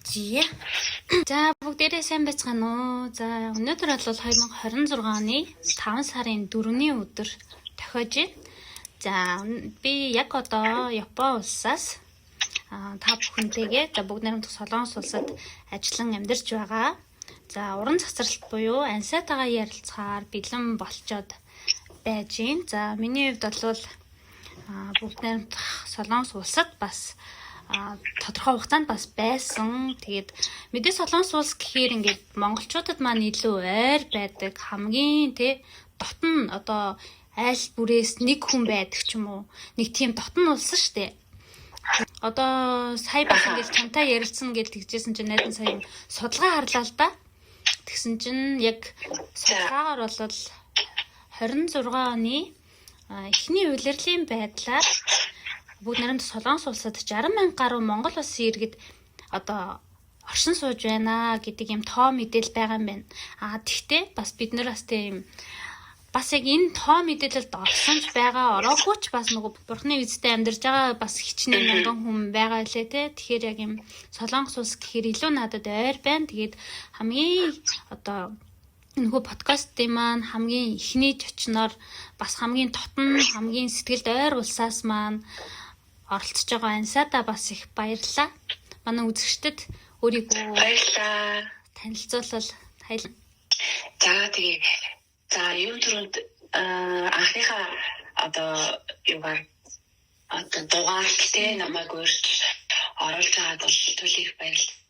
Жия. За бүгдээрээ сайн байцгаана уу? За өнөөдөр бол 2026 оны 5 сарын 4-ний өдөр тохиож байна. За би яг одоо Япон улсаас та бүхэнтэйгээ бүгд найрамдах Солонгос улсад ажиллан амьдарч байгаа. За уран цацралт буюу ансайтайгаа ярилцахаар бэлэн болчоод байж байна. За миний хувьд бол бүгд найрамдах Солонгос улсад бас тодорхой хугацаанд бас байсан. Тэгээд мэдээ Солонгос улс гэхээр ингээд монголчуудад маань илүү ойр байдаг. Хамгийн дотн одоо айл бүрээс нэг хүн байдаг ч юм уу. Нэг тийм дотн улс шүү дээ. Одоо сая бас ингээд чамтай ярилцсан гэж тэгжсэн чинь найдан сая судалгаа харлаа л да. Тэгсэн чинь яг судалгаагаар бол 26 оны эхний улирлын байдлаар бүгд найрамд Солонгос улсад 60,000 гаруй Монгол улсын иргэд одоо оршин сууж байна гэдэг юм тоо мэдээлэл байгаа юм байна. Тэгтээ бас бид нар бас тийм бас яг энэ тоо мэдээлэлд орсон ч байгаа, ороогүй ч бас нөгөө бурхны үстэй амьдарч байгаа бас хичнээн мянган хүн байгаа лээ те. Тэгэхээр яг юм Солонгос улс гэхээр илүү надад ойр байна. Тэгээд хамгийн одоо нөгөө подкастын маань хамгийн ихний зочноор бас хамгийн дотн, хамгийн сэтгэлд ойр улсаас маань оролцож байгаа ансаада бас их баярлалаа. Манай үзэгчдэд өөрийгөө баярлалаа. Танилцуулбал хайлна. За юм түрүүнд анхныхаа одоо юугаар одоо дугаарт намайг урьж оруулж аваад бол түлхийх баярлалаа.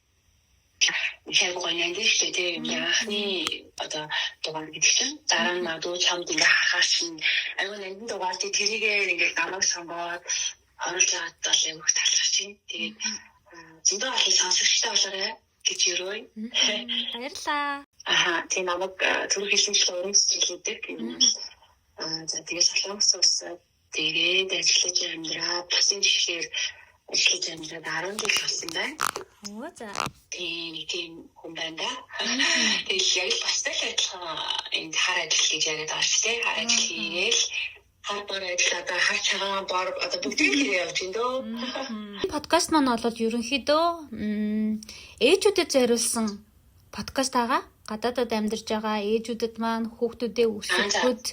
Яг гоньянд шүү дээ юм анхны одоо дугаар гэдэг чинь дараа нь магадгүй чамд ингээ харахаар чинь аюу нандин дугаар тэрийгээр ингээ намайг сонгоод оруулж аваад бол явах талархаж байна. Тэгээд зөндөө олон сонсогчтой болоорой гэж өрөөе. Баярлалаа. Тийм намайг түрүү хэлсэнчлэн уран цэцэрлэгдэг. За тэгээд Солонгос улсад тэгээд ажиллаж амьдраад бүсийн жишгээр ажиллаж амьдраад 10 жил болсон байна. Оо за. Тийм хүн байна да. Тэгээд яг л бастай л адилхан энэ хар ажил гэж яриад байгаа шүү дээ. Хар ажил хийгээл хабар ажиллаад хар цагаан бор одоо бүгдийг л явж байна дөө. Подкаст маань бол ерөнхийдөө ээжүүдэд зориулсан подкаст байгаа. Гадаадад амьдарч байгаа ээжүүдэд маань хүүхдүүдээ өсгөхөд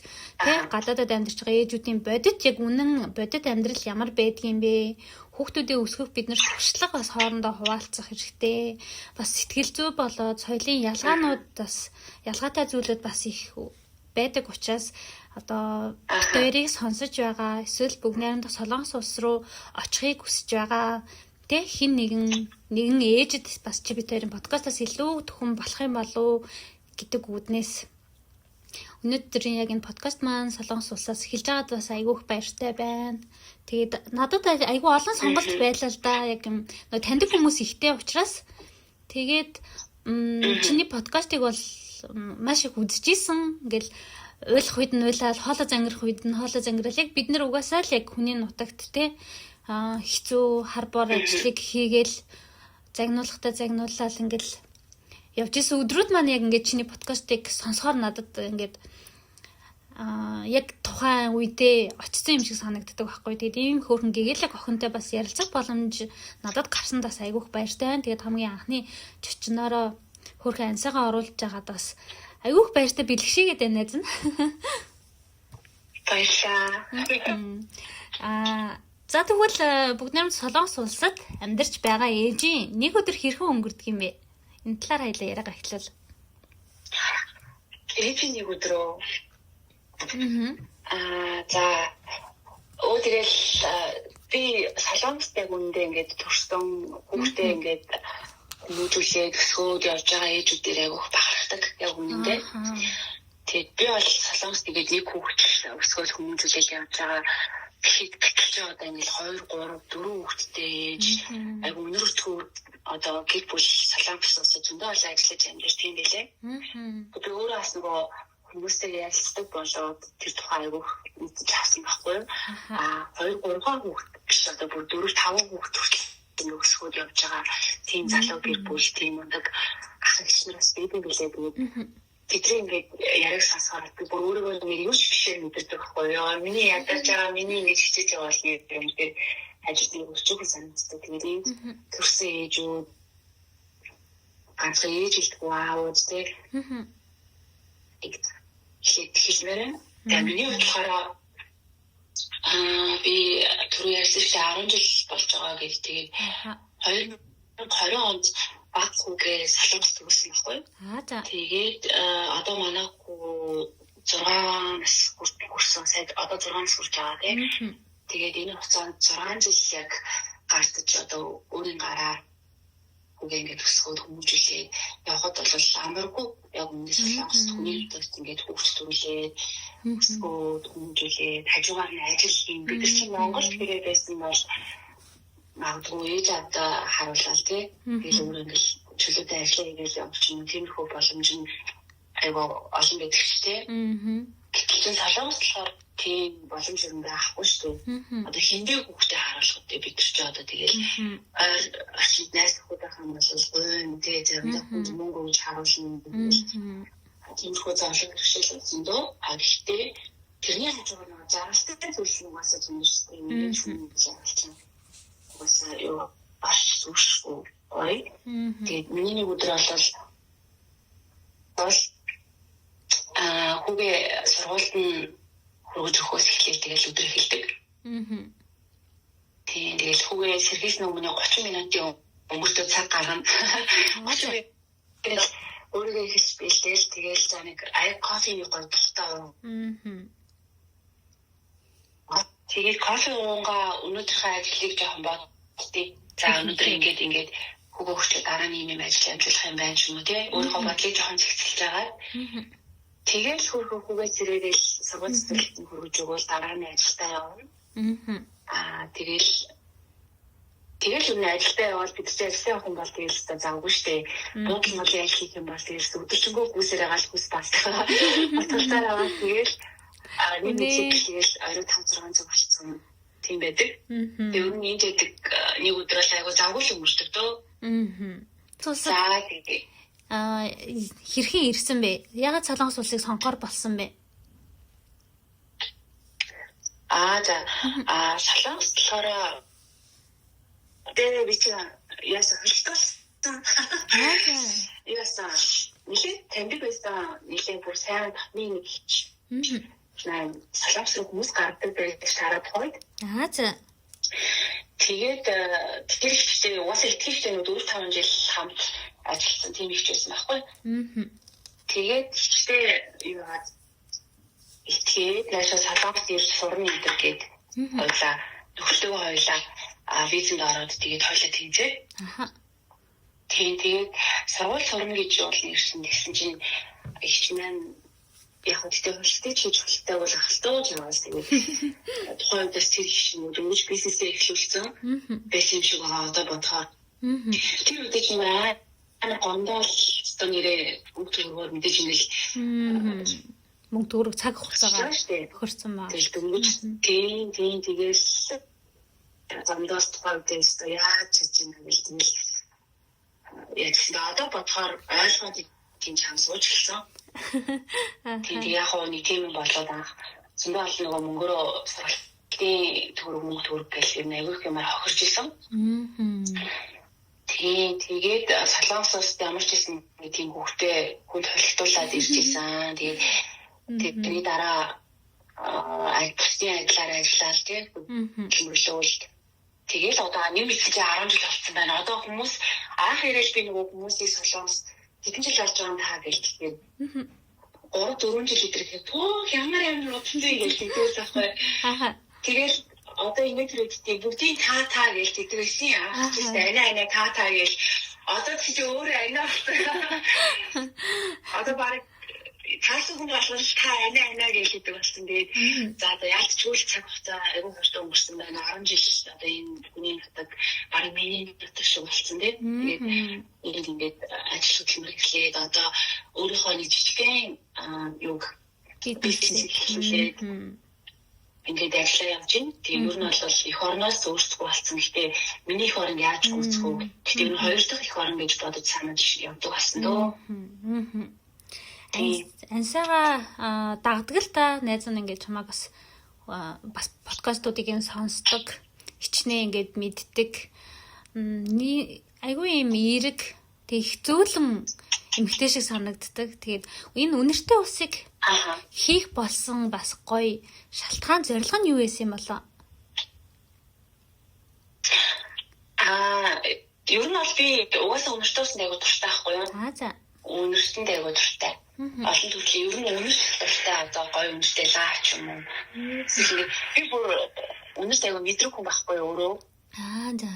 гадаадад амьдарч байгаа ээжүүдийн бодит яг үнэн бодит амьдрал ямар байдгийм бэ? Хүүхдүүдээ өсгөх бид нар туршлага бас хоорондоо хуваалцах хэрэгтэй. Бас сэтгэл зүй болоод соёлын ялгаанууд бас ялгаатай зүйлүүд бас их байдаг учраас одоо хоёрыг сонсож байгаа эсвэл бүгд найрамдах Солонгос улс руу очихыг хүсэж байгаа хин нэгэн ээжэд бас чи бид хоёрын подкастаас илүү төхөн болох юм болов гэдэг үднээс өнөөдрийн яг энэ подкаст маань Солонгос улсаас эхэлж байгаад бас айгүйх баяртай байна. Тэгээд надад айгүй олон сонголт байлаа л да. Яг юм таньдаг хүмүүс ихтэй учраас тэгээд чиний подкастыг бол маш их үзчихсэн. Ингээл уйлах үед нь уйлал, хоолой зангирах үед нь хоолой зангирал. Яг бид нар угаасаа л яг хүний нутагт хэцүү харбор ажлыг хийгээл загнуулахтаа загнуулаад ингээл явж исэн өдрүүд маань яг ингээд чиний подкастыг сонсохоор надад ингээд яг тухайн үедээ очсон юм шиг санагддаг байхгүй. Тэгээд ийм хөөрхөн гэгээлэг охинтой бас ярилцах боломж надад гарсандаас айгүйх баяртай байна. Тэгээд хамгийн анхны чочноороо хөөрхөн ансаагаа оруулж байгаад бас айгүйх баяртай бэлгшээгээд байна зэн. Баярлалаа. За тэгвэл бүгд найрамд Солонгос улсад амьдарч байгаа ээжийн нэг өдөр хэрхэн өнгөрдөг юм бэ? Энэ талаар хоёлаа яриагаа эхлэв. Ээжийн нэг өдрөө. За тэгэл би Солонгост яг үндэ ингээд төрсөн хүүхдээ ингээд хүмүүжүүлээд өсгөөд явж байгаа ээжүүдээр айгүйх бахархдаг яг үндэ. Тэгээд би бол Солонгост ингээд нэг хүүхэд өсгөөд хүмүүжүүлээд явж байгаа тэгэхээр одоо ингээл 2 3 4 хүүхэдтэй ээж айгу өнөр төр одоо гэр бүл Солонгос улсад зөндөө олон ажиллаж амьдарч тийм байлээ. Би өөрөө бас нөгөө хүмүүстэй ярилцдаг болоод тэр тухай айгу мэдж авсан байхгүй юу? 2 3 хүүхэд биш одоо бүр 4 5 хүүхэд хүртэл өсгөөд явж байгаа тийм залуу гэр бүл тийм өнөг ах эгч нараас бибин билээ тэгээд тэдний ингээд яриаг сонсохоор би бүр өөрөө нэг юу ч бишээр мэдэрдэг байхгүй юу. Миний ядарч байгаа миний ингэж хичээж байгаа бол юм дээр ажилтны өчүүхэн санагддаг. Тэгээд төрсэн ээжүүд ганцхан ээж илтгэв аауд тий. Хэлмээрэн. Тэгээд миний бодлохоор би түрүү ярьсан шиг 10 жил болж байгаа гэж тэгээд 2020 онд баг хүүгээ Солонгост өгсөн байхгүй. За. Тэгээд одоо манай хүү 6 нас хүрсэн. Сая одоо 6 нас хүрч байгаа тийм. Тэгээд энэ хугацаанд 6 жил яг гартаж одоо өөрийн гараар хүүгээ ингээд өсгөөд хүмүүжүүлээд явхад бол амаргүй яг өмнөөс Солонгост хүний хувьд ингээд хөвч төрүүлээд өсгөөд хүмүүжүүлээд хажуугаар нь ажил хийн. Бид нар чинь Монгол хэрэг байсан бол магадгүй ээж авдаа харуулаад тий. Тэгэл өөр ингээд чөлөөтэй ажиллаа хийгээл явуулчих юм. Тиймэрхүү боломж нь айгаа олон байдаг ч тий. Гэтэл Солонгос болохоор тийм боломж юм байхгүй шүү дээ. Одоо хиндээ хүүхдээ харуулах гэдэг бид ч одоо тэгэл очиж найз хүүхдийн хамгаалал гойн тий заримдаа хүн мөнгө өгч харуулна. Тиймэрхүү зарлаг төвшил болсон доо. Гэхдээ тэрний хажуугаар нэг жаргалтай зүйлс нь угаасаа юм шүү дээ. Ингээд хүн жаргалтай. Угаасаа юу арч зүшгүй. Тэгээд миний нэг өдөр бол хүүгээ сургуульд нь хөргөж өгөхөөс эхлээл тэгэл өдөр эхэлдэг. Тийм тэгэл хүүгээ сэргийс өмнө 30 минутын өнгөртөө цаг гаргана. Өөрийгөө ихэлж бэлдээл тэгэл за нэг кофений гол тустай. Тэгээд кофе уунгаа өнөөдрийнхээ ажлыг жоохон бодъё. За өнөөдөр ингээд хүүгээ өгч дараа нь юм ажил амжуулах юм байна ч юм уу тий. Өөрийнхөө бодлыг жоохон зэгцэлж агаад тэгэл хүүгээ зэрэгэл сургууль цэцэрлэгт хөргөж өгөөл дараа нь ажилдаа явна. Тэгэл өмнө ажилдаа явал бид чинь ажиллаа явах юм бол тэгэл өстой завгүй штэ. Буудлын мал яаж хийх юм бол тэгэл өдөржингөө хүүсээрээ гал хүүс басдаг. Баталгаар аваад тэгэл нэг тэгэл орой 5-6 цаг болцсон тийм байдаг. Тэр нь энэ дэдэг нэг өдрөл айгу завгүй юм өнгөрдөг дөө. За тэгээ хэрхэн ирсэн бэ? Ягаад Солонгос улсыг сонгохоор болсон бэ? Солонгос болохоор дээр би чинь яасан хөлтөлсөн. Яасан нэлээд таньдаг байсан. Нэлээд бүр сайн татны нэг хич. Солонгос руу хүмүүс гардаг байж хараад хойд. Тэгээд тэр ихтэй угаасаа итгэжтэй 4-5 жил хамт ажилласан тийм ихч байсан байхгүй. Тэгээд ихтэй юу яагаад итгээд наашаа Солонгост ирж сурна гэдэг ойлаа. Нөхөртөө хойлоо визэнд ороод тэгээд хойлоо тэнцээ. Тэгээд сургууль сурна гэж бол ирсэн гэсэн чинь ихч маань яг хөдөлтэй хөлтэй хийж хөлтэй бол ахалтаа жаавал тэгээд тухайн үедээс тэр их шиг дөнгөж бизнесээ эхлүүлсэн. Байсан юм шиг байгаа одоо бодохоор. Тэр үедээ чинь гондол өстө нэрээ мөнгө төгрөгөөр мэдээж ингээл мөнгө төгрөг цаг хугацаагаар хөрсөн баа. Тэгэл дөнгөж тийм тэгэл замдаас тухайн үедээ өстө яаж хийж юм бэ тэгэл яг одоо бодохоор ойлгоод тийм чам сууж гэлсэн. Тэгээд яг хоо нэг тийм болоод анх зөндөө олон нөгөө мөнгөөрөө сургалтын мөнгө төгрөг гэх юм аягүй их юмар хохирч исэн. Тэгээд Солонгосоос ямар ч гэсэн тийм хүүхдээ хүнд холилдуулаад ирж исэн. Тэгээд тэрний дараа ажлын ажиллаар ажиллаад тийм хэмжүүлэл тэгээд одоо нэг мэдээ 10 жил болсон байна. Одоо хүмүүс анх ирэл би нөгөө хүмүүсийг Солонгос хэдэн жил болж байгаа таа гэлтэхээр 3-4 жил идэрэхэд ямар утсан гэж хэлдэгээс авах. Тэгэл одоо ингэ хэрэгтэй бүгдийн таа гэж хэлдэгсэн яа. Арай таа гэж одоо чи өөрөө анаа. Одоо баг таасан хүн болохоор та анаа гэж хэлдэг болсон. Тэгээд за одоо яалтчгүй цаг хугацаа айгүй хурдан өнгөрсөн байна. 10 жил одоо энэ хүний нутаг баг миний нутаг шиг болсон тийм. Тэгээд ингээд ажил хөдөлмөр эхлээд одоо өөрийнхөө нэг жижигхэн юг бизнес эхлүүлээд ингээд ажиллаа явж байна. Тэгээд ер нь бол эх орноос өөрсдөө болсон. Гэхдээ миний эх орн яаж үүсэх вэ? Гэхдээ энэ хоёр дахь эх орн гэж бодож санаж явдаг болсон дөө. Ансаага дагдаг л та найз нь ингээд чамайг бас подкастуудыг юм сонсдог хичнээн ингээд мэддэг айгүй юм эерэг Тэг их зөөлөн эмгтэй шиг санагддаг. Тэгээд энэ үнэртэй усыг хийх болсон бас гоё шалтгаан зорилго нь юу байсан юм болоо? Ер нь бол би угаасаа үнэртэй ус айгуу дуртай байхгүй юу? За. Үнэртэнд айгуу дуртай. Олон төрлийн ер нь үнэрт дуртай одоо гоё үнэртэй лаач юм уу. Би бүр үнэрт айгуу мэдрэг хүн байхгүй юу өөрөө? За.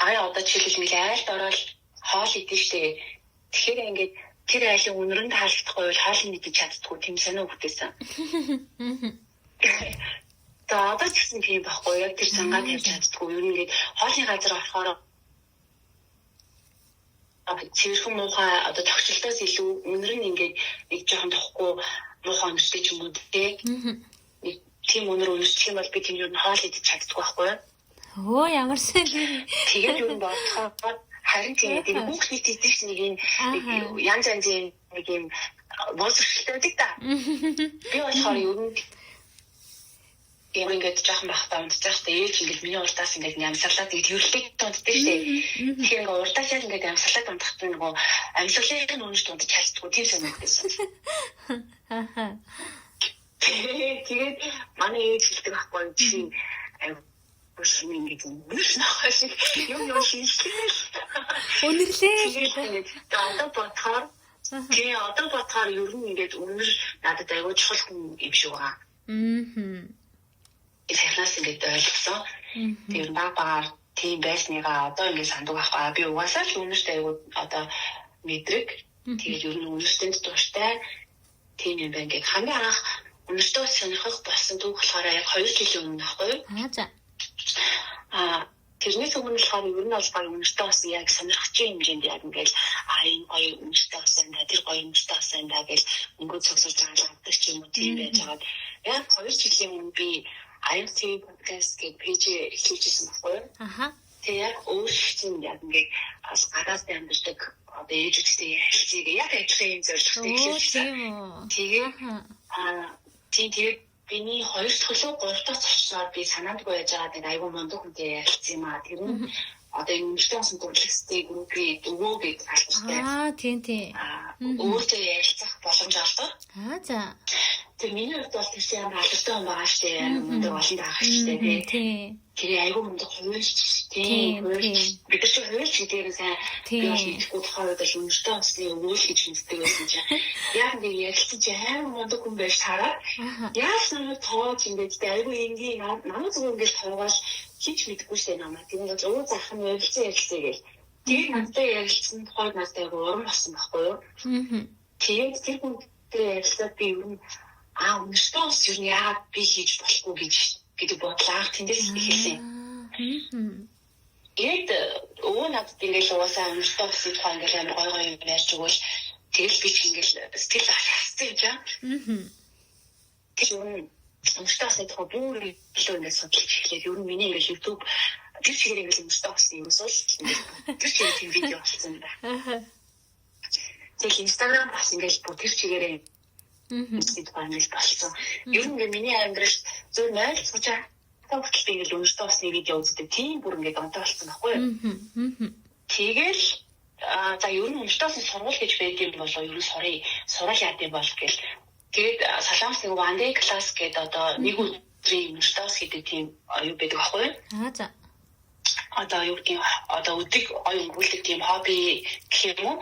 Одоо жишээлбэл айлд ороод хоол идэх штэ. Тэгэхээр ингээд тэр айлын үнэрэнд таалагдахгүй бол хоол идэж чаддгүй тийм санаа өгдөөсөн. Одоо ч гэсэн тийм байхгүй яг тэр сангаа тавьж чаддгүй. Ер нь ингээд хоолны газар орохоор цэвэрхэн муухай одоо тогтчлолтоос илүү үнэр нь ингээд нэг жоохон тохгүй муухай өнөртэй ч юм уу тийм үнэр өнөрчих юм бол би тийм ер нь хоол идэж чаддгүй байхгүй юу? Ямар сайн. Тэгээд юу бодохоор харин тийм хүүхд нийт идэх нэг юм янз янзын нэг юм боловсролтой байдаг да. Би болохоор ер нь ингээд жоохон бахтаа унтчихсан. Ээж ингээд миний урдаас ингээд ямсгалаад тэгээд хөвлөлтэй унтдаг штеп. Тэгэхээр ингээд урдаас яг ингээд ямсгалаад унтахад нөгөө амьсгалын үнэт унтаж чаддгүй тийм санагдсан. Тэгээд манай ээж хэлдэг байхгүй чи Бушин ингээд үнэш нахаш юм хийлээ. Үнэрлээ. Одоо бодохоор ер нь ингээд үнэр надад аягүй чухал хүн юм шиг байгаа. Эхнээс ингээд ойлгосон. Тэр багаар тийм байсныгаа одоо ингээд санддаг байхгүй. Би угаасаа л үнэртэй аягүй одоо мэдрэг. Тэгээд ер нь үнэртэнд дуртай тийм юм байна. Ингээд хамгийн анх үнэртэй сонирхох болсон түүх болохоор яг 2 жилийн өмнө байхгүй юу? За. Тэрнээс өмнө болохоор ер нь бол баг үнэртэй бас яг сонирхож байгаа хэмжээнд яг ингээд энэ гоё үнэртэй басна тэр гоё үнэртэй басна гэж өнгөө цогцолж байгаа ч юм уу тийм байж байгаа. Яг 2 жилийн өмнө би IMT podcast гэж пэйж эхлүүлжсэн байхгүй юу? Тэгээ яг өөрсдөө яг ингээд бас гадаад амьдардаг одоо ээжүүдтэй ярилцгийг яг ажлын юм зорилготой эхлүүлсэн. Тэгээд биний 2 дахь 3 дахь очсоор би санаандгүй байж байгаа нэг айгүй мундаг хүнтэй ярилцсан юм аа. Тэр нь одоо энэ үнэртэй болсон төрөлхстэй группийн өвөө гэж албастай. Тийм. Өөртөө ярилцах боломж олдог. За. Тэр миний хувьд бол тэр ямар алдартай хүн байгаа штэ. Мундаг олон таах штэ тий. Тэр айгүй мундаг хуульч тийм. Бид ч хуульч гэдэг нь сайн би итгэхгүй тохиолдолд бол үнэртэй болсны өвөөл гэж мэддэг байсан чинь. Яг нэг ярилцсан чи амар мундаг хүн байж хараад яаж намайг тоож ингэж айгүй энгийн намайг зүгээр ингэж тоогоол хич мэдгүй штэ намайг. Тэр нь бол өө заах нь ярилцсан гэж. Тэгээд надтай ярилцсан тухайд надтай урам болсон байхгүй юу? Тэгээд тэр хүнтэй ярилцаад би ер нь үнэртэй ус ер нь яагаад би хийж болохгүй гэдэг бодлоо тэндээс эхэлсэн. Тэгээд өө надад ингээл угаасаа үнэртэй усны тухай ингээл амар гоё юм ярьж өгвөл тэгэл би ч ингээл сэтгэл хассан юм жаа. Тэр үнэртэй усны тухай бүр илүү ингээд судалж эхлэв. Ер нь миний ингээл YouTube тэр чигээр ингээл үнэртэй усны юм бол тэр чигээр тийм видео болсон байна. Тэгээд Instagram бас ингээл бүр тэр чигээрээ бид банал болсон. Ер нь миний амьдралд зөв 0 сууж тавхтал ингээл үнэртэй усны видео үздэг. Тийм бүр ингээд онтой болсон байхгүй юу? Тэгэл за ер нь үнэртэй усны сургууль гэж байдаг юм болоо ер нь сурал яад юм бол гэл. Тэгээд Солонгос нэг one day class гэдэг одоо нэг өдрийн үнэртэй ус гэдэг тийм юу байдаг байхгүй юу? За. Одоо юу гэдэг одоо өдөг оюун өнгөрүүлдэг тийм хобби гэх юм уу?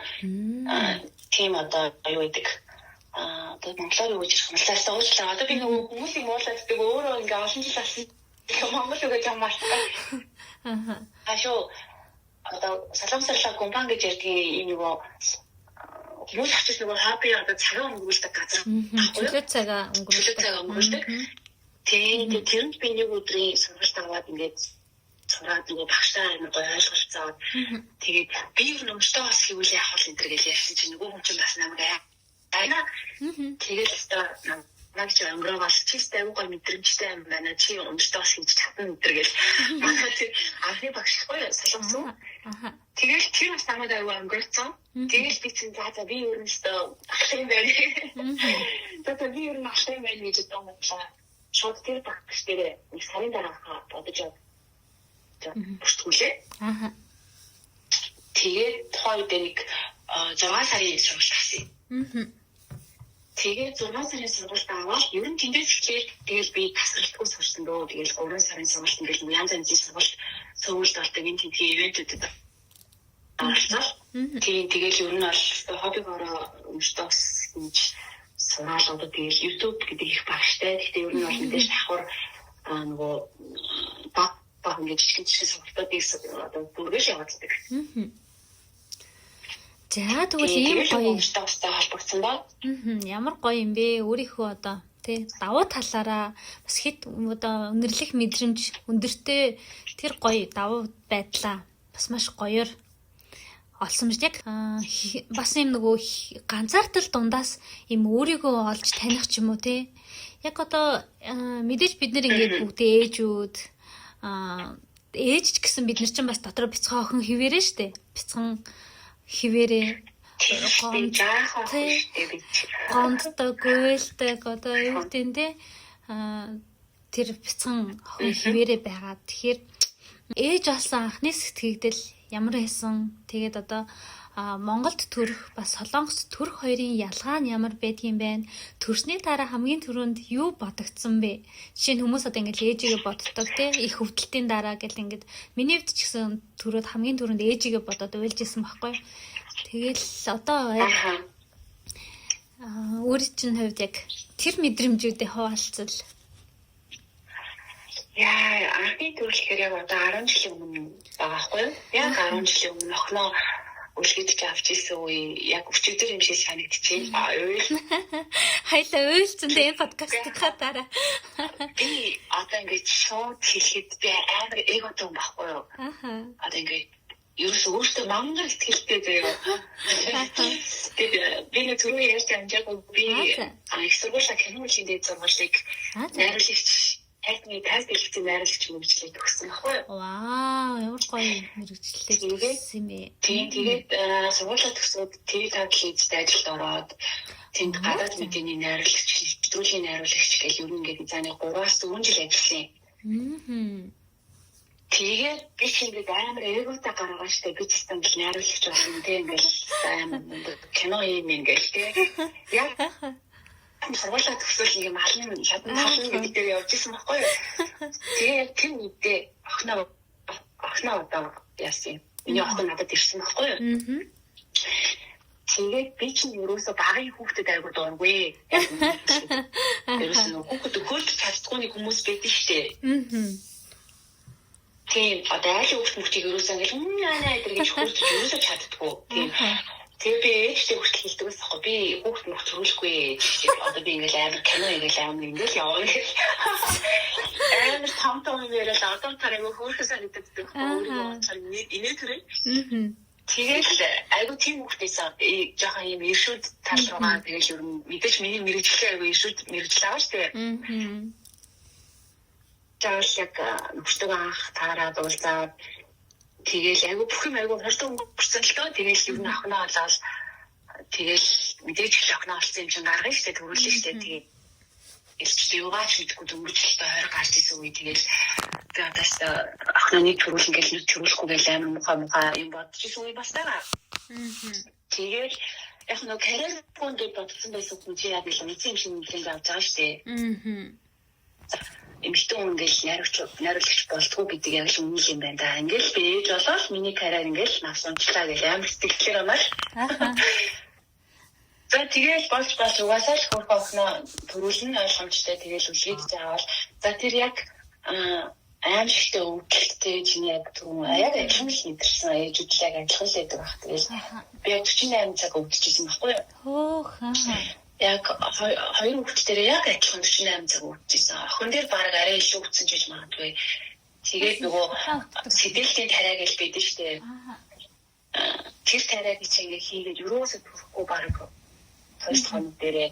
Тийм одоо юу гэдэг одоо монголоор юу гэж хэлэх юм бэ? Одоо би нөгөө хүмүүсийн муулааддаг өөрөө ингээ олон жил болсон монгол үг гэж амаалтай. Ашоо одоо Солонгослоо компани гэж ярьдаг юм нөгөө хүмүүс очиж нөгөө хобби одоо цагаа өнгөрүүлдэг газар. Чөлөө цагаа өнгөрүүлдэг. Тэгээд тэрэнд би нэг өдрийн сургалт аваад ингээд сураад нөгөө багштай амар гоё ойлголцоод тэгээд би юу нөмстэй бас хийвэл яах вэ энэ төр гэж ярьсан чинь нөгөө хүн чинь бас намайг тэгэл намайг ч өнгөрөөгөл чистэй аюу гой мэдрэмжтэй юм байна. Чи өмстэй бас хийж чадна энэ гэж. Манай тэр анхны багш гоё солонгосон. Тэгэл тэр бас намайг аюу өнгөрцөн. Тэгэл би чинь за би ерөнхийдөө багш юм байна. Тэгээд би ер нь багш юм байна гэж бодсон. Шууд тэр багш дээр нэг сарын дараа бодож яваад. Бүштгүүлээ. Тэгээд тухайн үед нэг 6 сарын сургалт авсан. Тэгээд 6 сарын сургалт аваад ер нь тэндээс эхлээд тэгэл би тасралтгүй сурсан дөө. Тэгэл 3 сарын сургалт ингээл янз янзын сургалт цөөлд болдог энэ тентгийн ивэнтүүдэд оролцсон. Тэгээд ер нь бол хоббигоороо өмчтөс хийж сураал одоо тэгэл YouTube гэдэг их багштай. Гэхдээ ер нь бол мэдээж давхар нөгөө баг ингэж жижиг сургалтуудыг одоо бүргэж явуулдаг. За тэгвэл ийм гоё өмчтөстэй холбогдсон ба. Ямар гоё юм бэ? Өөрийнхөө одоо тий давуу талаараа бас хэд одоо өнөрлөх мэдрэмж өндөртэй тэр гоё давуу байдлаа бас маш гоёор олсон мэт яг бас юм нөгөө ганцаардал дундаас юм өөрийгөө олж таних ч юм уу тий яг одоо мэдээж бид нэр ингээд бүгдээ ээжүүд ээж ч гэсэн бид нар чинь бас дотор бяцхан охин хിവэрэ штэ бяцхан хിവэрэ гомддог гуйлдаг одоо юу гэдэг нь тий тэр бяцхан охин хിവэрэ байгаа. Тэгэхээр ээж болсон анхны сэтгэгдэл ямар байсан? Тэгээд одоо Монголд төрөх бас Солонгост төрөх хоёрын ялгаа нь ямар байдгийм бэ? Төрсний дараа хамгийн түрүүнд юу бодогдсон бэ? Жишээ нь хүмүүс одоо ингээд ээжигээ боддог тий их хөвдөлтийн дараа гэл ингээд миний хувьд ч гэсэн төрөөд хамгийн түрүүнд ээжигээ бодоод уйлжсэн байхгүй. Тэгэл одоо өөрийн чинь хувьд яг тэр мэдрэмжүүдээ хуваалцвал. Яа, анхны төрөлхөр яг одоо 10 жилийн өмнө байгаа байхгүй юу? Яг 10 жилийн өмнө охиноо үлгэдэж авч ирсэн үе яг өчигдөр юм шиг санагдчихээн. Хайлаа уйлцсан энэ подкастынхаа дараа. Би одоо ингэж шууд хэлэхэд би амар эготой юм байхгүй юу? Одоо ингэж ерөөс өөртөө мангар ихтэй заяа. Тэгээд би нэг түрүү ярьж амжаагүй би их сургуулаа киногийн дээд сургуулийг найруулагч Хэтний тайлбарлалтын найруулагч мэргэжлийг төгссөн байхгүй юу? Вау, ямар гоё мэргэжлийг төгссөн юм бэ? Тэгээд сургуулаа төгсөөд ТV таглалд ажилд ороод тэнд гадаад мэдээний найруулагч, нэвтрүүлгийн найруулагч гэх юм ингээд зааны 3-аас 4 жил ажилласан. Тэгээд би чингээд амар эготой гаргаа штэ би ч гэсэн найруулагч болсон тийм ингээд амар кино юм ингээд тийм. Яг сургуулаа төгсөөл нэг юм алын шатны талын гэдэг дээр явж исэн байхгүй юу. Тэгээд тэр үедээ охиноо одоо яасан. Миний охин надад ирсэн байхгүй юу. Тэгээд би чинь ерөөсө багын хүүхдэд айгуу дуургүй. Ерөөсө хүүхдэд өгөөж чаддгүй нэг хүмүүс байдаг штэ. Тийм одоо айл хүүхдүүдийг ерөөсө ингээл яана гэдэг гэж хурж ерөөсө чаддгүй. Тийм. Тэгээ би ээжтэй хүртэл хэлдэг байсан хоо би хүүхд мөх төрүүлэхгүй одоо би ингээл амар кино ингээл амар ингээл яваа ингээл амар том яриад одоо тарайг хөөрхөн санагддаг өөрийгөө онцоор инээ төрөө. Тэгэл айгу тийм хүүхдээс жоохон юм иршүүд тал руугаа тэгэл ер нь мэдээж миний мэрэгчлээ айгу иршүүд мэрэгжил аваа штэ. Жаал яг нөхдөг анх таараад уулзаад тэгэл айгу бүх юм айгу хурдан өнгөрсөн л доо тэгэл ер нь охиноо олоод тэгэл мэдээж л охиноо олсон юм чинь гаргана штэ төрүүлнэ штэ тэгээ элчтэй юугаач мэдгүй дөнгөжлөлтөй хойр гарч исэн үе тэгэл би одоос охиноо төрүүл ингээл нэг төрүүлэхгүй гэл амар мухаа юм бодож исэн үе бас байгаа. Тэгэл яг нэг карьер фонд бодсон байсан хүн чи яг л мэдсэн юм шиг нэг авч байгаа штэ. Эмэгтэй хүн ингээл найруулагч болтгоо гэдэг яг л үнэн юм байна да. Ингээл би ээж болоод миний карьер ингээл навсунчлаа гэж амар сэтгэлээр байна. За тэгэл болж угаасаа л хөрхөө охиноо төрүүлнэ ойлгомжтой тэгэл үлгээж заавал за тэр яг аимшигтэй өвдөлттэй чиний яг түрүүн яг адилхан л мэдэрсэн ээжүүд л яг адилхан л байдаг баг. Тэгэл би 48 цаг өвдөжсэн байхгүй юу? Яг хоёр хүүхдтэй яг адилхан 48 цаг өвдөжсэн. Охин дээр баг арай илүү өвдсөн ч гэж магадгүй. Тэгээд нөгөө сэтгэлийн тариа гэж байдаг шүү дээ. Тэр тариаг чи ингээ хийгээд юусоо төрөхгүй баг хоёр хоног дээрээ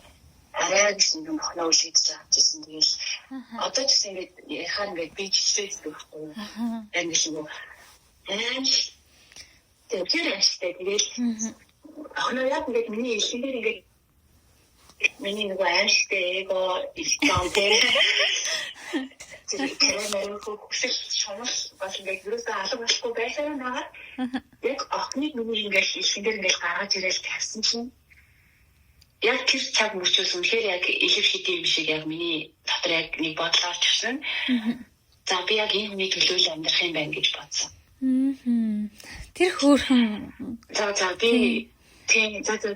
арай гэсэн юм охиноо үлгээж авчихсан. Тэгэл одоо ч гэсэн ингээд яхаар ингээд би жишээд байхгүй юу? Яг нэг юм тэр ашигтай тэгэл охиноо яг ингээд миний илгээр ингээд миний нөгөө аимшигтэй эго ихтэй тэр хүсэл шунал бас ингээд юусаа алга болохгүй байсаар байгаа. Яг охиныг миний ингээд илхэн дээр ингээд гаргаж ирээл тавьсан чинь яг тэр цаг мөчөөс үнэхээр яг элэг шидэв юм шиг яг миний дотор яг нэг бодлоо орж ирсэн. За би яг энэ хүний төлөөлөл амьдрах юм байна гэж бодсон. Тэр хөөрхөн за би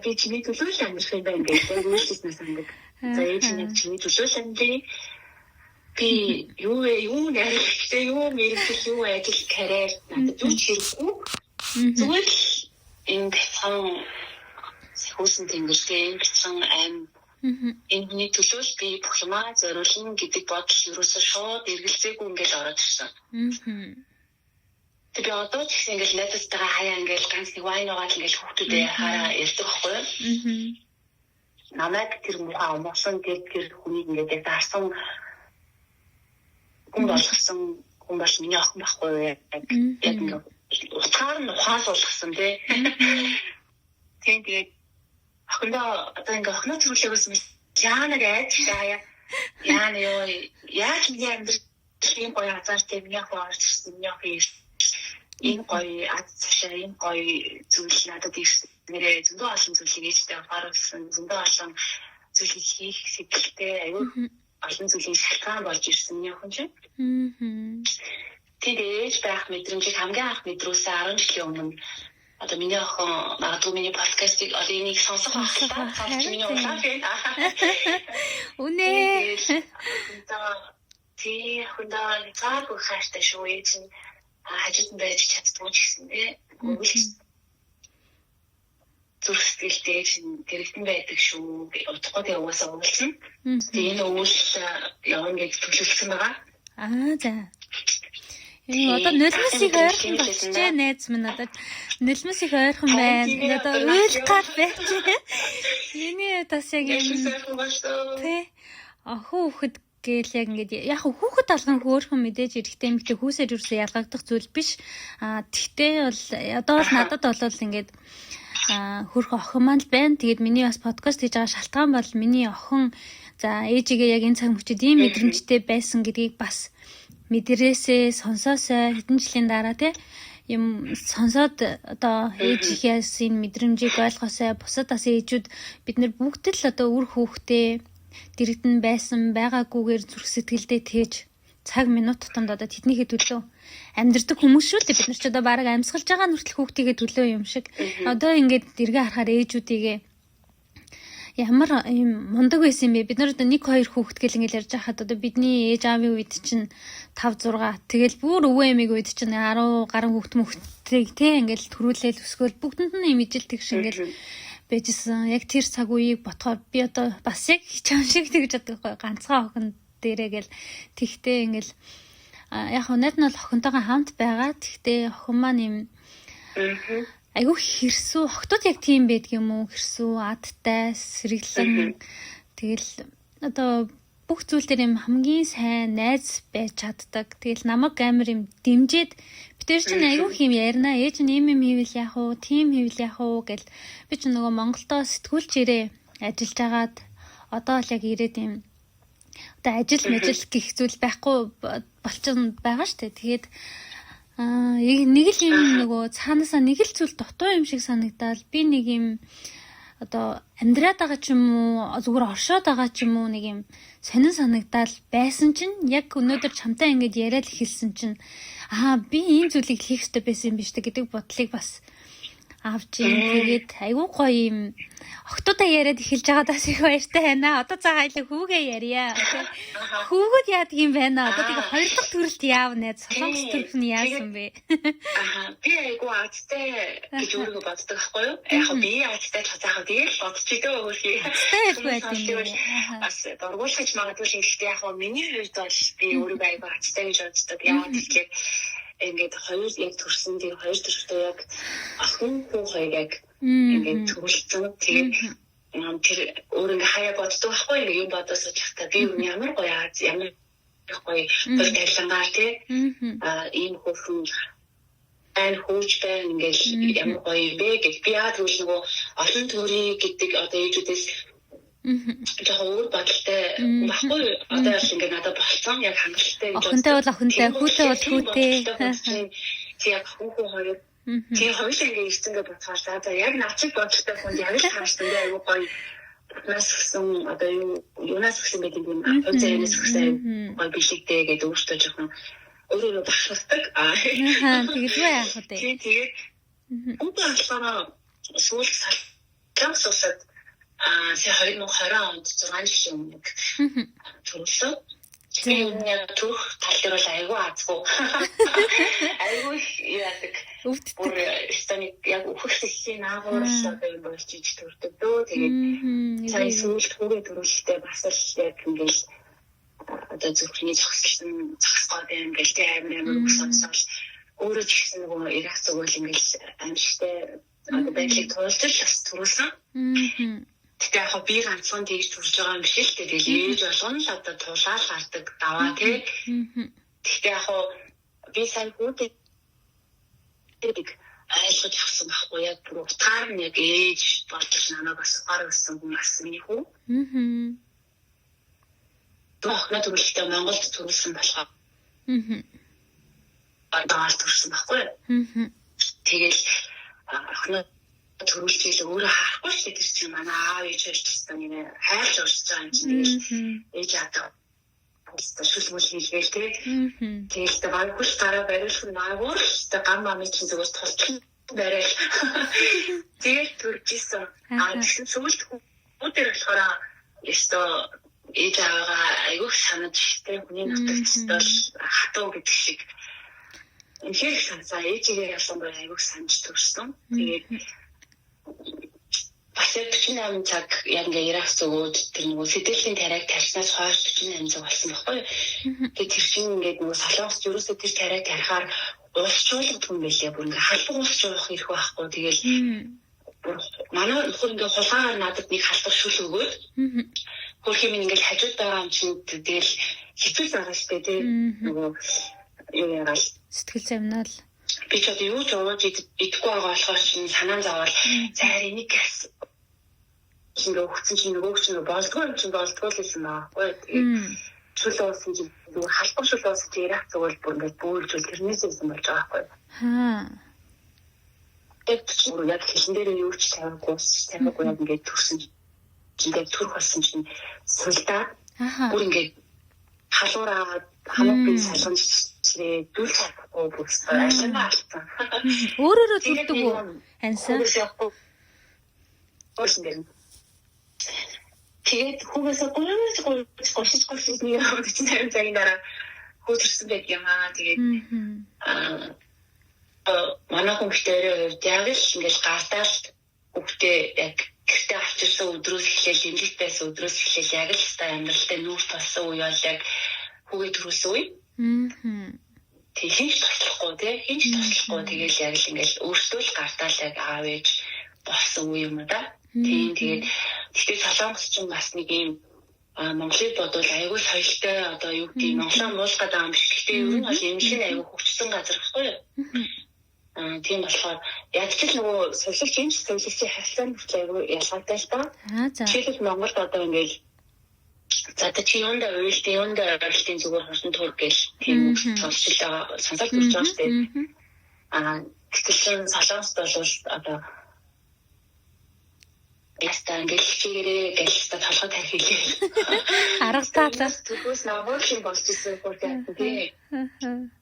би чиний төлөөлөл амьдрах юм байна гэж өөрчлөснөөс хандаг. За ээжний чиний төлөөлөл амьдрий. Би юу нэрхтэй юу мэрэгжил юу ажил карьер надад юу ч хэрэггүй. Зүгээр л энэ бяцхан хөөсөн тэнгэртэй бяцхан аим энэ төлөөлөл би бүх юмаа зориулна гэдэг бодол ерөөсөө шууд эргэлзээгүй ингээл ороод ирсэн. Тэг би одоо ч гэсэн ингээл найзтайгаа хаяа ингээл ганц нэг вайн угаал ингээл хүүхдүүдээ хараа ярьдаг байхгүй юу? Намайг тэр муухай амарсан тэр хүнийг ингээд яг дарсан хүн болгосон хүн бол миний охин байхгүй яг ингээд утгаар нь ухаас болгосон тий. Тэгээд охиндоо одоо ингээд охиноо зөвлөөгөөс яанаг айдтаа яана ёо яаж миний амьдрал ийм гоё азартай миний охин орж ирсэн миний охин энэ гоё азартай энэ гоё зүйл надад ирсэн. Нэрээ зөндөө олон зүйлийг ээжтэй харуулсан зөндөө олон зүйлийг хийх сэтгэлтэй аюу олон зүйлийн шалтгаан болж ирсэн миний охин чинь. Тэгээд ээж байх мэдрэмжийг хамгийн анх мэдрүүлсэн 10 жилийн өмнө одоо миний охин магадгүй миний подкастыг одоо энийг сонсох ахлаа сонсч миний улаан фэн. Үнэ. Тий хонда цаг ухааштай шүү ээж нь хажууд нь байж чаддгүй ч гэсэн тий. Зүрхсэтгэлтэй чинь гэрэлтэн байдаг шүү. Утгагүй тэгээ угаасаа уулзсан. Тэгээ энэ уулс явна гэж төлөвлөсөн байгаа. За. Одоо нулимс их ойрхон болчихжээ найз минь одоо нулимс их ойрхон байна. Одоо уйлгал байж. Миний бас яг юм. Тэ. Хүүхэд гээл яг ингээд яг хүүхэд алган хөөрхөн мэдээж эрэхтэй эмэгтэй хүүсээр юусэн ялгагдах зүйл биш. Тэгтээ бол одоо л надад болол ингээд хөрх охин маань л байна. Тэгээд миний бас подкаст хийж байгаа шалтгаан бол миний охин за ээжигээ яг энэ цаг мөчид ийм мэдрэмжтэй байсан гэдгийг бас мэдрээсээ сонсоосоо хэдэн жилийн дараа те юм сонсоод одоо ээжийнхээс энэ мэдрэмжийг ойлгосоо бусад бас ээжүүд бид нар бүгд л одоо үр хүүхдээ дэрэгдэн байсан байгаагүйгээр зүрх сэтгэлдээ тээж цаг минут тутамд одоо тэднийхээ төлөө амьдрдаг хүмүүс шүү дээ бид нар ч одоо баг амьсгалж байгаа нүртэл хүүхдийгээ төлөө юм шиг одоо ингээд эргээ харахаар ээжүүдийгээ ямар юм мундаг байсан юм бэ бид нар одоо 1-2 хүүхэд гэл ингээд ярьж байхад одоо бидний ээж аавын үед чинь 5-6 тэгэл бүр өвөө эмиг үед чинь 10 гаруй хүүхдийг тий ингээд төрүүлээл өсгөөл бүгдэнд нь юм ижил тэгш ингээд байжсэн яг тэр цаг үеийг ботхоор би одоо бас яг чам шиг тэгж боддог ганцхан охин дээрээ гэл тэгтээ ингээл яг өнөөдөр нь бол охинтойгоо хамт байгаа. Тэгтээ охин маань юм айгүй хэрсүү охтууд яг тийм байдаг юм уу? Хэрсүү, адтай, сэргэлэн тэгэл одоо бүх зүйл дээр юм хамгийн сайн найз байж чаддаг. Тэгэл намайг амар юм дэмжиж битэр чинь айгүй юм ярина. Ээж нь юм хийвэл яах вэ? Тим хийвэл яах вэ гэл би ч нөгөө Монголдоо сэтгүүлч ирээ ажиллаж агаад одоо л яг ирээд юм одоо ажил мэжил гэх зүйл байхгүй болчихсон байгаа шүү дээ. Тэгээд нэг л юм нөгөө цаанаасаа нэг л зүйл дутуу юм шиг санагдаад би нэг юм одоо амьдраад байгаа ч юм уу зүгээр оршоод байгаа ч юм уу нэг юм сонин санагдаад байсан чинь яг өнөөдөр чамтай ингэж яриад эхэлсэн чинь би энэ зүйлийг хийх ёстой байсан юм биш үү гэдэг бодлыг бас авч тэгээд айгүй гоё юм охтуудаа яриад эхэлж байгаадаас их баяртай байна. Одоо цаа хайлаа хүүгээ ярья. Хүүгүүд яадаг юм байна. Одоо тэгээ хоёр дахь төрөлт яавна. Солонгос төрөлт нь яасан бэ? Би айгүй азтай гэж өөрийгөө боддог байхгүй юу? Яг би азтай цаахаа тэгэл бодчихдөө өөрхий. Азтай байдаг юм. Бас дургуулж магадгүй л ихтэй яг миний хувьд бол би өөрийгөө айгүй азтай гэж боддог. Яагаад гэвэл ингээд хоёр яг төрсөн тийм хоёр төрөлтөө яг охин хүү хоёр яг ингээд төрөлцөн тэгээд тэр өөр ингээ хаяа боддог байхгүй ингээ юм бодож суучихтаа би ямар гоё ямар гоё тэр талангаар тий ийм хөрхөн ан хөөж байна ингээл ямар гоё бэ гэж би яа тэгвэл нөгөө олон төрийн гэдэг одоо ээжүүдээс жоохон өөр бодолтой баггүй одоо л ингээд надад болцсон яг хангалттай гэж охинтой бол охинтой, хүүтэй бол хүүтэй. Яг хүүхүү хоёр тийм хоёулаа ингээд ирцэнгээ бодохоор за яг начиг бодолтой хүн яг л хааштай аюу гоё нас гсэн одоо юунаас гсэн гэдэг юм хөвзөөнөөс гсэн гоё бишигтэй гэдэг өөртөө жоохон өөрөө багшилдаг тэгдвэ яах вэ тэгээд бүгд болохоор сүүл салгамс усад сая 2020 онд 6 жилийн өмнө төрөлсөн. Тэгээд яг түүх тал дээр бол айгүй азгүй. Айгүй яадаг. Бүр станик яг үхсэхийн наагуурс одоо юм болж иж төрдөг дөө. Тэгээд сая сүүл түүгээ төрөлтөө бас л яг ингээл одоо зөвхөн зогсгоод юм гээл тэ амар үсэлсэл өөрөө ч гэсэн нөгөө Ирак зүгэл ингээл амжигтай одоо байдлыг туулж л бас төрүүлсэн. Тэгтээ яг би ганцхан тэгж төрж байгаа юм биш л дээ. Тэгэл ээж болгоно л одоо тулаал гардаг даваа тий. Тэгтээ яг би сайн хүүтэй айлгаж авсан байхгүй яг бүр утгаар нь яг ээж болчих намайг бас гар өссөн хүн бас миний хүү. Охны төрөлтөө Монголд төрүүлсэн болохоор. Даалт төрсэн байхгүй. Тэгэл охны төрүүлж ийл өөрөө харахгүй шүү дээ тэр чинь манай аав ээж хэлчихсэн юм хайлж урсж байгаа юм чинь ээж аатаа шүлмөл хийлгээл тэгэл тэ баггүй дараа барилсан наагур тэ гам мами чинь зүгээр тулчих барай тэгэл төржсэн гэсэн сүлд өдөр болохоор ёстой ээж аваагаа айгүйх санаж тэ хүний нутагт бол хатуу гэдэг шиг энхээр санаа ээжигээ ялсан бай айгүйх санаж төрсөн тэгээд бас 48 цаг яг ингээ Иракс өгөөд тэр нөгөө сэдэлийн тариаг тарьснаас хойш 48 цаг болсон байхгүй. Тэгээд тэр чинь ингээд нөгөө солонгос юусоо тэр тариаг тарихаар уусчлуулдаг юм байлээ. Бүр ингээ халбаг уусчлуулах ирэх байхгүй. Тэгэл манай нөхөр ингээ хулгайгаар надад нэг халбаг шүл өгөөд хөрх юм ингээл хажууд байгаа юм чинь тэгэл хэцүү байгаа шүү дээ. Нөгөө юу яагаад сэтгэл зовнол би ч одоо юу ч ууж идэхгүй байгаа болохоор чинь санаан зовоод за энийг гэс ингээ өгсөн чинь нөгөө ч нэг болдгоо юм чинь болдгоо л гэсэн байхгүй. Тэгээд шүл уусан чинь зүгээр халбаг шүл уусан чинь Ирак зүгэл бүр ингээ бөөлжүүл тэрнээс юм болж байгаа байхгүй. Тэгээд чи яг хэлэн дээр юу ч тавихгүй яг ингээ төрсөн чинь ингээ төрөх болсон чинь сулдаа бүр ингээ халуураа хамаг би салгамж дүүл чадахгүй бүстэй ашигнаа алдсан. Өөрөөрөө төлдөг үү? Ансан. Тэгээд хүүгээсээ гуйж нэг яваад чинь 50 цагийн дараа хөөцөрсөн байт юм аа. Тэгээд манай хүмүүстээрээ хувьд яг л ингээл гартаал хүүхдээ яг гэртээ авчирсан өдрөөс эхлээл эмнэлэгт байсан өдрөөс эхлээл яг л та амьдралдаа нүүрс болсон үе бол яг хүүгээ төрүүлсэн үе. Тэг хинч тослохгүй тэгэл яг л ингээл өөртөө л гартаал яг аав ээж болсон үе юм да. Тэгээд тэгтээ солонгос ч бас нэг юм Монголыг бодвол аягүй соёлтой одоо юу гэдэг Монголын муулгаад байгаа юм биш. Гэхдээ ер нь бол эмнэлэг нь аягүй хөгжсөн газар байхгүй юу? Тийм болохоор яг ч л нөгөө соёлч юм шиг соёлчийн харилцааны хүртэл аягүй ялгаатай л та. Жишээлбэл Монголд одоо ингээл за чи юундаа ойлтын зүгээр хурдан тур гэл тийм сонсч байгаа сонсоод төрж байгаа шүү дээ. Гэтэл солонгост бол одоо ястаа ингээл чигээрээ гэлстэ толгой тарих хэлээ. Аргатай түүхээс наагур юм болж ирсэн бүр яг тийм.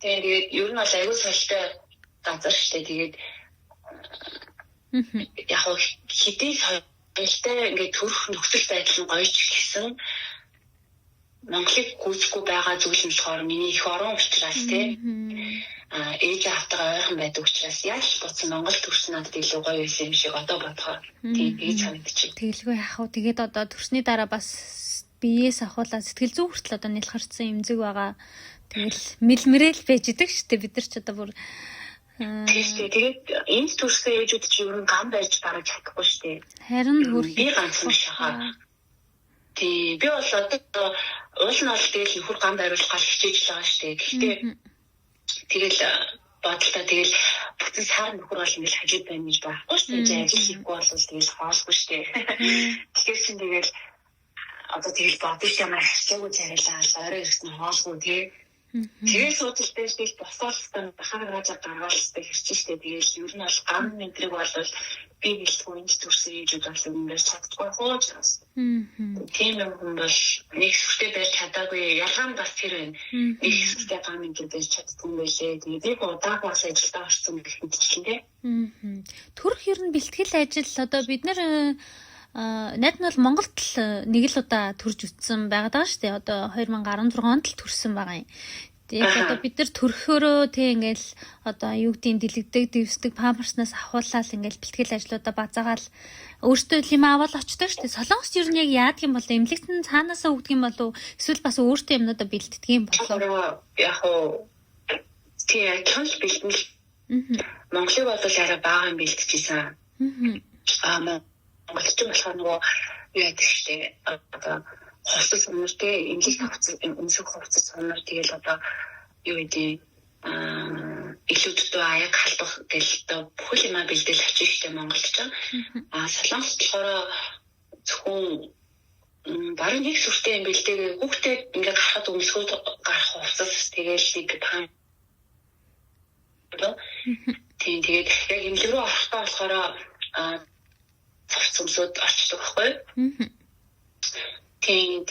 Тэгээд ер нь бол аягүй соёлтой газар шүү дээ. Тэгээд яг хэдий соёлтой ингээд төрөх нөхцөл байдал нь гоёч гэсэн Монголыг гүйцэхгүй байгаа зүйл нь болохоор миний их орон учраас тийм ээж автайгаа ойрхон байдаг учраас яаж бодсон Монгол төрсөн надад илүү гоё байсан юм шиг одоо бодохоор тийм ээж санагдчих. Тэгэлгүй яах вэ? Тэгээд одоо төрсний дараа бас биеэс ахуулаад сэтгэл зүйн хүртэл одоо нэлхарцсан эмзэг байгаа. Тэгэл мэлмэрэл байж идэг шүү дээ. Бид нар ч одоо бүр тэгээд энд төрсэн ээжүүд чи ер нь гам байж бараг чадахгүй шүү дээ. Харин би ганцхан шахаа. Би бол одоо уул нь бол тэгэл нөхөр гам байруулах гал хичээж л байгаа шүү дээ. Гэхдээ тэгэл бодолтой тэгэл бүтэн сар нөхөр бол ингээл хажууд байна гэж байхгүй шүү дээ. Ажил хийхгүй бол тэгэл хоолгүй шүү дээ. Тэгэхээр чинь тэгэл одоо тэгэл бодож ямар харьцаагүй царайлаа орой ирсэн хоолгүй тий. Тэгээд суудалтай тэгэл босоолстан бахаргааж гаргаалстай хэрчээштэй тэгэл ер нь бол гам мэдрэг бол би гэлгүй энэ төрсөн ээжүүд бол өмнөөс чаддгүй хооч бас. Тийм юм бол нэг сүртэй байж чадаагүй ялгаан бас тэр байна. Нэг сүртэй гам мэдрэг байж чаддгүй байлээ. Тэгээд би удааг бас ажилдаа орсон гэх мэтчлэн тий. Төрөх ер нь бэлтгэл ажил одоо бид нэр найд нь бол Монголд л нэг л удаа төрж үтсэн байгаад байгаа шүү дээ. Одоо 2016 онд л төрсэн байгаа юм. Тэгээд одоо бид нар төрөхөөрөө тэг ингээл одоо юу гэдгийг дэлгдэг, дэвсдэг, памперснаас ахуулаад ингээл бэлтгэл ажлуудаа базаагаал өөртөө юм аваад очдог шүү дээ. Солонгост ер нь яг яадаг юм бол эмнэлэгтэн цаанаасаа өгдөг юм болов эсвэл бас өөртөө юмнуудаа бэлддэг юм болов. Яг уу тий чанс бэлтгэл. Монголыг бол арай бага юм бэлтжижсэн. Монголч болохоор нөгөө юу яадаг штэ одоо хостос өмнөдөө инглиш хувцас өмсөх хувцас өмнө тэгэл одоо юу гэдэг илүү дутуу аяг халдах гэл одоо бүх юм бэлдэл авчих штэ Монголч. Солонгос болохоор зөвхөн баруун нэг сүртэй юм бэлдээ хүүхдээ ингээд гарахад өмсгөөд гарах хувцас тэгэл нэг пан. Тэгээд яг имлэг рүү орохдоо болохоор цовцомсод очдог байхгүй. Тэгээд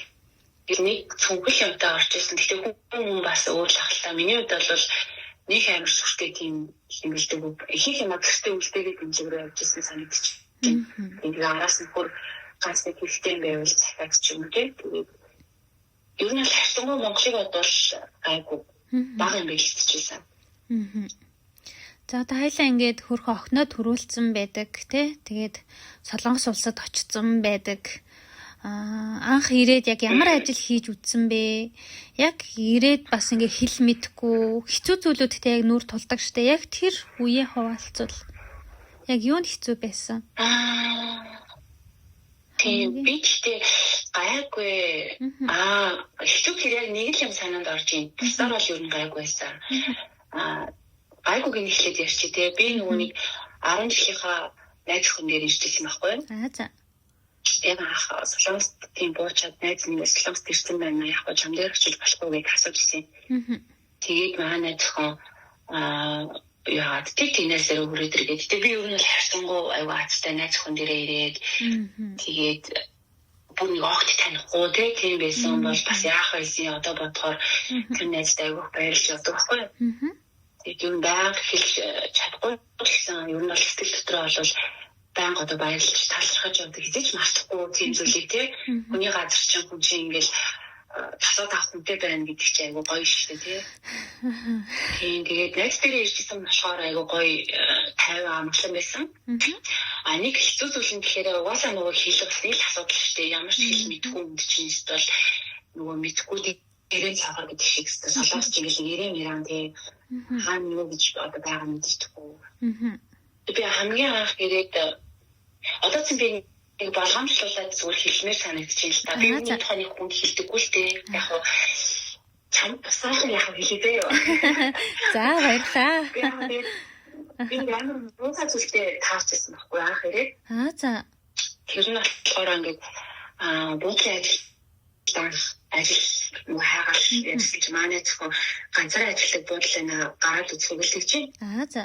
нэг цүнхэл юмтай орж ирсэн. Гэхдээ хүн бас өөр л ахaltaа. Миний хувьд бол нэг амар сүртэй тийм хэмэлдэг. Ихэнх юм гэртээ үлдээгээд имлэгрээ явж ирсэн санагдчих. Тэгээд араас нь бүр ганц нэг хэрэгтэй юм байвал захиад ч юм тий. Тэгээд ер нь хайрцангуй Монголыг бодвол гайгүй бага юм бэлтжижсэн. За одоо хоёлаа ингээд хөрхө охиноо төрүүлсэн байдаг тий. Тэгээд Солонгос улсад очсон байдаг. Анх ирээд яг ямар ажил хийж үтсэн бэ? Яг ирээд бас ингээ хэл мэдгүй хэцүү зүйлүүдтэй яг нүр тулдаг штэ. Яг тэр үеэ хуваалцвал яг юу нь хэцүү байсан? Тийм би ч гайгүй. Хэцүү хэрэг яг нэг л юм санаанд орж ийн. Тасаар бол ер нь гайгүй байсан. Гайгүйг нэхлээд ярьчих тий. Би нөгөө нэг 10 жилийнхаа найз хүн дээр ирчихсэн байхгүй юу? За. Яг Солонгост тийм буучаад найз нэг Солонгост ирсэн байна. Яг гоо чам дээр очиж болохгүй гэж асууж ирсэн. Тэгээд манай найз хон яа тэтгнээсээ өрөөд иргээд. Тэгээд би өөр нь харсангуу аюу хацтай найз хүн дээрээ ирээд тэгээд бүр нэг огт танихгүй тийм байсан бол бас яах вэ? Одоо бодохоор тэр найзтай аюу баярлж явдаг байхгүй юу? Тэгээд юм байг хэлж чадахгүй гэсэн юм бол сэтгэл дотроо бол банк одоо баярлж талархаж явдаг хэзээ ч мартахгүй тийм зүйлийг тий. Хүний газар чинь хүн чинь ингээл тасаад авах хүнтэй байна гэдэг чинь айгу гоё шүү дээ тий. Тэгээд найз дээр иржсэн болохоор айгу гоё 50 амглан байсан. Нэг хэцүү зүйл нь тэгэхээр угаасаа нөгөө хэлэх бас нэг асуудал шүү дээ. Ямар ч хэл мэдгүй юм чинь эсвэл нөгөө мэдгүй дээрээ цагаар гэдэг шиг солонгос чинь ингээл нэрэн тий. Хаана юу гэж одоо байгаа мэдчихгүй. Би хамгийн анх ирээд одоо ч би нэг болгоомжлуулаад зүгээр хэлмээр санагдчихээн л та. Би энэ тооны хүнд хэлдэггүй л дээ. Яг хоо чам тасаах яг хэлээ юу. За баярлаа. Би ямар муухай зүйлтэй таарчсан байхгүй анх ирээд. За. Тэр нь болохоор ингээд буудлын ажил муу хайгаал ярьсан чи манай зөвхөн ганцаараа ажилладаг буудлын гараад үзэх гэж байна. За.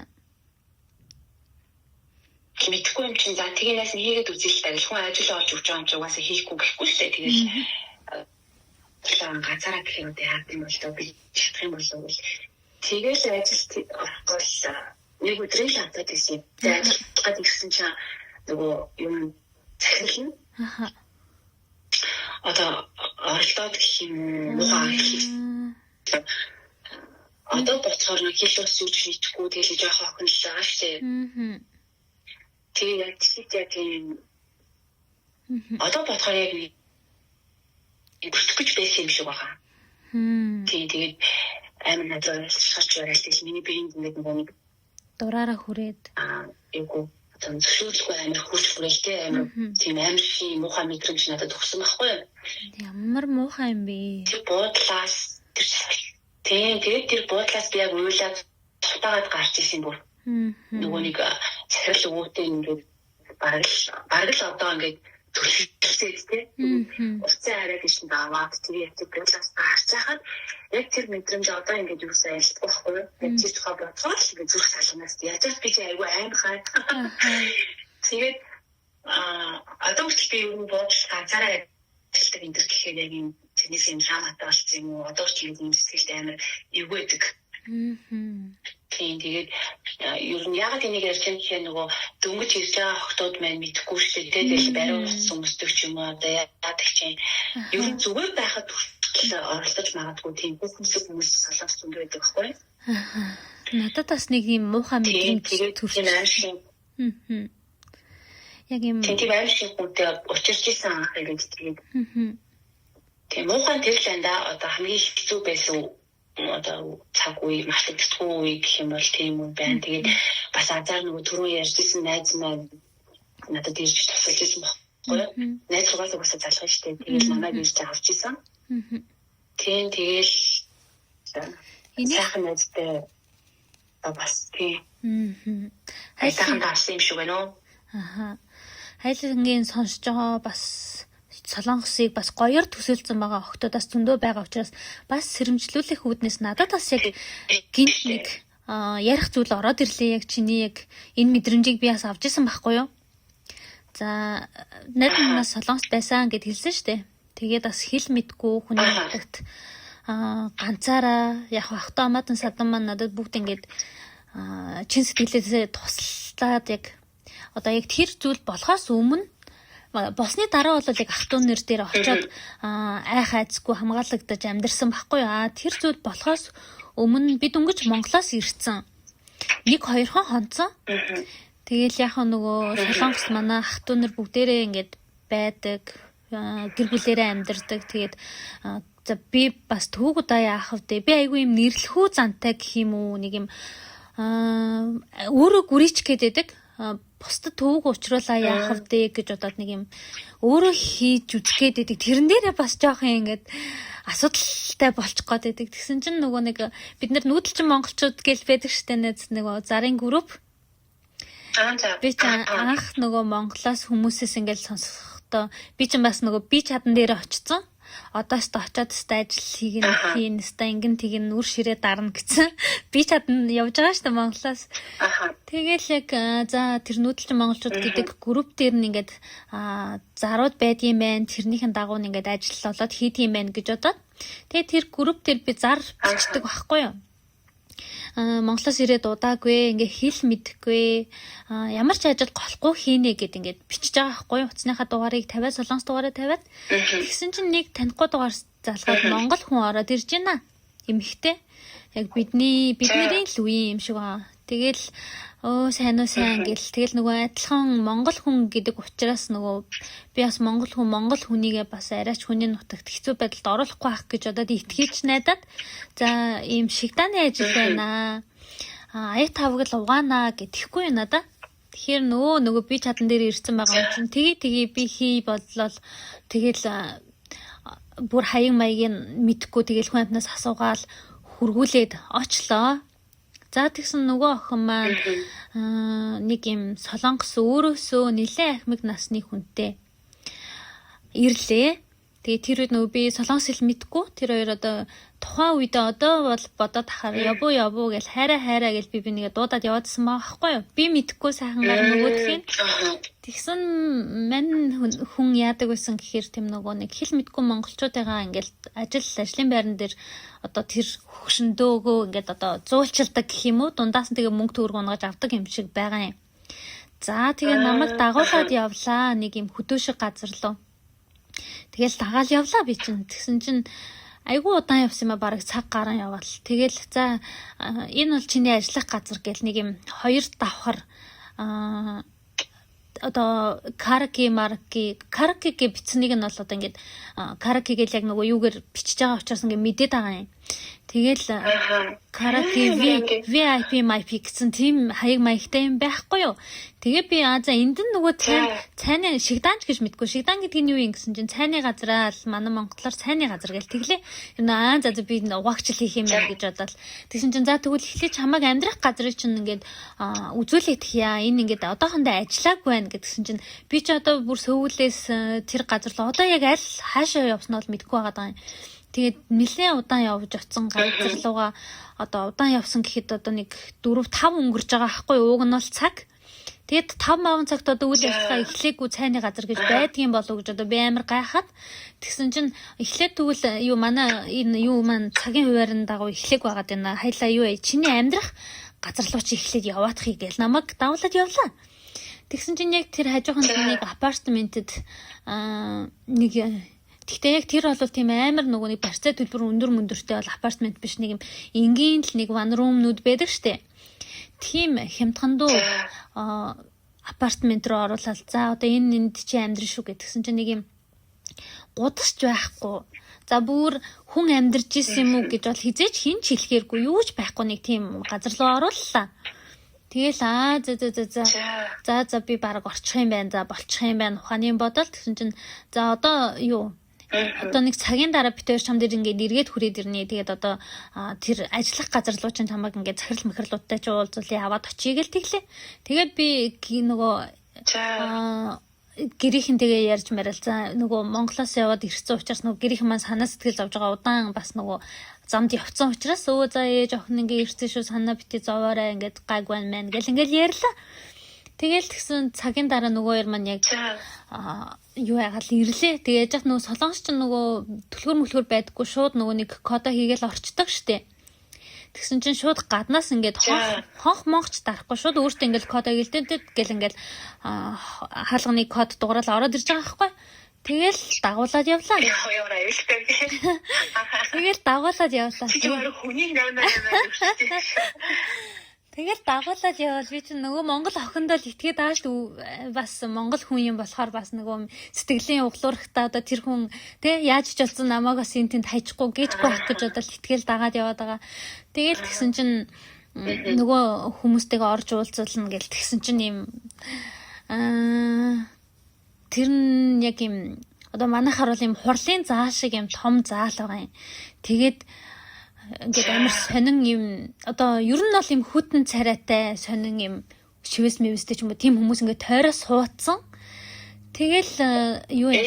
Мэдхгүй юм чинь за тэгээс нь хийгээд үзэл та хүн ажил олж өгч байгаа юм чи угаасаа хийхгүй гэхгүй шүү дээ. Тэгээд ганцаараа гэх юм дээ яах юм бол би чадах юм болов уу. Тэгээл ажилт орохгүйс нэг өдрийн л хатаад ирсэн. Тэгээд ирсэн чинь нөгөө юм захирлна. Одоо оролдоод гэх юм муухай хэлсэн. Одоо боцоор нэг хэл ус юу ч хийхгүй тэгэл жоох охин л байгаа шүү дээ. Тэгээд яг тийм одоо бодохоор яг бүтгэж байсан юм шиг байгаа. Тэгээд амар надад шарч яриад миний биеинд нэг дураараа хүрээд эйгүү одоо зөвшөөрлөхгүй амар хурц хүрээлтэй амар тийм амар ши муухай мэдрэмж надад өгсөн байхгүй юу? Ямар муухай юм бэ? Тэр буудлаас тэгээд тэр буудлаас би яг уйлаад цутаагаад гарч ирсэн бүр. Нөгөө нэг захирал өвөтэй ингээд бараг л одоо ингээд төлөвлөсөн тий. Уцаа хараа гэж даваад тэгээд класс гарчаад яг тэр мэдрэмж одоо ингээд юу сайн айлтгах байхгүй юу? Яг чи тухай бодсоор л ингээд зүрх салганаас яаж би айгүй амар хай. Тэгээд одоо ч би юу бодож ганцаараа ажилтдаг энэ төр гэхээр яг юм тэрнээс юм хамаатай болсон юм уу? Одоо ч юм сэтгэлд амар эвгүйдэг. Тэгээд ер нь яг энийг ярьж байгаа гэхээр нөгөө дөнгөж ирж байгаа охтууд маань мэдхгүй шүү дээ. Тэгэл бариу хүмүүстэй ч юм уу одоо яадаг чинь ер нь зүгээр байхад оролдож магадгүй тийм хүмүүс солонгос зөндөө байдаг байхгүй юу? Надад бас нэг юм муухай мэдрэмж төрсөн. Яг юм тийм аимшиг хүнтэй учирч исэн анх яг тэгээд. Тийм муухай тэр л анда одоо хамгийн хэцүү байсан одоо цаг үе мартагдахгүй үе гэх юм бол тийм үе байна. Тэгээд бас азар нөгөө түрүү ярьжсэн найз маань надад ирж тусалж ирсэн байхгүй юу? Найз руугаа угаасаа залгах штеп. Тэгээд намайг ирж авч ирсэн. Тийм тэгэл сайхан найзтай бас тийм. Хайсан даарсан юм шиг байна уу? Хайлангийн сонсож байгаа бас Солонгосыг бас гоёор төсөөлсөн байгаа охтуудаас зөндөө байгаа учраас бас сэрэмжлүүлэх үүднээс надад бас яг гинт нэг ярих зүйл ороод ирлээ. Яг чиний яг энэ мэдрэмжийг би бас авч исэн байхгүй юу? За найз манаас Солонгост байсан гэд хэлсэн штэ. Тэгээд бас хэл мэдгүй хүний хатагт ганцаараа яг охтоо амаатан садан маань надад бүгд ингээд чин сэтгэлээсээ туслаад яг одоо яг тэр зүйл болохоос өмнө босны дараа бол яг ах トゥ нэр дээр очиод айх айцгүй хамгаалагдаж амьдэрсэн байхгүй юу? Тэр зүйл болохоос өмнө би дөнгөж Монголоос ирсэн. 1-2 хон хонцсон. Тэгэл яг нөгөө Солонгос манай ах トゥ нэр бүгдээрээ ингээд байдаг. Гэр бүлээрээ амьдардаг. Тэгээд за би бас түүг удаа яах вэ? Би айгүй юм нэрлэхүү зантай гэх юм уу? Нэг юм өөрөө гүрийч гэдэг. Бусдад төвөг уучлуулаа яах вэ гэж бодоод нэг юм өөрөө хийж үзгээд байдаг. Тэрэн дээрээ бас жоохон ингээд асуудалтай болчих гээд байдаг. Тэгсэн чинь нөгөө нэг бид нар нүүдэлчин монголчууд гэл байдаг штэ нөгөө зарын групп. Би ч анх нөгөө Монголоос хүмүүсээс ингээд сонсохдоо би ч бас нөгөө би чадан дээр очсон. Одоос та очиод өстой ажил хийн өстой ингэн тэгин үр ширээ дарна гэсэн. Би чадан явж байгаа шүү дээ Монголоос. Тэгэл яг за тэр нүүдэлчин монголчууд гэдэг групп дээр нь ингээд зарууд байдгийм байх. Тэрнийхэн дагуу ингээд ажил олоод хийдгийм байх гэж бодоод. Тэгээ тэр групп дээр би зар бичдэг байхгүй юу? Монголоос ирээд удаагүй ингээ хэл мэдхгүй ямар ч ажил голохгүй хийнэ гэд ингээд бичиж байгаа байхгүй юу? Утасныхаа дугаарыг тавиад солонгос дугаараа тавиад тэгсэн чинь нэг танихгүй дугаар залгаад монгол хүн ороод ирж байна. Эмхтэй. Яг биднэрийн л үе юм шиг байна. Тэгэл сайн уу сайн гэл тэгэл нөгөө адилхан монгол хүн гэдэг учраас нөгөө би бас монгол хүнийгээ бас арайч хүний нутагт хэцүү байдалд оруулахгүй байх гэж одоо итгэж найдаад за ийм шигдааны ажил байна. Ая тавг л угаана гэтгэхгүй надаа. Тэгэхээр нөгөө би чадан дээр ирсэн байгаа юм чинь тэгээ би хий бодлоо тэгэл бүр хаяг маягийн мэдхгүй тэгэл хүн амтнаас асуугаал хургуулээд очлоо. За тэгсэн нөгөө охин маань нэг юм солонгос өөрөөсөө нэлээд ахмиг насны хүнтэй ирлээ. Тэгээ тэр үед нөгөө би солонгос хэл мэдгүй тэр хоёр одоо тухайн үедээ одоо бол бодоод ахаар явуу гэж хайраа гэж би нэгэ дуудаад яваадсан байгаа байхгүй юу? Би мэдгүй сайхангаар нөгөөдхийн. Тэгсэн мань хүн яадаг байсан гэхээр тэм нөгөө нэг хэл мэдгүй монголчуудыгаа ингээл ажлын байран дээр одоо тэр хөгшөндөөгөө ингээд одоо зуулчилдаг гэх юм уу? Дундаас нь тэгээ мөнгө төгрөг унгаж авдаг юм шиг байгаа юм. За тэгээ намайг дагуулад явлаа нэг юм хөдөө шиг газар руу. Тэгэл дагаал явлаа би чинь. Тэгсэн чинь айгүй удаан явсан юм а бараг цаг гарan яваал. Тэгэл за энэ бол чиний ажиллах газар гэл нэг юм 2 давхар одоо караки гэ бичсэнийг нь бол одоо ингээд караки гэл яг нөгөө юугээр бичиж байгаа учраас ингээд мэдээд байгаа юм. Тэгэл караоке VIP MIP гэсэн тийм хаяг маягтай юм байхгүй юу? Тэгээ би за энд нь нөгөө цайны шигдаанч гэж мэдгүй. Шигдаан гэдэг нь юу юм гэсэн чинь цайны газраа л манай монголоор цайны газар гэл тэглээ. За би угаагчл хийх юм байна гэж бодоод. Тэгсэн чинь за тэгвэл эхлээд чамайг амьдрах газрыг чинь ингээд үзүүлээд хийя. Энэ ингээд одоохондоо ажиллаагүй байна гэдгсэн чинь би ч одоо бүр сөвүүлээс тэр газар руу одоо яг аль хаашаа явсан бол мэдэхгүй байгаа юм. Тэгээд нэлээд удаан явж очсон газар руугаа одоо удаан явсан гэхэд одоо нэг 4-5 өнгөрж байгаа байхгүй ууг нь бол цаг. Тэгээд 5 цагт одоо үйл ажиллагаа эхлээгүй цайны газар гэж байдгийн болов гэж одоо би амар гайхаад тэгсэн чинь эхлээд тэгвэл юу манай энэ юу маань цагийн хуваарийн дагуу эхлэх байгаад байна. Хайлаа юу чиний амьдрах газар руу чи эхлээд яваадахыг гэл намайг давуулаад явлаа. Тэгсэн чинь яг тэр хажуухан нэг апартаментэд нэг гэхдээ яг тэр бол тийм амар нөгөө нэг барьцаа төлбөр өндөр бол апартмент биш нэг юм энгийн л нэг ван румнууд байдаг штэ. Тийм хямдхандуу апартмент руу оруулаад за одоо энд чи амьдрын шүү гэдгсэн чинь нэг юм гудасч байхгүй. За бүр хүн амьдарч исэн юм уу гэж бол хизээч хин ч хэлэхээргүй юу ч байхгүй нэг тийм газар руу орууллаа. Тэгэл за би бараг орчих юм байна. За болчих юм байна. Ухааны бодол тэгсэн чинь за одоо юу одоо нэг цагийн дараа битээр чам дээр ингээд эргээд хүрээд ирнэ. Тэгээд одоо тэр ажиллах газар руу чинь чамайг ингээд захирал мөхрлуудтай ч уулзуулъя аваад очие гэл тэглээ. Тэгээд би нөгөө гэрийнхэн тэгээ ярьж марил. За нөгөө Монголоос яваад ирсэн учраас нөгөө гэрийнхэн маань санаа сэтгэл зовж байгаа удаан бас нөгөө замд явцсан учраас за ээж охин ингээ ирсэн шүү санаа бити зовоорой ингээд гайг байна мэн гэл ингээл ярьлаа. Тэгэл тэгсэн цагийн дараа нөгөө яар маань яг юу яагаад ирлээ. Тэгээ яж нөгөө солонгос ч нөгөө төлхөр байдаггүй шууд нөгөө нэг кода хийгээл орчдөг штэ. Тэгсэн чинь шууд гаднаас ингээд хонх монхч дарахгүй шууд өөртөө ингээд кода гэлдэнтэй гэл ингээд хаалганы код дуурал ороод ирж байгаа байхгүй. Тэгэл дагуулад явлаа. Тэгэл дагуулад явлаа. Тэгэл дагуулад явал би чинь нөгөө Монгол охиндоо л итгээд байгаа шүү. Бас Монгол хүн юм болохоор бас нөгөө сэтгэлийн углуурхтаа одоо тэр хүн яаж ч болсон намайг бас энэ тэнд хайчихгүй гэжгүй байх гэж бодол итгэл дагаад яваад байгаа. Тэгэл тэгсэн чинь нөгөө хүмүүстэйгээ орж уулзуулна гэл тэгсэн чинь юм тэр нь яг юм одоо манайхаар бол юм хурлын заа шиг юм том заал байгаа юм. Тэгээд ингээд амар сонин юм одоо ер нь бол юм хүтэн царайтай сонин юм шивэс мэвэстэй ч юм уу тийм хүмүүс ингээд тойроо суудсан. Тэгэл юу вэ?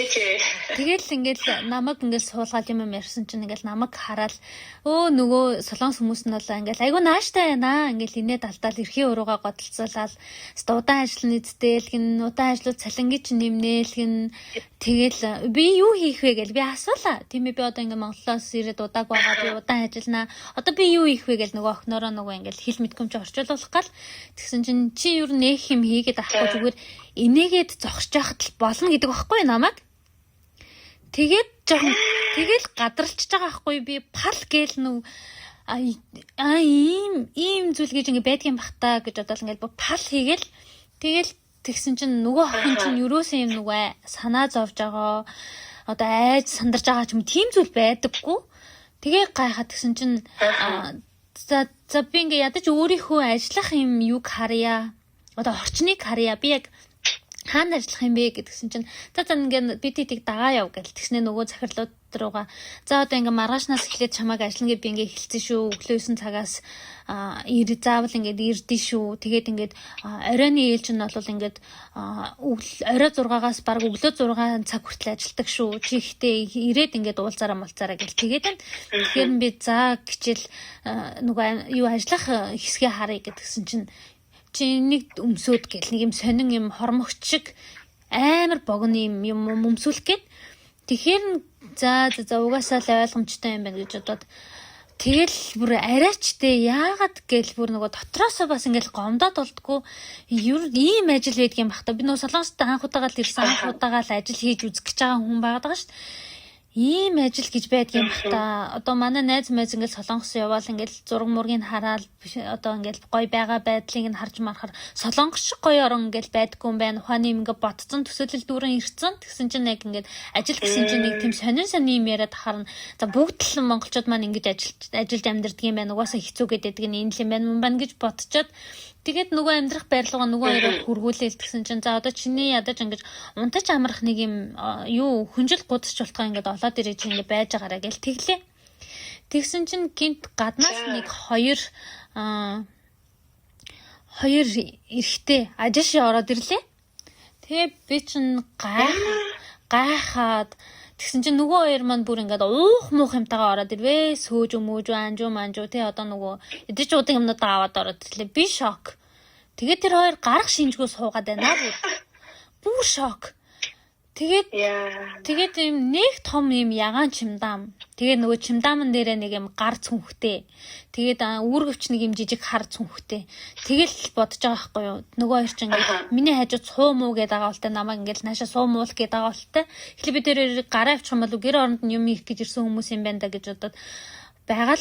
Тэгэл ингээд намайг ингээд суулгаад юм ярьсан чинь ингээд намайг хараад нөгөө солонгос хүмүүс нь бол ингээд айгу нааштай байна. Ингээд инээд алдаал эрхийн уруугаа годолцоолаад удаан ажил нэгдтэл гин удаан ажлууд цалингийн чинь нэмнээл гин тэгэл би юу хийх вэ гэл би асуулаа. Тийм ээ би одоо ингээд Монголоос ирээд удааг байгаа би удаан ажиллана. Одоо би юу хийх вэ гэл нөгөө охиноороо нөгөө ингээд хэл мэдгүмж орчуулах гал тэгсэн чинь чи юу нэг юм хийгээд авахгүй зүгээр инээгээд зогсож яхад л болно гэдэг байхгүй намайг. Тэгээд тэгэл гадралчж байгаа байхгүй би пал гээл нүг ийм зүйл гэж ингэ байдгийн бахтаа гэж бодоод ингээл пал хийгээл тэгэл тэгсэн чинь нөгөө охин чинь юуроос юм нүгэ санаа зовж байгаа одоо айж сандарч байгаа ч юм тийм зүйл байдаггүй. Тэгээ гайхаад тэгсэн чинь за би ингээ ядаж өөрийнхөө ажиллах юм юг харъя. Одоо орчныг харъя. Би яг хаана ажиллах юм бэ гэдгсэн чинь за ингээ би тийг дагаа яв гэл тэгснэ нөгөө захирлууд руугаа за одоо ингээ маргаашнаас эхлээд чамайг ажиллана гэж би ингээ хэлсэн шүү. Өглөө 9 цагаас заавал ингээд ирдэн шүү. Тэгээд ингээд оройны ээлж нь бол ингээд орой 6-аас баг өглөө 6 цаг хүртэл ажилладаг шүү. Чи ихтэй ирээд ингээд уулзаараа молцаараа гэл тэгээд байна. Тэгэхээр би за гिचэл нөгөө юу ажиллах хэсгээ харъя гэдгсэн чинь чи нэг өмсөд гэл нэг юм сонин юм хормогч шиг амар богоно юм өмсүүлэх гээд тэгэхээр за угаасаа л ойлгомжтой юм байна гэж бодоод тэгэл бүр арайчтэй яагаад гэл бүр нөгөө дотроосоо бас ингээл гомдоод болдгоо ийм ажил байдгийн бах та би нөгөө солонгостой анх удаага л ирсэн анх удаага л ажил хийж үзэх гэж байгаа хүн байгаа шүү дээ. ийм ажил гэж байдгийн бах та. Одоо манай найз ингээд Солонгос яваал ингээд зураг мургийг хараад одоо ингээд гоё байгаа байдлыг нь харж марахаар Солонгос шиг гоё орон ингээд байдгүй юм байна. Ухааны ингээд ботцсон төсөөлөл дүүрэн ирцэн. Тэгсэн чинь яг ингээд ажил гэсэн чинь нэг тийм сонин юм яриад харна. За бүгд л монголчууд маань ингээд ажилд амьдардаг юм байна. Угаасаа хэцүү гэдэг нь энэ юм байна гэж бодцоод тэгээд нөгөө амьдрах байрлалгаа нөгөө хоёроо хүргүүлээл тэгсэн чинь за одоо чиний ядаж ингэж унтаж амрах нэг юм юу хүнжил гудасч болтгоо ингэж олоод ирэж ингэ байж байгаараа гэл тэглээ. Тэгсэн чинь гинт гаднаас нэг хоёр эрэгтэй ажиши ороод ирлээ. Тэгээ би чинь гайхаад тэгсэн чинь нөгөө хоёр маань бүр ингээд уух муух юмтайгаа ороод ирвэ. Сөөж өмөөж анжуу тий одоо нөгөө эдэж уудаг юмнууд аваад ороод ирлээ. Би шок. Тэгээд тэр хоёр гарах шинжгүй суугаад байна бүр шок. Тэгээд юм нэг том юм ягаан чимдам. Тэгээд нөгөө чимдаамн дээрээ нэг юм гар цүнхтэй. Тэгээд үүргэвч нэг юм жижиг хар цүнхтэй. Тэгэл бодож байгаа байхгүй юу. Нөгөө хоёр ч ингээд миний хажууд суу муу гэдэг байгаа болтой намайг ингээд наашаа суу муул гэдэг байгаа болтой. Эхлээ би тэр гараа авчих юм бол гэр оронд нь юм их гэж ирсэн хүмүүс юм байна да гэж бодоод байгалаа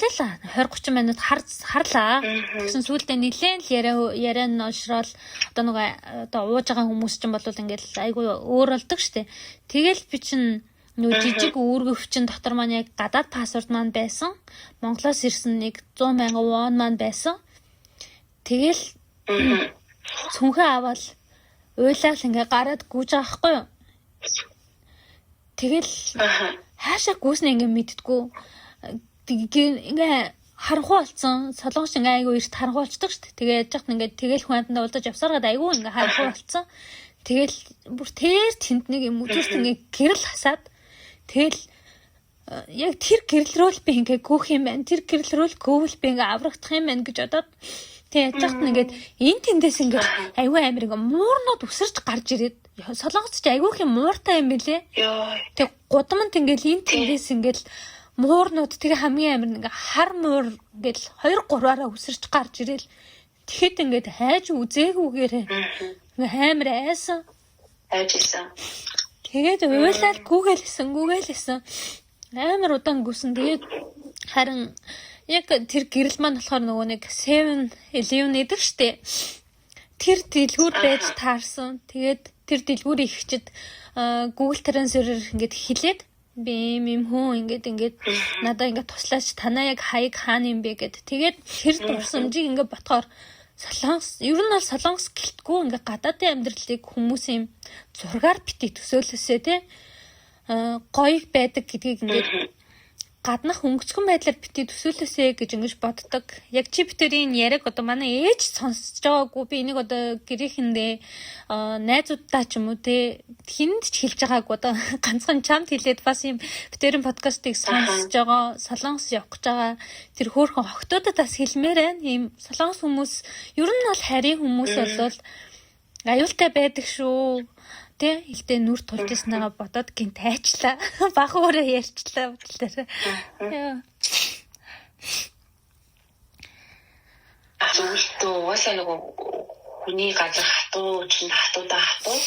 20-30 минут харлаа. Тэгсэн сүүлдээ нилээн л яриа нь олшрол одоо нөгөө одоо ууж байгаа хүмүүс ч юм бол ингээл айгүй өөр болдог штэ. Тэгэл би чин нөгөө жижиг үүргэвчин дотор маань яг гадаад пассворд маань байсан. Монголоос ирсэн нэг 100,000 вон маань байсан. Тэгэл цүнхээ аваад уйлал ингээ гараад гүйж байгаа байхгүй юу. Тэгэл хаашаа гүйснэ ингээ мэдтгүү. Ингээ харанхуй болсон. Солонгос ингээ айгүй эрт харанхуй болчдөг шүү дээ. Тэгээд яж хат ингээ тэгэл хүндэндээ уулзаж явсаргаад айгүй ингээ харанхуй болсон. Тэгэл бүр тэр тэнд нэг юм өдөрт ингээ гэрэл хасаад тэгэл яг тэр гэрлрүүл би ингээ гөөх юм байна. Тэр гэрлрүүл гөөвл би ингээ аврагдах юм байна гэж бодоод тэг яж хат ингээд энэ тэндээс ингээ айгүй амир ингээ муурнууд өсөрч гарч ирээд Солонгос ч айгүй их мууртай юм бэлээ. Тэг гудамд ингээл энэ тэндээс ингээл муурнууд тэгээ хамгийн амир ингээ хар муур ингээл 2-3-аараа өсөрч гарч ирэл тэгэхэд ингээд хайж үзээгүйгээр ингээ амар айсан айжсэн. Тэгээд уйлал гүгэлсэн амар удаан гүсэн. Тэгээд харин яг тэр гэрэл маань болохоор нөгөө нэг 7-11 гэдэг штэ. Тэр дэлгүүр байж таарсан. Тэгээд тэр дэлгүүр ихчэд Google Translate-ээр ингээд хэлээд би юм хүн ингээд надаа ингээд туслаач танаа яг хаяг хаана юм бэ гэд. Тэгээд тэр дурсамжийг ингээд ботхоор Солонгос ер нь бол Солонгос гэлтгүй ингээд гадаадын амьдралыг хүмүүсийн зургаар бити төсөөлөсөө те гоё байдаг гэдгийг ингээд гаднах өнгөцгөн байдлаар бити төсөөлөсөө гэж ингэж боддог. Яг чи битэрийн яриаг одоо манай ээж сонсож байгаагүй. Би энийг одоо гэрээхэндээ найзуудтай ч юм уу те хүнд ч хэлж байгаагүй. Одоо ганцхан чамд хэлээд бас юм битэрийн подкастыг сонсож байгаа, Солонгос явах гэж байгаа тэр хөөрхөн охтуудад бас хэлмээр байна. Ийм Солонгос хүмүүс ер нь бол харийн хүмүүс болвол аюултай байдаг шүү. Тэ илтээ нүр тулж ирсэнээ бодоод гинт айчлаа. Бах өөрөө ярьчлаа бодлоо. Зөвлөлтөө уусаа нөгөө хүний газар хатуу чинь хатуудаа хатуу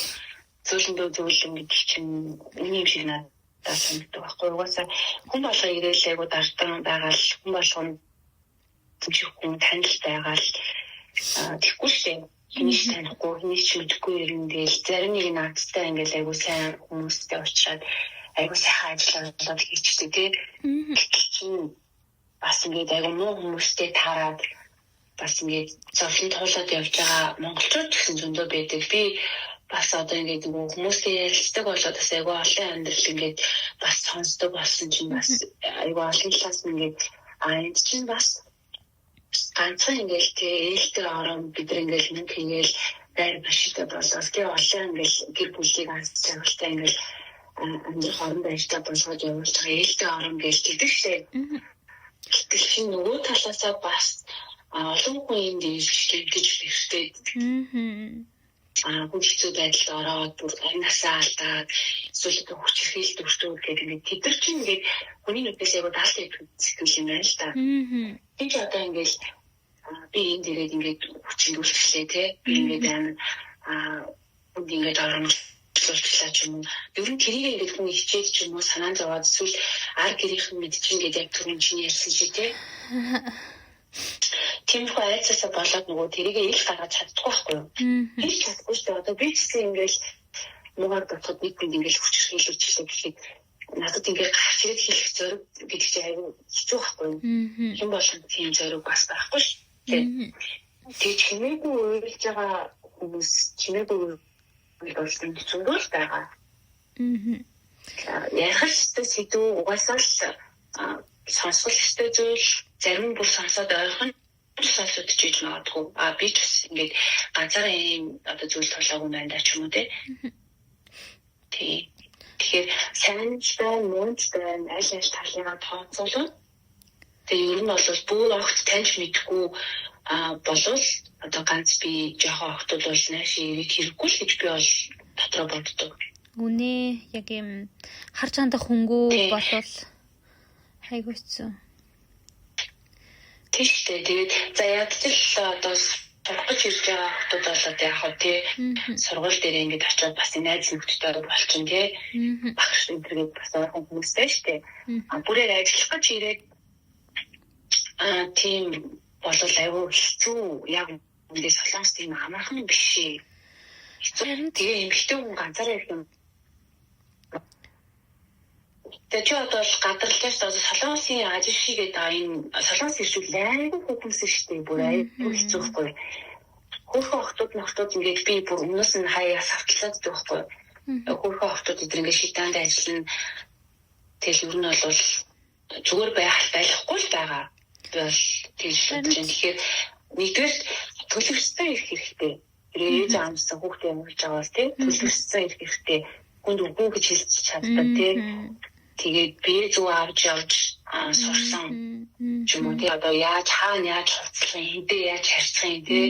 зөвлөндөө зөвлөн гэдэг чинь энэ юм шиг надад санагддаг байхгүй. Угаасаа хүн болгоо ирээл айгуу дартан байгаал хүн болгоно зөвхөн хүн танил байгаал тэгэхгүй шүү дээ. Хинийч танихгүй, хинийч мэдгүй юм гээл зарим нэг наадтай ингээл айгуу сайн хүмүүстэй уулзаад айгуу сайхан ажиллаад хийчихдэг тий. Чинь бас ингээд айгуу муу хүмүүстэй таарад бас ингээд зовлон туулаад явж байгаа монголчууд гэсэн зөндөө байдаг. Би бас одоо ингээд хүмүүстэй ярилцдаг болоод бас айгуу олон амьдрал ингээд бас сонсдог болсон чинь бас айгуу олон талаас ингээд энд чинь бас ганцхан ингээл тэ ээлтэй орон бид нар ингээл нэг хийгээл байр башигтай болоод тэ олон ингээл гэр бүлийг анх цагтаа ингээл амьдрах орон байртай болгоод явуулж байгаа ээлтэй орон гээл тэгдэг шээ. Гэтэл чи нөгөө талаасаа бас олон хүн энд ирж гэж хэрэгтэй. Хүн хэцүү байдалд ороод бүр амнасаа алдаад эсвэл хүч хэрхийл дөртүүд гэдэг ингээд тэд нар чинь ингээд хүний нүдээс яг даалт сэтгэл юм байна л та. Энд одоо ингээд би энд ирээд ингээд хүчин дүүлчихлээ те. Би ингээд хүн ингээд оромж боловсруулчлаа ч юм уу. Ер нь тэрийг ингээд хүн хичээд ч юм уу санаанд зовоод эсвэл ар гэрийнхэн мэдчихин гэдэг яг түрүүн чинь ярьсан чи тий. Тиймэрхүү айцаасаа болоод нөгөө тэрийг ил гаргаж чаддаггүй байхгүй юу? Ил чаддаггүй шүү дээ. Одоо би ч гэсэн ингээд муугаар бодоход нэг бид ингээд хүч хэрхийлүүлж хэлээ гэхэд надад ингээд гарч ирээд хэлэх зориг гэдэг чинь аюу хэцүү байхгүй юу? Хэн болгонд тийм зориг бас байхгүй шүү дээ. Тэг чимээгүй уйлж байгаа хүмүүс чимээгүй уйлж зөндөл байгаа. Яхаж сэдв угаасаа л сонсгол өстэй зүйл зарим бүр сонсоод ойлгох сонсоод чийж магадгүй. Би ч бас ингээд ганцаараа ийм одоо зүйл толгойг байна ч юм уу те. Тэгэхээр сайн мууч байна аль талыгаа тооцоолоод тэгээ ер нь бол бүр огт таньж мэдгүй болвол одоо ганц би жоохон охтууд бол нааш ирэх хэрэггүй л гэж би бол дотроо боддог. Үнэ яг юм харж хандах хөнгөө болвол хайгуу хэцүү. Тийштэй тэгээд за яг л одоо сургууль ирж байгаа охтууд болоод яг хөө тий сургууль дээр ингэж очиод бас найз нөхдөдөө болчихно тий багш энтергээд бас орхон хүмүүстэй штэ бүрээр ажиллах гэж ирээд тийм болол аюу хэцүү яг үндэ солонгос тийм амархан биш хэцүү тэгээ эмэгтэй хүн ганцаараа ирэх юм. Тэгээ ч одоо гадарлаж одоо солонгосын ажил хийгээд энэ солонгос иржүүл айгүй хүмүүс штэ бүр айгүй хэцүү байхгүй. Хөөхөн охтууд ингээд би бүр өмнөөс нь хаяас авталцаад байхгүй. Хөөхөн охтууд ингээд шитаанд ажиллана. Тэгэл ер нь бол зүгээр байхгүй л байгаа. Би бол тийж бодож байна. Тэгэхээр нэгдүгээр төлөвшсөн ирэх хэрэгтэй. Ээж аамсан хүүхдээ мөрж байгаа бол тийм төлөвшсөн ирэх хэрэгтэй. Хүнд үгүй гэж хэлж чаддаг тийм. Тэгээд би зүг авч явж сурсан ч юм уу тий одоо яаж хуцлах юм хэдээ яаж харьцах юм тий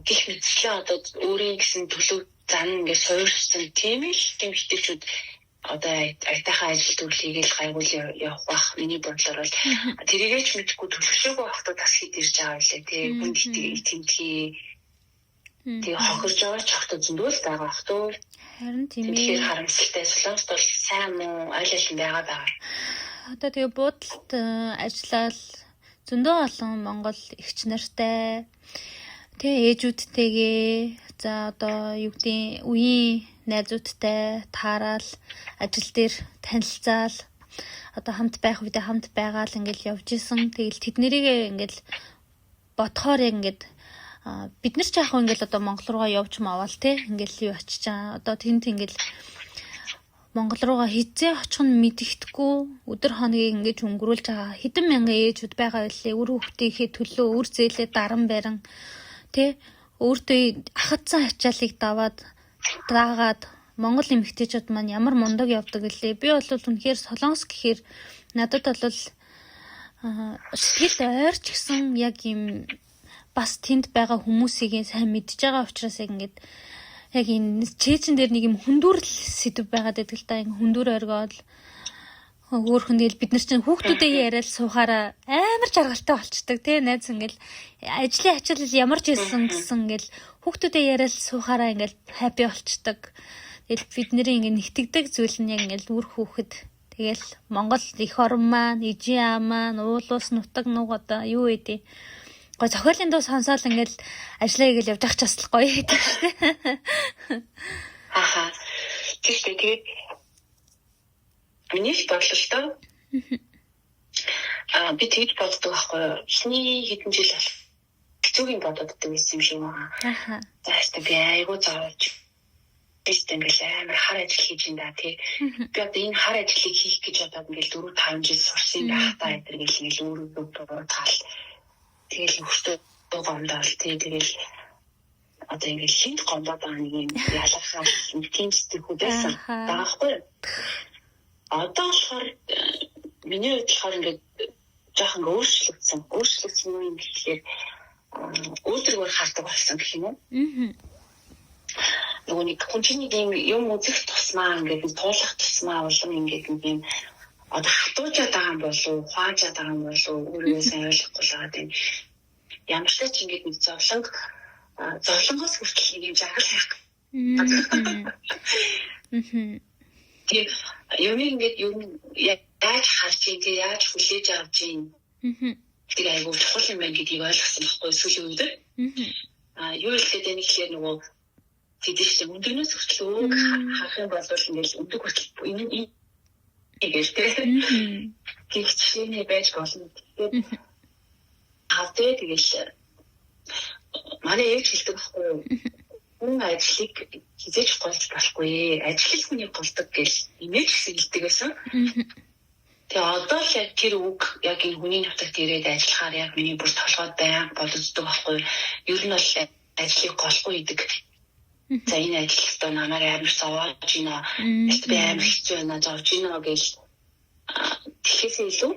гэх мэтчлээ одоо өөрийн гэсэн төлөв зан ингээд суурьсан тийм л тийм хэтэлчүүд одоо айтайхан ажил төрлийгэл гайвуул явах бах миний бодлоор бол тэрийгэж мэдгүй төлөвшөөгүй охтууд бас хэд ирж байгаа үлээ тий хүн тэмдгий тий хохирж байгаа ч охтууд зөндөл байгаа охтууд харин тийм тэгэхээр харамсалтай солонгост бол сайн муу аль аль байгаа. Одоо тэгээ буудалд ажиллаад зөндөө олон Монгол эгч нартай тэгээ ээжүүдтэйгээ за одоо юу гэдэг үеийн найзуудтай таараал ажил дээр танилцаал одоо хамт байх үедээ хамт байгаал ингээл явж исэн. Тэгэл тэднэрийгээ ингээл бодхоор ингээд бид нар ч яг ингээл одоо Монгол руугаа явж маавал те ингээл юу очиж байгаа. Одоо тэнд ингээл Монгол руугаа хизээ очих нь мэдэгдэхгүй өдөр хоногийг ингэж өнгөрүүлж байгаа хэдэн мянган ээжүүд байгаа байлээ. Үр хүүхдийнхээ төлөө үр зээлээ даран барин тэ өөртөө ахадсан ачаалыг даагаад Монгол эмэгтэйчүүд маань ямар мундаг явдаг гэлээ. Би бол үнэхээр солонгос гэхээр надад бол сэтгэлд ойрч гисэн яг юм бас тэнд байгаа хүмүүсийг сайн мэдж байгаа учраас яг ингэж яг энэ чэйжэн дээр нэг юм хүндүрл сэдв байгаад байдаг л да. Ингээ хүндүр оргоод хөөхөн тэгэл бид нар чинь хүүхдүүдээ яриад суухаараа амар жаргалтай болчдөг тий найз ингээл ажлын ачаалал ямар ч хэлсэн гэсэн ингээл хүүхдүүдээ яриад суухаараа ингээл хаппи болчдөг. Тэгэл бидний ингээ нэгтгэдэг зүйл нь яг ингээл үр хүүхэд тэгэл Монгол эх орн маань ижийн аа маань уулуус нутаг нуг одоо юу вэ? Гой зохиолын дуу сонсоол ингээл ажиллаа игээл явж ах ч бас гоё гэдэг шүү дээ. Аха. Тийштэй тэгээд миний бодлолтой би тэгж боддог байхгүй юу? Эхний хэдэн жил хэцүүгийн боддог байсан юм шиг байна. Аха. Зааштай би айгуу заавалж бистэн гэл амар хар ажил хийж инда тий. Би одоо энэ хар ажлыг хийх гэж одоо ингээл 4-5 жил сурсан байх та энэ гэл ингээл өөрөө таал тэгэл өөртөө гомдол тэгэл одоо ингээд шинэ гомдоод байгаа нэг юм ялахаа тийм сэтгэхүй байсан байхгүй. Одоо болохоор миний хувьд болохоор ингээд жоохон өөрчлөгдсөн юм гэхлээр өөртөө хардаг болсон гэх юм уу. Нөгөө нэг хүн чинь юм үзэх тусмаа ингээд туулах тусмаа болон ингээд юм одоо хатуужаад байгаа юм болов уу, хуаажаад байгаа юм болов уу, өөрөө сайн ойлгохгүй л байгаа юм. Ямар ч ч ингэж нэг зовлонгоос хүртэл нэг юм жаргал хайх Тэгээ юм ингээд юм яаж харж ийн тэгээ яаж хүлээж авч ийн. Тэгээ айгуу чухал юм байна гэдгийг ойлгосон байхгүй сүүлийн үед. Юу хэлээд энэ ихлээр нөгөө хэдийшээ өндөрнөөс хүртэл өг харах юм бол ингээд өндөг хүртэл энэ игээл тэгээ гихчний байж болно. Тэгээд тэгэл манай ээж хэлдэг байхгүй юу? Хүн ажлыг хизээж голж болохгүй. Ажил хүний голдог гэж имэж хэлдэг байсан. Тэгээ одоо л яг тэр үг яг энэ хүний нутагт ирээд ажиллахаар яг миний бүр толгойд байнга боловсдог байхгүй юу? Ер нь бол ажлыг голгүй идэг. За энэ ажил хэвээр намайг амар зовоож байна. Би амар хэцүү байна, зовж байна гэж тэгэхээр илүү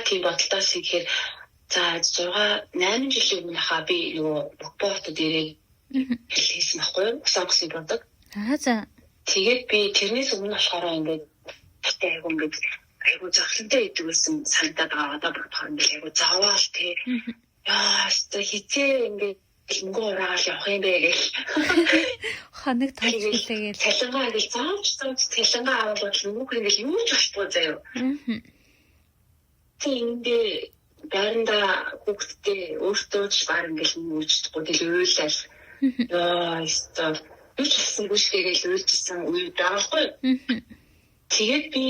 тийм бодолтоос ихээр за 8 жилийн өмнөхаа би нөгөө Бокбоотод ирээд хэлсэн байхгүй юу? Сонгосон бодог. За. Тэгээд би тэрнээс өмнө болохоор ингээд айгу ингээд айгу зовлонтой идэг байсан санагдаад байгаа. Одоо бодохоор ингээд айгу заваал тий. Яа, хизээ ингээд мөнгө ураал явах юм бэ гэх. Ханаг тайлбарлаагээл. Цалингаа ингээд заавч цалингаа аваад мөнгө ингээд юу ч болохгүй заяа. Тэгээ байранда хүүхдтэй өөртөө ч баг ингээл үүсчихгүй тэгэл уйлал. Яа, юу ч хийсэнгүй шигээл уйлжсэн үе даахгүй. Тэгээд би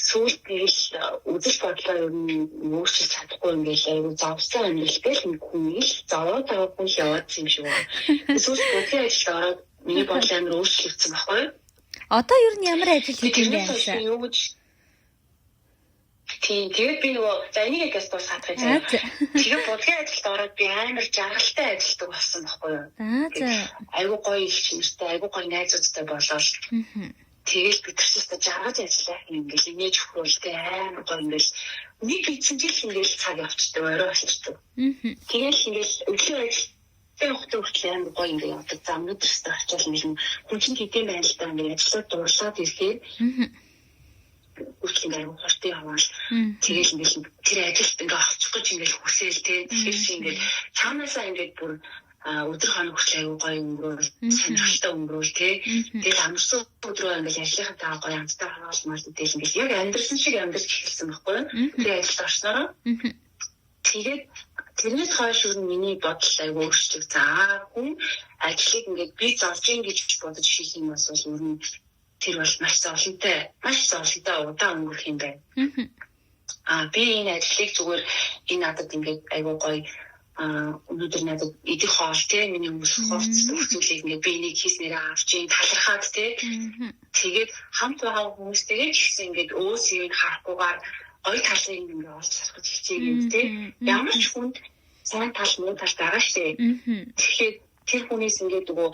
сүүлд тэгэл үзэл бодлоо ер нь өөрчилж чадахгүй ингээл айгу завсан амьдралтай л хүн ил зовоод авахгүй яваад юм шиг байна. Сүүлд бүхэн ажилд ороод миний бодол амар өөрчлөгдсөн байхгүй. Одоо ер нь ямар ажил хийж байна вэ? Тийм, тэгээд би нөгөө за энийг яст бол саадах гэж байна. Тэгээд будгийн ажилд ороод би амар жаргалтай ажилтдаг болсон байхгүй юу? Айгуу гоё их чинэртэй, айгуу гоё найзуудтай болоод тэгээд би тэрчээсээ жаргаж ажиллах юм ингээл инээж хөрөлтэй амар гоё ингээл нэг бицэн жил ингээл цаг явчихдаг, орой болчихдог. Тэгээд ингээл өглөө ажил явахтай хүртэл амар гоё ингээл явдаг. За өнөөдрөөсөө очиад ингээл хүн чинь хэдийн байна л да ингээл ажлаа дурлаад ирэхээр үчиг ингээд хурдан яваал тэгэл ингээд тэр ажилд ингээд авчих гэж ингээд хүсээл те тэгэхээр чи ингээд цаанаасаа ингээд бүр өдөр хоног хүртэл аягүй гоё өнгөрөөл сонирхолтой өнгөрөөл те тэгэл амарсан өдрөө ингээд ажлынхаа гоё амттай хаалмаар тэгэл ингээд яг амьдрсан шиг амьдарч эхэлсэн байхгүй тэр ажилд орсноо тэгээд тэрнээс хойш өөр миний бодол аягүй өөрчлөг за хүн ажлыг ингээд би зорж ийн гэж бодож хийх юм бол өөр нь тэр бол маш зовлонтой удаан өнгөрөх юм байна. Би энэ ажлыг зүгээр энэ надад ингээд айгуу гоё өнөөдөр надад идэх хоол те миний өмсөх зүйлийг ингээд би энийг хийснээрээ авч ийн талархаад те тэгээд хамт байгаа хүмүүстэйгээ ч гэсэн ингээд өөсийг харахгүйгээр гоё талыг ингээд олж харах хичээгээд те ямар ч хүнд сайн тал муу тал байгаа штэ. Тэгэхээр тэр хүнээс ингээд нөгөө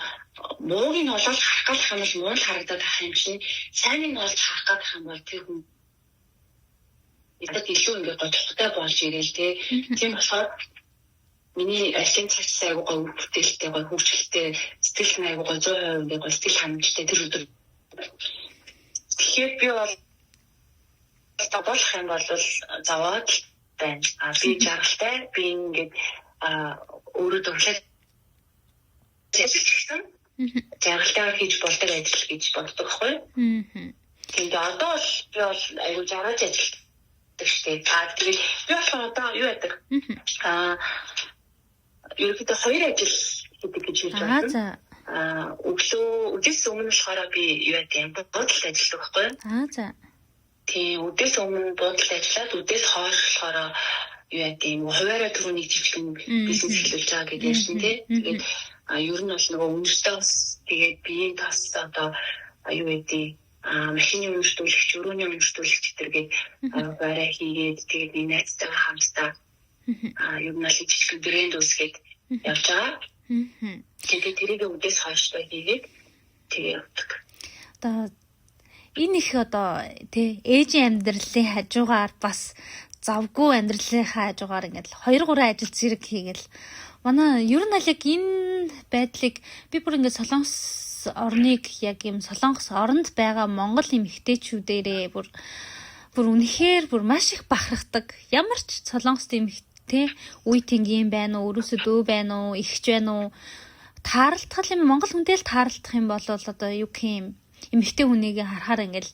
мууг нь олоод харах гал хамж муу харагдаад ах юм чинь сайныг олж харах гал хам бол тэр хүн илүү ингээд гоцтой болж ирээл тийм болохоор миний ажлын цаг сайгүй гоё бүтээлтэй гоё хөвчлөлтэй сэтгэл нь айгүй гоё 100% ингээд гоё сэтгэл ханамжтай тэр өдөр тэгэхээр би бол болох юм бол заваад байна. Би жаргалтай би ингээд өөрөө дурлаад ажилласан. Жаргалтайгаар хийж болдог ажил гэж боддог байхгүй юу? Тэгээд одоо бол би бол айгүй жаргаж ажилладаг штеп. Тэгээд би болохоор одоо юу яадаг? Ерөнхийдөө 2 ажил хийдэг гэж хэлж байна. Өглөөс өмнө болохоор би юу яадаг юм бодолд ажилладаг байхгүй юу? Тийм өдөөс өмнө бодолд ажиллаад өдөөс хойш болохоор юу яадаг юм хуваараа түрүүний жижигэн бизнес эхлүүлж байгаа гэдэг юм чинь тэгээд ер нь бол нөгөө үнэртэй бас тэгээд биеийн тас одоо юу гэдэг машины үнэртүүлэгч, өрөөний үнэртүүлэгч гэдэг хуваараа хийгээд тэгээд найзтайгаа хамтдаа ер нь л жижиг брэнд үүсгээд явж байгаа. Тэгээд тэрийг өдөөс хойшлоо хийгээд тэгээд явдаг. Одоо энэ их одоо тий ээжийн амьдралын хажуугаар бас завгүй амьдралын хажуугаар ингээд 2-3 ажил зэрэг хийгээл манай ер нь л яг энэ байдлыг би бүр ингээд Солонгос орныг яг юм Солонгос оронд байгаа Монгол эмэгтэйчүүдээрээ бүр үнэхээр бүр маш их бахархдаг. Ямар ч Солонгос эмэгтэй үе тэнгийн байна уу, өрөөсөө дөө байна уу, ихч байна уу, тааралдах юм Монгол хүнтэй л тааралдах юм бол одоо юу гэх юм эмэгтэй хүнийг харахаар ингээл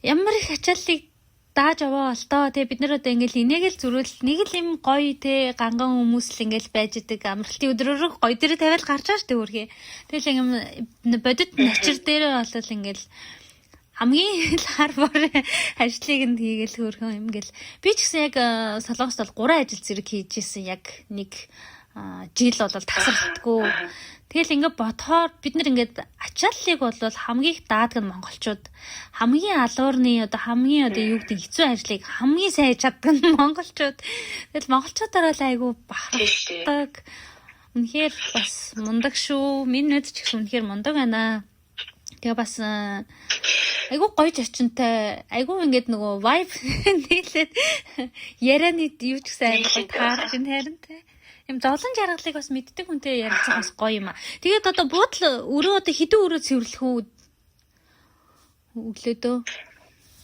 ямар их ачааллыг дааж аваа бол тоо тий бид нар одоо ингээл энийг л зүрүүл нэг л юм гоё тий ганган хүмүүс л ингээл байж идэг амралтын өдрөөр гоё дээр тавиал гарч байгаа штэ хөрхий тэгэл юм бодит начир дээр болол ингээл хамгийн хар бор ажлыг нь хийгээл хөрхөн юм гэл би ч гэсэн яг Солонгост бол 3 ажил зэрэг хийж исэн яг нэг жил бол тасралтгүй тэгэл ингээд бодохоор бид нар ингээд ачааллыг бол хамгийн их даадаг нь монголчууд хамгийн алуурны одоо хамгийн одоо юу гэдэг хэцүү ажлыг хамгийн сайн хийж чаддаг нь монголчууд тэгэл монголчуудаар бол айгүй бахархдаг үнэхээр бас мундаг шүү минь нүд ч гэсэн үнэхээр мундаг байна тэгээ бас айгүй гоё зочинтой айгүй ингээд нөгөө vibe нийлээд ярианы юу ч гэсэн айгүй таарч ин харинтай юм зовлон жаргалыг бас мэддэг хүнтэй ярилцах бас гоё юм аа. Тэгээд одоо буудал өрөө одоо хэдэн өрөө цэвэрлэх үү? Өглөөдөө.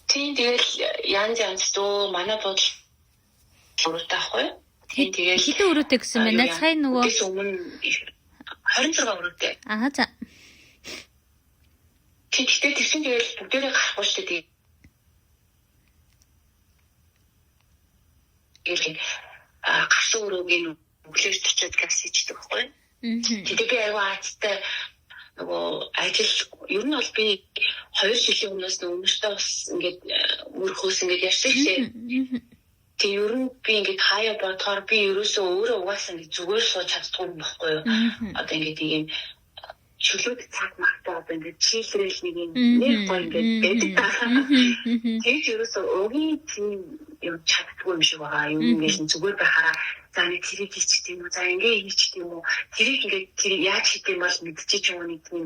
Тийм тэгэл янз дөө манай буудал өрөөтэй ахгүй. Тийм тэгэл хэдэн өрөөтэй гэсэн байна? Сая нөгөө bis өмнө 26 өрөөтэй. Аа за. Тэгтээ тэгсэн тэгэл бүгдээрээ гарахгүй шүү дээ. Тэгээд гарсан өрөөгийн өглөөж төчөөд газ хийдэг байхгүй. Тэгээд би аяга аацтай нөгөө ажил ер нь бол би 2 жилийн өмнөөс өмнөштэй бас ингээд мөрхөөс ингээд ярьсан шээ. Тэг ер нь би ингээд хаяа бодохоор би ерөөсөө өөрөө угаасаа ингээд зүгээр сууж чаддгүй юм байхгүй юу. Одоо ингээд ийм чөлөөт цаг магтаа одоо ингээд чийлрэл нэг юм нэг гоё ингээд байдаг таа. Тэгээд ерөөсөө өгийн тийм юм чаддгүй юм шиг байгаа. Юм ингээд зүгээр байхаараа за нэг тэрийг хийчих юм уу? За ингээ хийчих юм уу? Тэрийг ингээ тэр яаж хийх юм бол мэдчихэж байгаа нэг тийм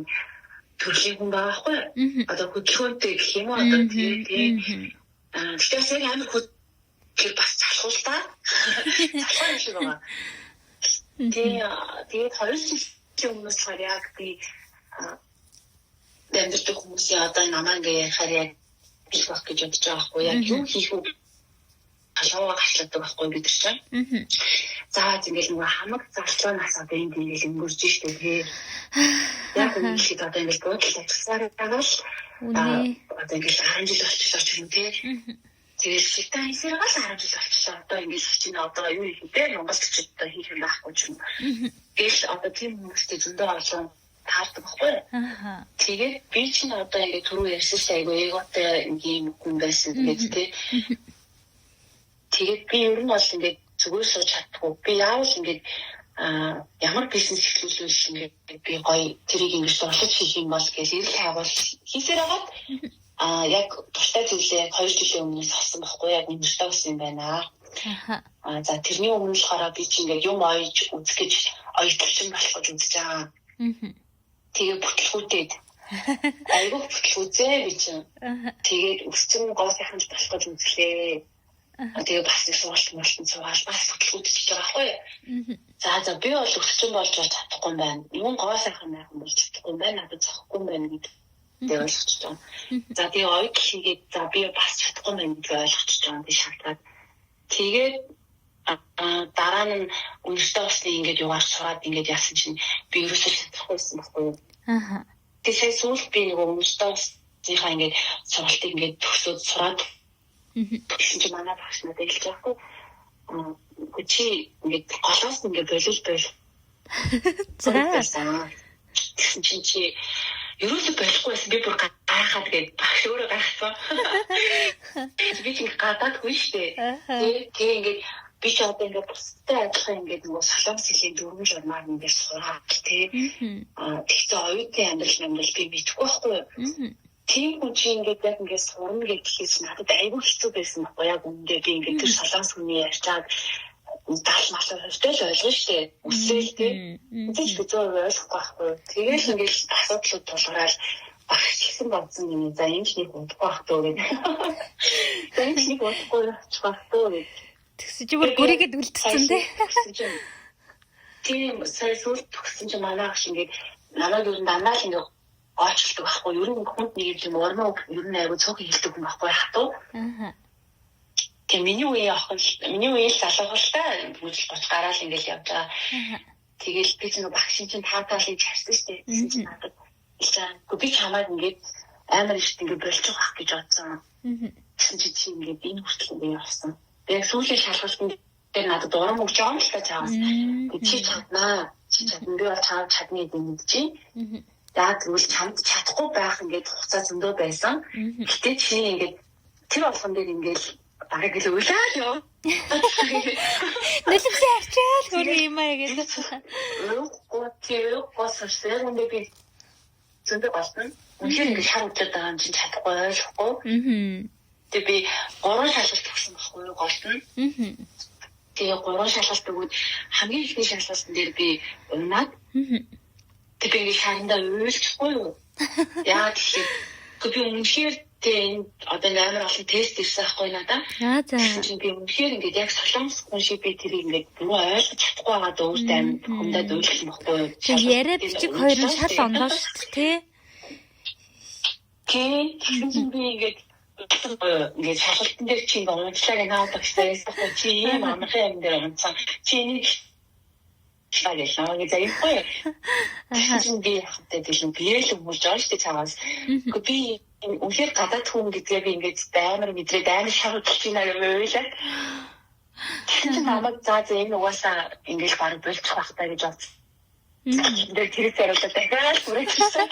төрлийн хүн байгаа байхгүй юу? Одоо хөдөлгөөнтэй гэх юм уу? Одоо тийм тэгээс яг амар хөдөлгөөн бас залхуул та. Залхуул шиг байгаа. Тэгээд 2 жилийн өмнөөс хар яг би дэмждэг хүмүүсийн одоо намаа ингээ ярихаар яг их баг гэж бодож байгаа байхгүй юу? Яг юу хийх үү? Халууга гарчлагдаг байхгүй бид нар чинь. За ингээл нөгөө хамаг залхуунаас одоо энэ дийл өнгөрж штэ тэгээ. Яг үнэхээр одоо ингээл буудлаа ажилласаар байгаа л одоо ингээл 10 жил болчихлоо ч юм тий. Тэгэл шигтэй хийсээр гал 10 жил болчихлоо. Одоо ингээл хичнээн одоо юу хийх вэ? Монголд ч одоо хийх юм байхгүй ч юм. Тэгэл одоо тийм хүмүүстэй зөндөө олон таардаг байхгүй. Тэгээд би чинь одоо ингээд түрүү ярьсан шиг айгүй эготой юм хүн байсан гэдэг тий. Тэгээд би ер нь бол ингээд зүгээр сууж чаддгүй. Би яавал ингээд ямар бизнес эхлүүлвэл ингээд би гоё тэрийг ингээд суралцж хийх юм бол гэж ирэл хайгуул хийсээр хагаад яг тустай зүйлээ 2 жилийн өмнөөс авсан байхгүй яг үнэртэй болсон юм байна. За тэрний өмнө болохоор би чи ингээд юм ойж үзэх гэж ойтлчин болох гэж үзэж байгаа. Тэгээ бүтлгүүтээд айгүй бүтлгүүзээ би чи. Тэгээд өсцөн гоо сайхан болох гэж үзлээ. Тэгээ бас нэг сургалтын цугаал бас хөдөлгөөдөж байгаа байхгүй юу. За би бол өсчөн болж чадахгүй юм байна. Юм гоо сайхан байх юм бол чадахгүй юм байна. Надад зохихгүй юм байна гэдэг ойлгож байгаа. За тэгээ ойд хийгээд за би бас чадахгүй юм байна гэдгийг ойлгож байгаа. Би шалтгаад тэгээд дараа нь үнэртэй усны ингээд югаар сураад ингээд яасан чинь би ерөөсөө чадахгүй байсан байхгүй юу. Тэгээ сая сүүлд би нэг үнэртэй усныхаа ингээд сургалтыг ингээд төгсөөд сураад тэгсэн чинь манай багш надад хэлж байгаа хгүй чи ингээд голоос ингээд болов байл. За тэгсэн чинь чи ерөөсөө болохгүй байсан би бүр гайхаад гээд багш өөрөө гайхсан. Би чинь гадаадгүй штэ. Тэгээ ингээд би ч одоо ингээд бусдтай адилхан ингээд нөгөө солонгос хэлний 4 журмаар ингээд сураад тий. Тэгсэн оюутны амьдрал би мэдгүй байхгүй юу. Тийм хүн чинь ингээд яг ингээд сурна гэхээс надад айгүй хэцүү байсан байхгүй яг үндэ би ингээд тэр солонгос хүний ярьчаад дал малын хөвтэй л ойлгно шүү дээ. Үсэл тийм. Тэгж би зөв ойлгохгүй байхгүй. Тэгээл ингээд асуудлууд тулгараад багш гэсэн бодсон юм. За энэ ч нэг удахгүй байх тоо гэдэг. За энэ ч нэг удахгүй байх тоо гэдэг. Тэгсэн чи бүр гүрийгэд үлдсэн дээ. Тийм сая сүүл төгсөн чи манай багш ингээд намайг юу дандаа л ингээд аачлдаг байхгүй. Ер нь хүнд нэг юм урмаа ер нь айгүй цөөхөн хэлдэг хүн байхгүй хатуу. Тэгээ миний үеийн залуугалтай бүжил гоч гараал ингээл явж байгаа. Тэгэл би чинь багш чинь таатаалыг чарсан шүү дээ. Тэгсэн чинь надад би чамайг ингээд амар ихт ингээд болчих واخ гэж бодсон. Тэгсэн чи ингээд энэ хүртэл ингээд явсан. Яг сүүлийн шалгалтанд дээр надад урам өгч байгаа юм л та чамаас. Чи чаднаа. Чи чадна. Би бол чамд чадна гэдэг юм чи. Яг тэгвэл чамд чадахгүй байх ингээд хугацаа зөндөө байсан. Гэтэ чи ингээд тэр болгон дээр ингээд бараг л уйлаа ёо. Нэлээсээ авчаал хөр юм аа гэдэг. Госэрсэн юм би зөндөө болсон. Үнэхээр ингээд шар удлаад байгаа юм чинь чадахгүй ойлгохгүй. Тэг би 3 шалгалт өгсөн байхгүй юу голтон. Тэгээ 3 шалгалт өгөөд хамгийн ихний шалгалтын дээр би унаад. Тэг би ингээд шарандаа уйлчихгүй юу. Яа тэгэхээр би үнэхээр тэг одоо амар олон тест ирсэн байхгүй надаа. За. Би үнэхээр ингээд яг солонгос хүн шиг би тэрийг ингээд бүр ойлгож чадахгүй байгаа өөртөө амар хүндээ дүүлэх юм байхгүй юу. Яриа бичиг хоёр нь шал ондоо шүү дээ. Тэгсэн би ингээд шалгалтын дээр чи ингээд унцлаа наадаг гэсэн чи ийм амархан юм дээр унцсан. Чи нэг шалгалаа гэж аяхгүй. Тэгсэн би хатад дэлэн биэл өмүүлж байгаа шүү дээ цаагаас. Би үнэхээр гадаад хүн гэдгээ би ингээд амар мэдрээд амар шаргалж байна юм ойлаа. Тэгсэн чинь намайг за энэ угаасаа ингээд баг болчих байх таа гэж бодсон. Тэр тэрэг хариулаад дахиад бүрээчсэн.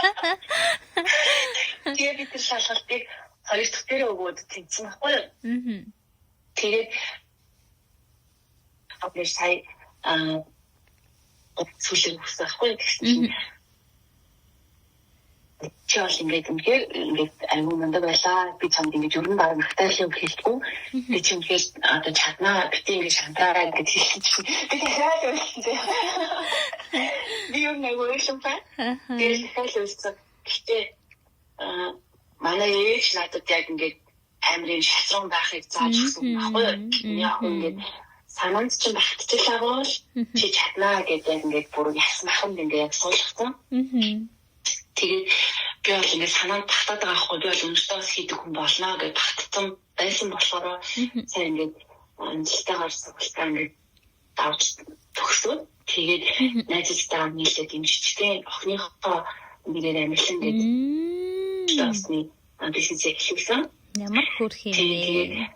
Тэгээ би тэр шалгалтыг хоёр дахь дээр өгөөд тэнцсэн байхгүй юу? Тэгээд апны сая сүүлийн үсэх байхгүй гэсэн чинь чааш ингээд аюу мандаа байлаа би чамд ингээд өрн баг ихтэй юм хэлэхгүй би ч ингээд одоо чаднаа би ингээд шантараа гэж хэлсэн чинь би дахиад ойлсон. Би юу нэг ойлсон ба тэгээд дахиад ойлсон. Гэтэ манай ээж надад яг ингээд амрын шатран байхыг зааж өгсөн байхгүй юу? Яг ингээд санаанд чинь багтчихлаа бол чи чаднаа гэдэг ингээд бүр яссан ахын ингээд яг суулгасан. Тэгээд би бол ингээд санаанд багтаад байгаа байхгүй би бол өнөөсөө хийдэг хүн болно гэж багтсан байсан болохоор сайн ингээд амжилтаар сургалтаа ингээд давж төгсөөд тэгээд найзтайгаа нийлээд дэмжижтэй охиныхоо нэрээр амжилсан гэдэг тасны амжилт хийсэн. Ямар хөрх юм бэ?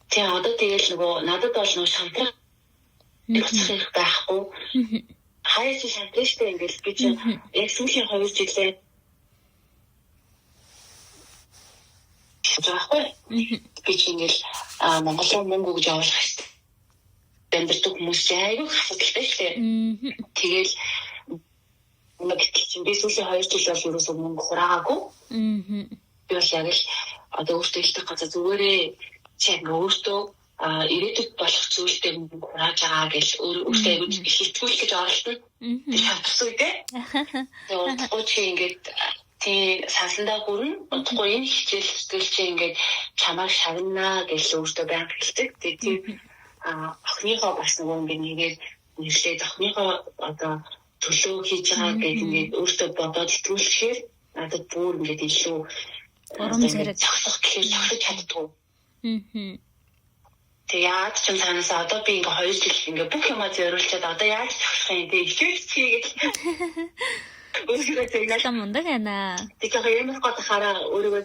Тэгээ одоо тэгэл нөгөө надад бол нөгөө шантрах их байхгүй. Хайс шантрахтай ингээл би чинь яг сүүлийн 2 жилээ жаахгүй. Би чинь ингээл Монгол руу мөнгө өгж явуулах хэрэгтэй. Бэмбэрдэг хүмүүс айгүй асуудалтай шүү дээ. Тэгэл нэг чинь би сүүлийн 2 жил бол ерөөсөө мөнгө хураагаагүй. Би бол яг л одоо өөртөө хэлдэг газар зүгээрээ чи өөртөө ирээдүйд болох зүйлтэй мөнгө хурааж байгаа гэж өөртөө айгүй хэлцүүлэх гэж оролдоно. Тэр хавцсан үү? Тэгээд чи ингээд тий сансандаа гүрэн утгагүй энэ хичээл сэтгэл чи ингээд чамайг шагнаа гэж өөртөө байнга хэлдэг. Тэгээд охиныхоо бас нөгөө ингээд нэгээр нэрлээд охиныхоо одоо төлөө хийж байгаа гэж ингээд өөртөө бодоод итгүүлэхээр надад бүр ингээд илүү урам зэрэг зогсох гэхээр зогсож чаддгүй. Тэг яаж ч юм санаасаа одоо би ингээ 2 жил ингээ бүх юмаа зориулчаад одоо яаж зогсох юм бэ? Ихээс хийгээд өөрийгөө загнаалаа мундаг байна. Тэгэхээр юм гот хараа өөрийгөө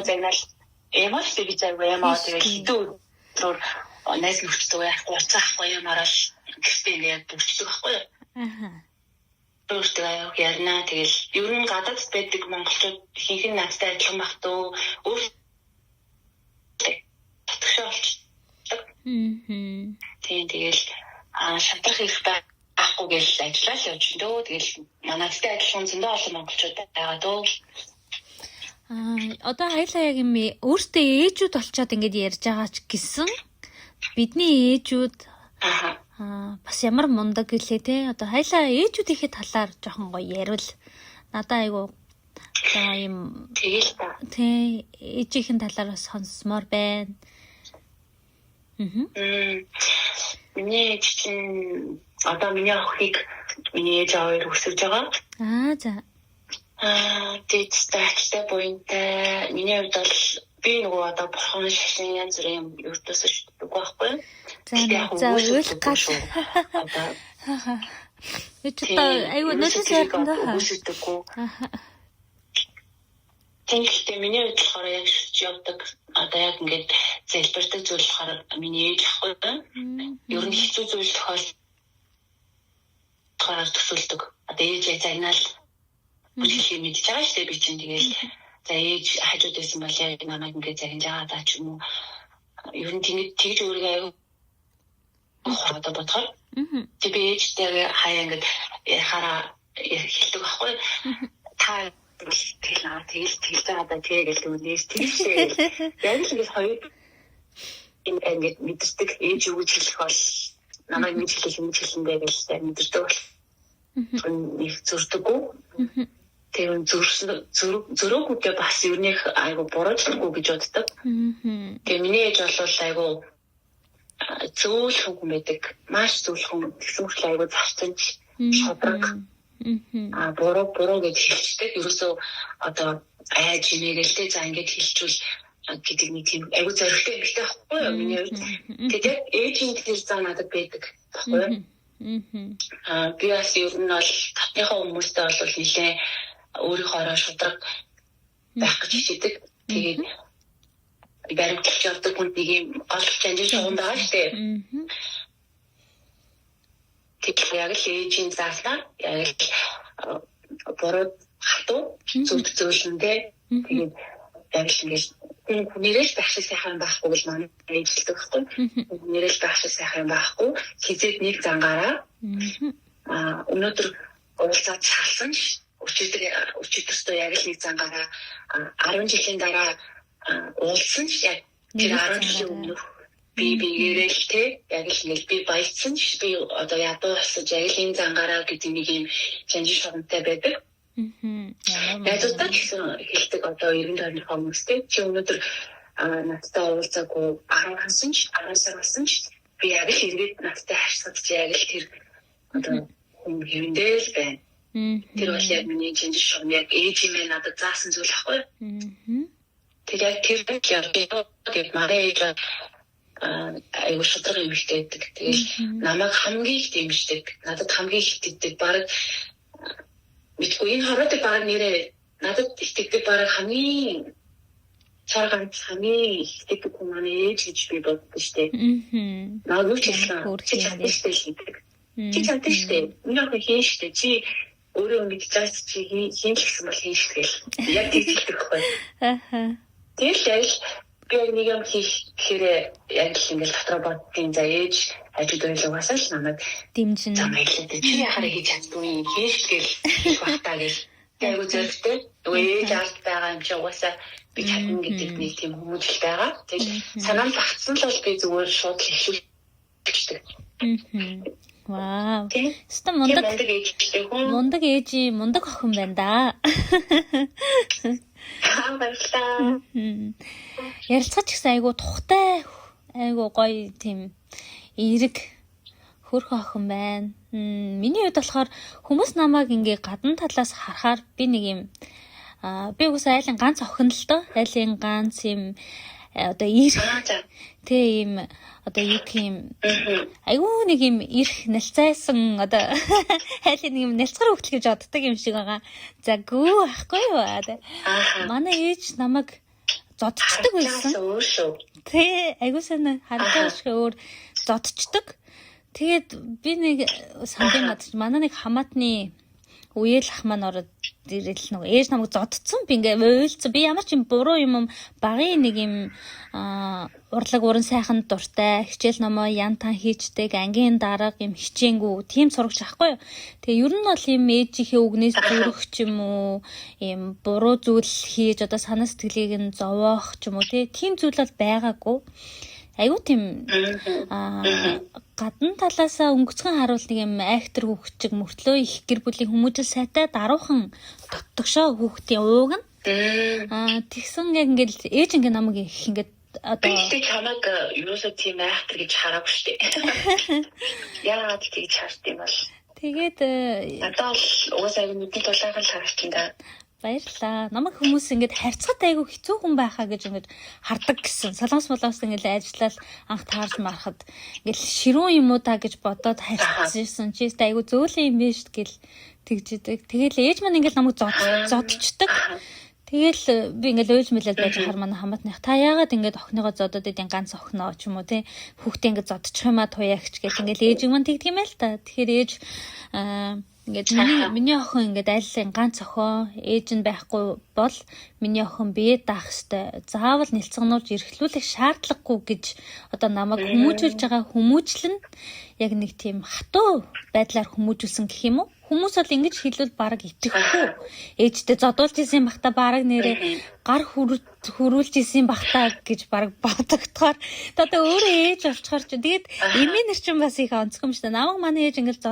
загнаал эмоц би загваа ямаа тэгээ хитүү зур найс нөхцөө яахгүй уцаахгүй юмараа гэхдээ ингээ бүрчлэг байхгүй юу? Өөртөө ярина тэгэл ер нь гадаад байдаг монголчууд ихэнх нь надтай адилхан байх туу өөр тэгэл шатрах их байхгүй гэж ажиллаа л явж дөө тэгэл манайтай адилхан зөндөө олон монголчууд байгаа дөө. Одоо хайлаа яг юм өөртөө ээжүүд олцоод ингэж ярьж байгаа ч гэсэн бидний ээжүүд бас ямар мундаг гэлээ те. Одоо хайлаа ээжүүдийнхээ талаар жоохон гоё ярил. Надаа айгу одоо юм тэгэл те ээжийнхэн талаар сонсмоор байна. Миний чинь одоо миний охийг миний ээж аваар өсөж байгаа. За. Тэгээд старттай буянтай миний хувьд бол би нөгөө одоо бурхан шашин янз бүрийн өртөөс шүтдэг байхгүй. За үйл гал. Одоо айгуу нөлөө сайхан даа. үсэдэггүй. Тэгэхдээ миний хувьд болохоор яг шүтж явдаг. Одоо яг ингээд залбирдаг зүйл болохоор миний ээж ахгүй. Ер нь хэцүү зүйл тохиолдохоор төсөөлдөг. Одоо ээж загнаал бүжиглэхийг мэдж байгаа шүү дээ би чинь тэгэл за ээж хажууд байсан бол яг намайг ингээд загнаж байгаа даа ч юм уу. Ер нь тэгж өөрийгөө аягүй одоо бодохоор тэг би ээжтэй хаяа ингээд хараа хэлдэг байхгүй. Та тэгэл байгаа даа тэгэл үнээс тэгшээ. Яг л ингээд хоёр ингээд мэдэрдэг ээж юу гэж хэлэх бол намайг мэдж хэлэх юм хэлэндээ гэл мэдэрдэг бол их зөрдөггүй. Тэр зөрөөгүүдээ бас ернийх айгу буруучгүй гэж боддог. Тэгээ миний ээж бол айгу зөөлхөн хүн байдаг. Маш зөөлхөн гэсэн хүртэл айгу зарчимч шодрог. Буруу гэж хэлчихдэг. Ерөөсөө одоо айж нэрэлтэй за ингэж хэлчихвэл гэдэг нэг тийм айгу зоригтой юм шиг байхгүй юу миний хувьд. Тэгээд ээжийн тэр зам надад байдаг байхгүй юу. Би бас ер нь бол татныхаа хүмүүстэй бол нэлээ өөрийнхөө шудраг байх гэж хичээдэг. Тэгээд баримтлагч явдаг хүн нэг юм голч анжир шугам байгаа шүү дээ. Тэгэхээр яг л ээжийн заалаа яг л буруу хатуу зөвлөндөө тэгээд яг л ингэж нэрэл байх шиг сайхан байхгүй гэж манай ээжэлдэг байхгүй. Нэрэл байх шиг сайхан байхгүй. Хизээд нэг зангаараа өнөөдөр уулзаад шалсан өчигдөртөө яг л нэг зангаараа 10 жилийн дараа уулзсан яг тэр 10 жилийн өмнөх бигээрээ л те яг л нэг би баяцсан би одоо ядуу болсон яг л энэ зангаараа гэдэг нэг юм жанжин шугамтай байдаг. Найзуудаа гэсэн хэлдэг одоо 90 тойрны хүмүүстэй чи өнөөдөр надтай уулзаагүй 10 сар болсон ч би яг л эргээд надтай харьцаад чи яг л тэр одоо юмдээ л байна. Тэр бол яг миний жанжин шугам яг ээжимээ надад заасан зүйл ахгүй. Тэр яг тэр яг марээ аюу шудраг юм шиг байдаг. Тэгэл намайг хамгийн их дэмждэг. Надад хамгийн их итгэдэг. Бараг мэдгүй энэ хороотой баг нэрээ надад итгэдэг бараг хамгийн цааргаан хамгийн итгэдэг хүн манай ээж гэж би боддог штеп. Наа юу ч хэлсэн. Чи чаддаг штеп. Чи чаддаг штеп. Минийх хийн штеп. Чи өөрөө мэдж байгаа чи хийн л гэсэн бол хийн штеп. Яг тийж хэлдэг байхгүй. Тэгэл яг би нэг юм хийхээр яг л ингээл дотроо боддгийн за ээж ажид ойлгоосаа л намайг дэмжин. Замайлаад чи яхаараа хийж чаддгүй хийшгээл багтаа гэл. Айгу зөрчтэй. Ээж алт байгаа юм чи угаасаа би чадна гэдэг нэг тийм хүмүүжил байгаа. Тэгэл санаанд багтсан л бол би зүгээр шууд хэлшүүлчихдэг. Вау. Хэвээ мундаг ээж мундаг охин байна да. Баярлалаа. Ярилцаач гэсэн айгу тухтай айгу гоё тийм эерэг хөрхөн охин байна. Миний хувьд болохоор хүмүүс намайг ингээ гадна талаас харахаар би нэг юм би үгүй айлын ганц охин л доо. Айлын ганц юм одоо тийм одоо юу гэх юм айгүй нэг юм ирэх нэлцайсан одоо хайлын нэг юм нэлцгэр хөвгөл гэж боддог юм шиг байгаа. За гүү ахгүй юу. Манай ээж намайг зодчдаг байсан. Тэ айгүй санаа харагдаж өөр зодчдаг. Тэгээд би нэг сандын мод манай нэг хамаатны үеэл ах маань ороод ирэл нөгөө ээж намайг зодцсон би ингээ уйлцсан би ямар ч юм буруу юм багын нэг юм урлаг уран сайхан дуртай хичээл номоо янтан хийчдэг ангийн дарга юм хичээнгүү тийм сурагч ахгүй юу. Тэгээ ер нь бол юм ээжийнхээ үгнээс зүрх ч юм уу юм буруу зүйл хийж одоо санаа сэтгэлийг нь зовоох ч юм уу тийм зүйл бол байгаагүй. Айгуу тийм гадна талаасаа өнгөцгөн харуул нэг юм актер хүүхчиг мөртлөө их гэр бүлийн хүмүүжил сайтай даруухан дотгошоо хүүхдийн ууг нь тэгсэн ингээл ээж ингээ намайг их ингээд одоо би чамайг юусоо тийм актер гэж хараагүй штэ. Яагаад тэгж хард юм бол. Тэгээд надад л угаасаа мэдэн тулаахан л харагч юм да. Баярлалаа. Намайг хүмүүс ингээд харьцахад айгүй хэцүү хүн байхаа гэж ингээд хардаг гэсэн. Солонгос ингээд ажиллаад анх таарж марахад ингээд ширүүн юм уу та гэж бодоод харьцсан. Чи айгүй зөөлөн юм биш гэл тэгжидэг. Тэгэл ээж маань ингээд намайг зодчдаг. Тэгэл би ингээд уйлж мэлээд байж хахаар манай хамаатных та яагаад ингээд охиныгоо зодоод идэв ганц охиноо ч юм уу тий хүүхдээ ингээд зодчих юмаа туяагч гэл ингээд ээж маань тэгдэг юм байл та. Тэгэхээр ээж ингээд миний охин ингээд айлын ганц охин ээж нь байхгүй бол миний охин бие даах хэвээр заавал нэлцгнуулж эрхлүүлэх шаардлагагүй гэж одоо намайг хүмүүжүүлж байгаа хүмүүжлэн яг нэг тийм хатуу байдлаар хүмүүжүүлсэн гэх юм уу? Хүмүүс бол ингэж хэлвэл бараг итгэхгүй. Ээжтэй зодуулж исэн бахта бараг нэрээ гар хөрүүлж исэн бахта гэж бараг бодогдохоор одоо өөрөө ээж авчихар чи тэгээд эмээ нэр чинь бас их онцгой юм шүү дээ. Намайг манай ээж ингээл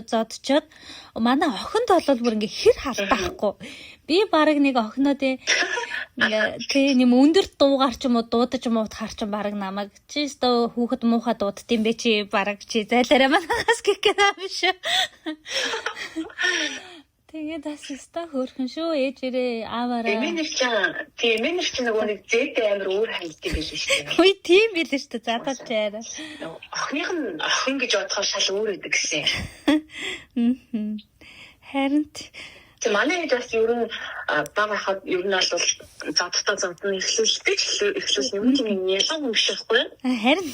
зодчоод манай охинд бол бүр ингээ хэр халтаахгүй. Би бараг нэг охиноо тий нэм өндөр дуугаар ч юм уу дуудаж юм уу хар ч бараг намайг чи өстө хүүхэд муухай дуудд юм бэ чи бараг чи зайлаараа манаас гэх юм шүү. Тэгээд бас өстө хөөрхөн шүү ээжээрээ ааваараа. Эмээнэр чинь нөгөө нэг зээтэй амир өөр ханддаг юм биш үү? Үгүй тийм билээ шүү дээ задаж яараа. Охиных нь охин гэж бодохоор шал өөр байдаг гэсэн. Харин манай ээж бас ер нь бага хаад ер нь бол зодтой зодны эхлүүлсэн юм тийм ялан юм шиг байхгүй. Харин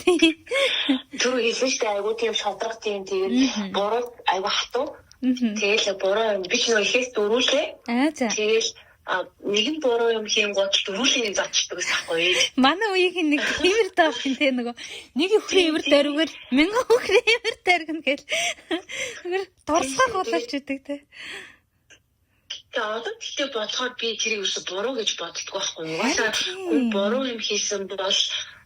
түрүү хэлсэн шүү дээ айгуу тийм шодрох тийм тэгээд буруу айгуу хатуу. Тэгэл буруу юм би ч нөө ихээс дөрүүлээ. За. Тэгэл нэгэн буруу юм хийн гот дөрүүлээ зодчдаг байхгүй. Манай үеийн нэг хэмэр таавчин те нөгөө нэг өхрийн хэмэр дөрвөл мянган өхрийн хэмэр дөргөн гэл дурсах боловч идэг те. Одоо тэгтээ бодохоор би тэрийг үсэ буруу гэж боддог байхгүй юу? Угаасаа буруу юм хийсэн бол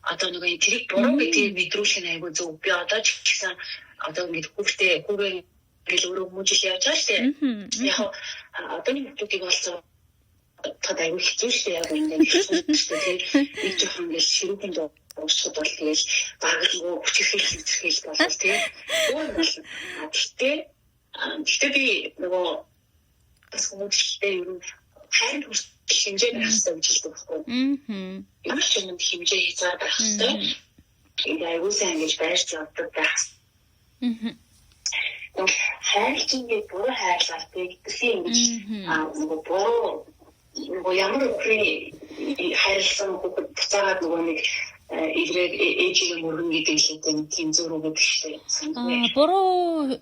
одоо нөгөө тэрийг буруу гэдгийг мэдрүүлэх нь айгүй зөв. Би одоо ч гэсэн одоо ингэ хүүгээ гэл өөрөө хүмүүжил явж байгаа шүү дээ. Яг одоо нэг хүүхдийг болсон тод айгүй хэцүү шүү дээ. Яг ингэ хэцүү шүү дээ. Нэг жоохон ингэ ширүүхэн дуусчод бол тэгэл баглуу хүчирхийлэл болол тийм. Өөр бол тэгтээ би нөгөө бас хүмүүжлээ ер нь хайр хэмжээ байх хэрэгтэй гэж хэлдэг байхгүй. Ямар ч юм хэмжээ хийж байгаа байх хэрэгтэй. Тэгээд айгүй сайн гэж байрч явдаг байх. Хайр чинь буруу хайрлал тэгсэн ингэж нөгөө буруу нөгөө ямар үгүй хайрлсан хүүхэд буцаагаад нөгөө нэг игрэг ээжийн мөргөн гэдэг л тийм зүрх өгдөг шүү дээ.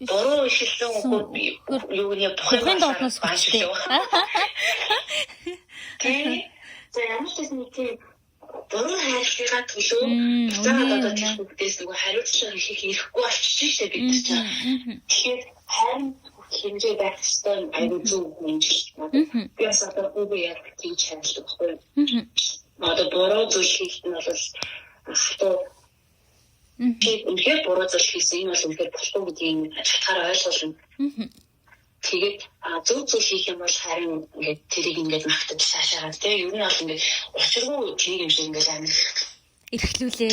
Буруу ихэлсэн хүүхэд юу нэг тухайн доотноос хүчтэй. Тэгээд ямар ч нэг тийм буруу хайрлахаа төлөө буцаагаад одоо тэр хүүхдээс нөгөө хариуцлага хийх ирэхгүй болчихж штэ бид нар чинь. Тэгэхээр хайр хэмжээ байх ёстой аюул зөв хэмжил. Би бас одоо хүүгээ яг тийм хайрлах байхгүй. Одоо буруу зүйл хийх нь бол хатуу тэгэхээр буруу зүйл хийсэн энэ бол үнэхээр болохгүй гэдгийг шатгаар ойлгуулна. Тэгээд зөв зүйл хийх юм бол харин ингээд тэрийг ингээд магтаж цаашаагаад тийм ер нь бол ингээд учиргүй тийм юм шиг ингээд амир эрхлүүлээ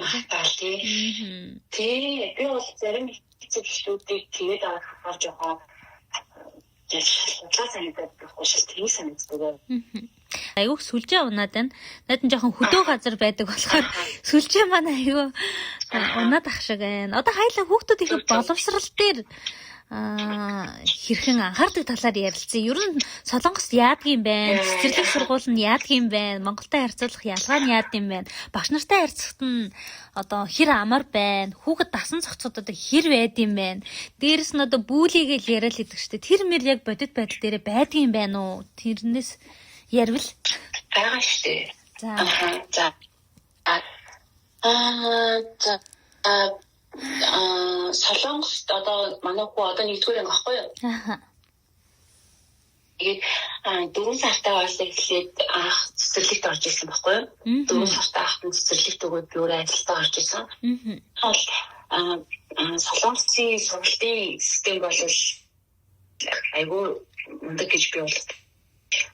магтаал тийм. Тэгээ би бол зарим хэцүүлүүдийг тэгээд харж байгаа ялшаалаа санагдаад байхгүй шал тийм санагддаг. Айгуух сүлжээ унаад байна. Найдан жоохон хөдөө газар байдаг болохоор сүлжээ маань айгуу унаад ах шиг байна. Одоо хайлаа хүүхдүүд их боловсрал дээр хэрхэн анхаардаг талаар ярилцсан. Ер нь Солонгост яадаг юм бэ? Цэцэрлэг сургууль нь яадаг юм бэ? Монголтой харьцуулах ялгаа нь яадаг юм бэ? Багш нартай харьцахад нь одоо хэр амар байна? Хүүхэд дасан зохицууд одоо хэр байд юм бэ? Дээрэс нь одоо бүүлигээл яриад л идэг штэ. Тэр мэр яг бодит байдал дээр байдаг юм байна уу? Тэрнээс ярил. Байгаа штэ. За. Солонгост одоо манай хүү одоо нэгдүгээр анги ахгүй юу? Тэгээд 4 сартаа байсан эхлээд анх цэцэрлэгт орж ирсэн байхгүй юу? 4 сартаа ахын цэцэрлэгт өгөөд би өөрөө ажилдаа орж ирсэн. Бол Солонгосын сургалтын систем бол айгүй мундаг гэж би бол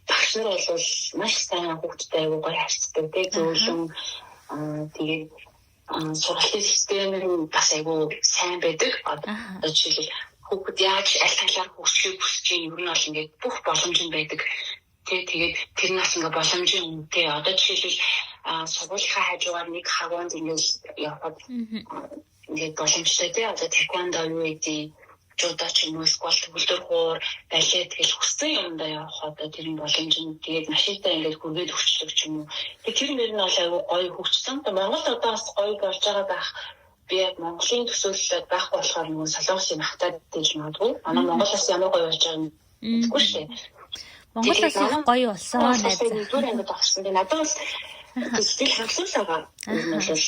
багш нар бол маш сайн хүүхдтэй айгүй гоё харьцдаг тийм зөвлөн тэгээд сургалтын систем нь бас айгүй сайн байдаг. Одоо жишээлбэл хүүхэд яаж аль талаар хөгжихийг хүсэж юм ер нь бол ингээд бүх боломж нь байдаг. Тэгээд тэр нас ингээд боломжийн үнэтэй одоо жишээлбэл сургуулийнхаа хажуугаар нэг хавуунд ингээд яваад ингээд боломжтой тий одоо тэквондо юу гэдэг жуда ч юм уу сквал төгөлдөр хуур балет гэж хүссэн юмдаа явах одоо тэрийн боломж нь тэгээд машинтаа ингээд хүргээд өгчлөг ч юм уу. Тэр нэр нь бол аюу гоё хөгжсөн. Монгол одоо бас гоё болж байгаа байх. Би яг Монголын төсөөлөлөд байхгүй болохоор нэг солонгосын махтаад гэж магадгүй. Манай Монголоос ямар гоё болж байгааг мэдгүй шүү дээ. Монголоос их гоё болсон найз. Зүгээр ингээд авсан. Надад бас сэтгэл хавсаасаа энэ бол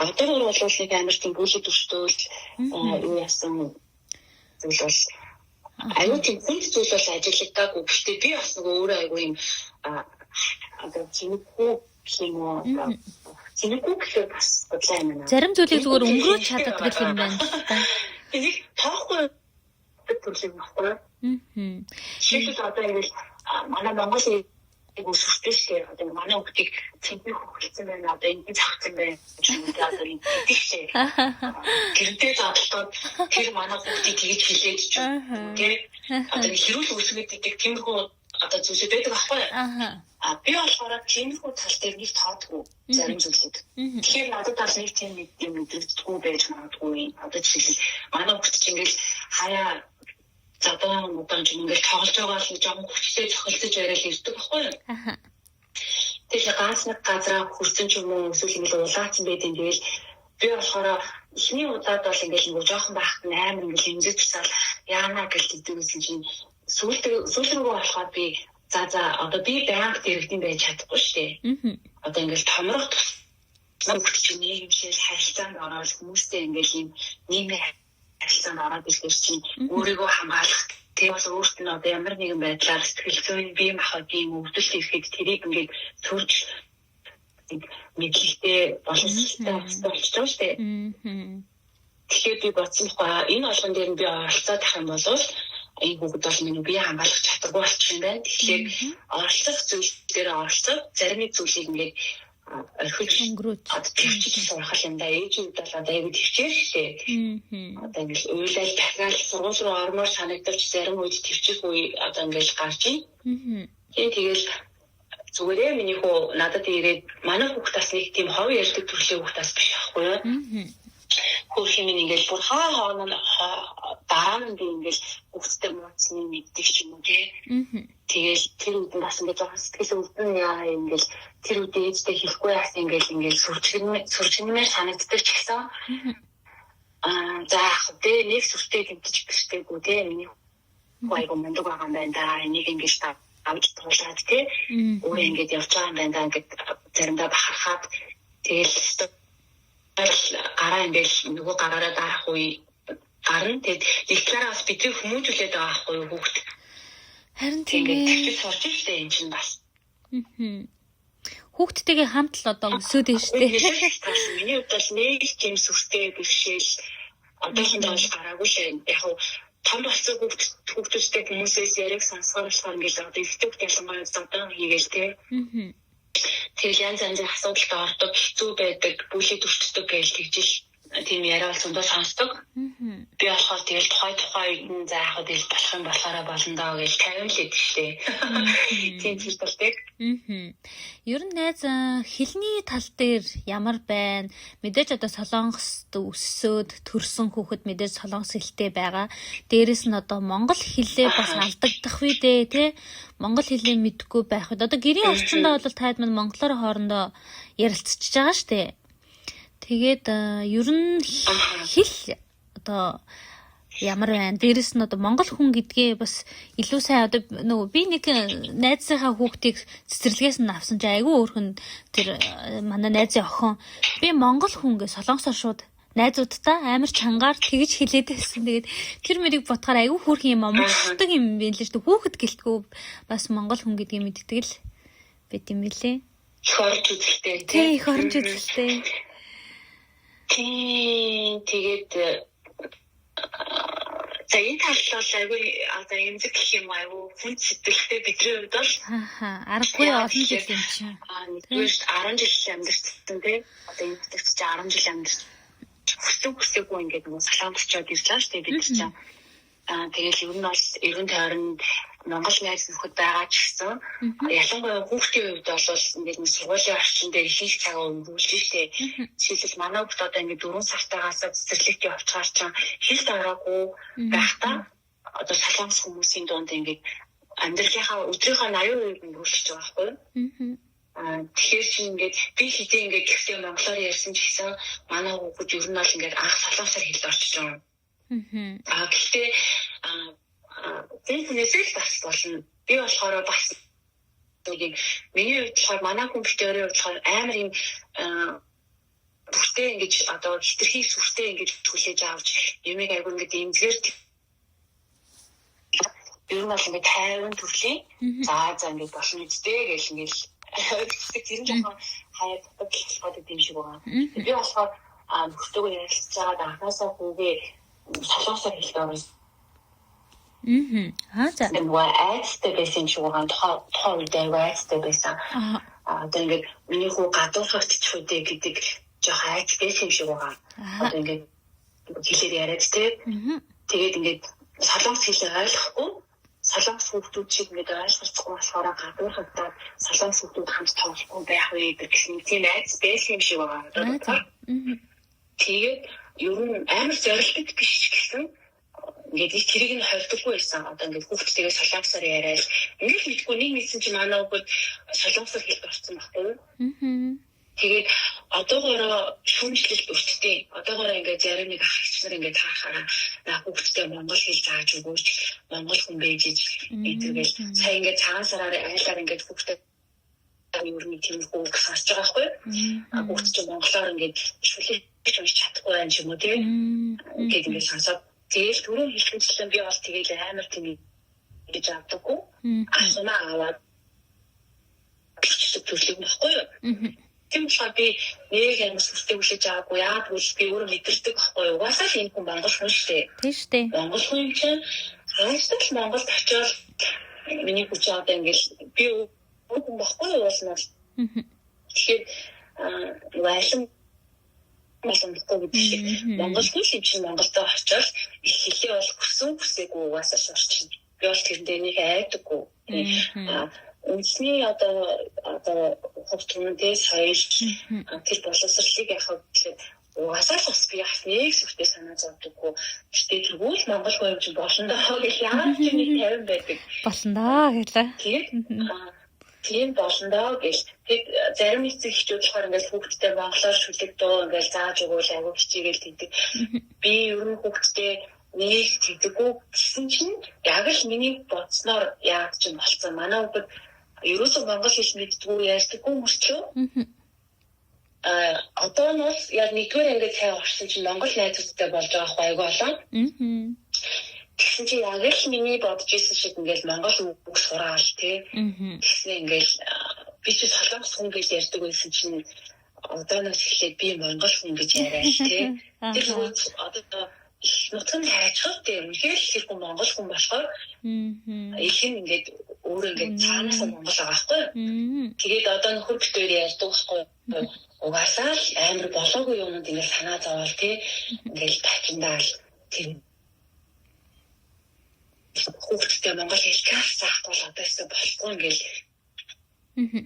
одоо бол нэг амар тийм бүлэд өртөөл юу яасан зүйл бол аюу тийм хүнд зүйл бол ажиллагдаагүй. Гэхдээ би бас нэг өөрөө аюу юм одоо зинхүү юм уу зинхүү гэхээр бас бодлоо юм аа. Зарим зүйлийг зүгээр өнгөрөөж чаддаг юм байна л та. Энийг тоохгүй төлөв баггүй. Шийдэл одоо ингэж манай Монголын үсвэртэй шүү. Одоо манай хүүхдийг цэнхүү хөвгөлцөн байна. Одоо энэ завхсан байна. Одоо энэ тийшээ. Гэрдээ задлаад тэр манай хүүхдийг тэгж хилээд ч юм. Тэ. Одоо хэрүүл үсгээд идэг тиймэрхүү одоо зүйлүүд байдаг аахгүй. Би болохоор тиймэрхүү тал дээр нэг тоодгүй зарим зүйлүүд. Тэгэхээр надад бас нэг тийм юм мэдрэгддэггүй байж магадгүй. Одоо жишээлбэл манай хүүхд чинь ингээл хаяа задаа мудаан ч ингээл тоглож байгаа л жоохон хүчтэй цохилдож яриад ирдэг байхгүй юу? Тэгэхээр ганц нэг газараа хүрсэн ч юм уу эсвэл ингээл улаацсан байдیں۔ Тэгэл би болохоор эхний удаад бол ингээл нэг жоохон байхад амар ингээл эмзэг тусаал яана гэж хэлдэгсэн чинь сүүлрээ болохоор би за одоо би банк дэрэгдэн байж чадахгүй шүү дээ. Одоо ингээл томрох тусмаа чинь нийгэмшил харилцаанд ороод хүмүүстэй ингээл юм нийгмийн харилцаанд ороод ирэхээр чинь өөрийгөө хамгаалах тийм бол өөрт нь одоо ямар нэгэн байдлаар сэтгэл зүйн бие махбодын өвдөлт ирэхэд тэрийг ингээд төрж мэдлэгтэй боловсролтой болчихж байгаа шүү дээ. Тэгэхээр би бодсон ба энэ болгон дээр нь би оролцоод ах юм бол энэ хүүхэд бол миний бие хамгаалах чадваргүй болчих юм байна. Тэгэхээр оролцох зүйл дээр оролцоод зарим нэг зүйлийг ингээд орхиж өнгөрөөж төвчж сурах юм да. Ээжүүд бол одоо аягүй төвчээр шээ. Одоо ингээд уйлал дахиад сургууль руу ормоор санагдавч зарим үед төвчих үе одоо ингээд гарч ийн. Тэгэл зүгээрээ миний хөө надад ирээд манай хүүхд бас нэг тийм хов ярьдаг төрлийн хүүхд бас биш аахгүй юу? Хөрх юм ингээд бүр хоолоо дараа нь би ингээд хүүхдтэй мууцны мэддэг ч юм уу тий. Тэгэл тэр үед бас ингээд жоохон сэтгэл өвдөн яа ингээд тэр үед ээжтэй хэлэхгүй яах ингээд сүрчгнэмээр санагддаг ч гэсэн за хөө нэг сүртэй гэмтэж биштэйгүү тий. Миний хойгоо мэндэг байгаа юм байна да. Энийг ингээд авч туулаад тий. Өөрөө ингээд явж байгаа юм байна да. Ингээд заримдаа бахархаад тэгэл гараа ингээл нөгөө гараараа дарах үе гарна. Тэгээд их талаас бас бидний хүмүүжүүлээд байгаа байхгүй юу хүүхд. Харин тэгээд тэгж сурч ирсэн юм чинь бас. Хүүхдтэйгээ хамт л одоо өсөөд байна шүү дээ. Миний хувьд бол нэг тийм сүртэй бишэл одоохондоо л гараагүй шээ. Яг нь том болсон хүүхдүүдтэй хүмүүсээс яриг сонсгоор болохоор ингээл одоо ихтэй ялангуяа зодон хийгээл тий. Тэгэл янз янзын асуудалтай ордог, хэцүү байдаг, бүлэд өртдөг гэж тэгжил тийм яриа бол зөндөө сонсдог. Би болохоор тэгэл тухай нь заахад ил болох юм болохоор болно доо гэж 50 л хэд штэ. Тийм зүйлтэй. Ер нь найз хэлний тал дээр ямар байна? Мэдээж одоо Солонгост өссөөд төрсөн хүүхэд мэдээж солонгос хэлтэй байгаа. Дээрэс нь одоо монгол хэлээ бас алдагдах үе дээ, тий? Монгол хэлээ мэдгүй байх үед одоо гэрийн орчиндөө бол таад мань монголоор хоорондоо ярилцчихж байгаа штэ. Тэгээд ер нь хэл одоо ямар байна? Дээрэс нь одоо монгол хүн гэдгээ бас илүү сайн одоо нөгөө би нэг найзынхаа хүүхдийг цэцэрлэгээс нь авсан чи айгүй өөрхөн тэр манай найзын охин би монгол хүн гэ солонгосоор шууд найзуудтай амар чангаар тэгж хэлээд байсан. Тэгээд тэр мөрийг бодохоор айгүй хөөрхөн юм амарчдаг юм байна л шүү дээ. Хүүхэд гэлтгүү бас монгол хүн гэдгийг мэддэг л байт юм билээ. Их орж үзэлтэй. Тий, их орж үзэлтэй. Тэгээд за энэ талаас айгүй одоо эмзэг гэх юм айгүй хүн сэтгэлтэй бидний хувьд бол аргагүй олон жил юм чинь. Нэгдүгээр 10 жил амьдэрсэн тий. Одоо энэ хөтөлч 10 жил амьдэрсэн. Хүсээгүй ингээд нөгөө салаан болчоод ирлээ шүү дээ бид чинь. тэгэл ер нь бол ерөн тойронд Монгол найз нөхөд байгаа ч гэсэн ялангуяа хүүхдийн хувьд бол ингээд нэг сургуулийн орчин дээр их цагаа өнгөрүүлж штэ. Жишээлбэл манай хүүхд одоо ингээд 4 сартаагаас цэцэрлэгт явчихаар чинь хэл дараагүй байхдаа одоо солонгос хүмүүсийн дунд ингээд амьдралынхаа өдрийнхөө 80% нь өөрчлөж байгаа байхгүй юу? Тэгэхээр чи ингээд би хэдий ингээд гэхдээ монголоор ярьсан ч гэсэн манай хүүхд ер нь бол ингээд анх солонгосоор хэлж орчиж байгаа. Гэхдээ тэрнээсээ бас болно. Би болохоор бас нэг миний хувьд болохоор манай компьютерийн хувьд болохоор амар юм бүртээ ингэж одоо хитрхи сүртэй ингэж хүлээж авч юмыг айгүй ингэж эмзгээр ер нь бол ингэ 50 төрлийн за ингэ болно үстэй гэж ингэ тэр нь жоохон хаяад болоход идэм шиг байгаа. Би болохоор бүртэйг ярилцж байгаа анхаасаа хүүгээ солонгосоор хэлдэг юм. За. Нөгөө айцтай байсан шиг байгаа. Тухайн үед айцтай байсан. Одоо ингэ миний хүү гадуурхагч үедээ гэдэг жоох айц байсан шиг байгаа. Одоо ингэ хэлээр яриад тэгээд ингэ солонгос хэлээ ойлгохгүй солонгос хүүхдүүд шиг ингэ ойлгохгүй болохоор гадуурхагдаад солонгос хүүхдүүд хамт тоглохгүй байх вэ гэсэн тийм айц байсан юм шиг байгаа. Тэгээд ер нь амар зорилттой биш гэсэн ингээд их тэрийг нь хордоггүй байсан. Одоо ингээд хүүхдтэйгээ солонгосоор яриад ингээд мэдгүй нэг мэдсэн чи манай хүүхд солонгосоор хэлж орсон байхгүй юу? Тэгээд одоогоороо шүүмжлэлт өртдөө. Одоогоороо ингээд зарим нэг ах эгч нар ингээд таахаараа хүүхдтэй монгол хэл зааж өгөөч, монгол хүн байж гэдэггээл сая ингээд цагаан сараар айлаар ингээд хүүхдтэй ер нь тийм үг сонсож байгаа байхгүй юу? Хүүхд чинь монголоор ингээд шүлээж уншиж чадахгүй байх юм уу тийм? Ингээд ингээд сонсоод тэгэл түрүү хэлхэнчлэн би бол тэгэл амар тийм гэж авдаггүй. Асуунаа аваад бичдэг төрлөг байхгүй юу? Тийм болохоор би нэг амар сүртэй хүлээж аваагүй. Яагаад гэвэл би өөрөө мэдэрдэг байхгүй юу? Угаасаа л энэ хүн монгол хүн шүү дээ. Тийм шүү дээ. Монгол хүн чинь хааштай л Монголд очиод миний хүч аваад ингээл би хүн байхгүй юу ууснаа. Тэгэхээр вайлан боломжтой гэдэг шиг монгол хүн чинь Монголдо очиод их хэлээ бол хүсээгүй угаасаа сурч. Би бол тэрэндээ нэг айдаггүй. Үнсний одоо хөвтөндөө соёл тэр боловсролыг яхав гэхэл угаасаа л бас би яах нэг сүртэй санаа зовдөггүй. Гэтэ тэгвэл монгол хүн чинь болондоо гэж яагаад ч нэг 50 байдаг. Болондоо гэлээ. Тийм болондоо гэж тэг зарим эцэг эхчүүд болохоор ингээд хүүхдтэй монголоор шүлэг дуу ингээд зааж өгөөл аягүй хичээгээл тэгдэг. Би ер нь хүүхдтэй нэг тэгдэггүй гэсэн чинь яг л миний бодсноор яагаад ч юм болцсон. Манай хүүхд ерөөсөө монгол хэл мэддэггүй ярьдаггүй мөрчлөө. Одоо нь бас яг нэгдүгээр ингээд цай орсон чинь монгол найзуудтай болж байгаа хгүй айгүй болоо. Тэгсэн чи яг л миний бодож исэн шиг ингээд монгол үг сураал тий. Тэгсэн ингээд би ч солонгос хүн гэж ярьдаг байсан чинь одооноос эхлээд би монгол хүн гэж яриа тий. Тэр үед одоо нутгийн хайчхав тий. Үнэхээр хэрхэн монгол хүн болохоор их юм ингээд өөрөө ингээд цаанаас монгол байгаа байхгүй. Тэгээд одоо нөхөр битээр ярьдаг байхгүй. Угаасаа л амар болоогүй юмуд ингээд санаа зовоол тий. Ингээд тачиндаал тэр хүүхдтэй монгол хэл класс заах бол одоосоо болохгүй ингээл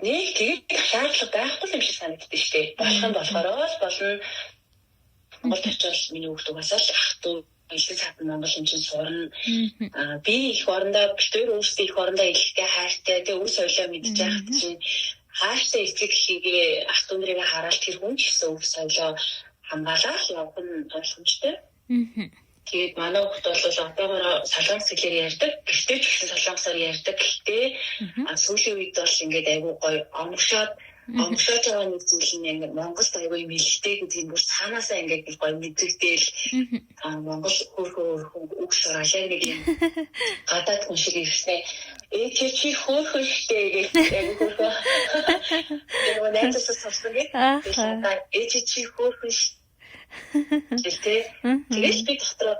нэг тэгээд шаардлага байхгүй юм шиг санагддаг шүү дээ. Болох нь болохоороо болно. Монгол очиж миний хүүхд угаасаа л ах トゥ элсэн цаатан монгол хэмжин сурна. Би их орондоо битээр өөрсдөө их орондоо илэхтэй хайртай тэгээд үс соёлоо мэдж байхад чинь хааштай эцэг хийгээ ах トゥ нарыг хараад тэр хүн ч гэсэн үс соёлоо хамгаалаад явах нь ойлгомжтой. Тэгээд манай хүүхд бол одоогоор солонгос хэлээр ярьдаг. Гэхдээ ч гэсэн солонгосоор ярьдаг. Гэхдээ сүүлийн үед бол ингээд айгүй гоё омгшоод байгаа нэг зүйл нь ингээд Монголд айгүй юм хэлтэй гэдэг нь бүр цаанаасаа ингээд гоё мэддэгдээл Монгол хөөрхөн үг сураалаа нэг юм гадаад хүн шиг ирснэ. Чи хөөрхөн штэ гэж айгүй хөөрхөн. Тэгээд найзаас сонссон гэдэг. Чи хөөрхөн тэгээд би дотроо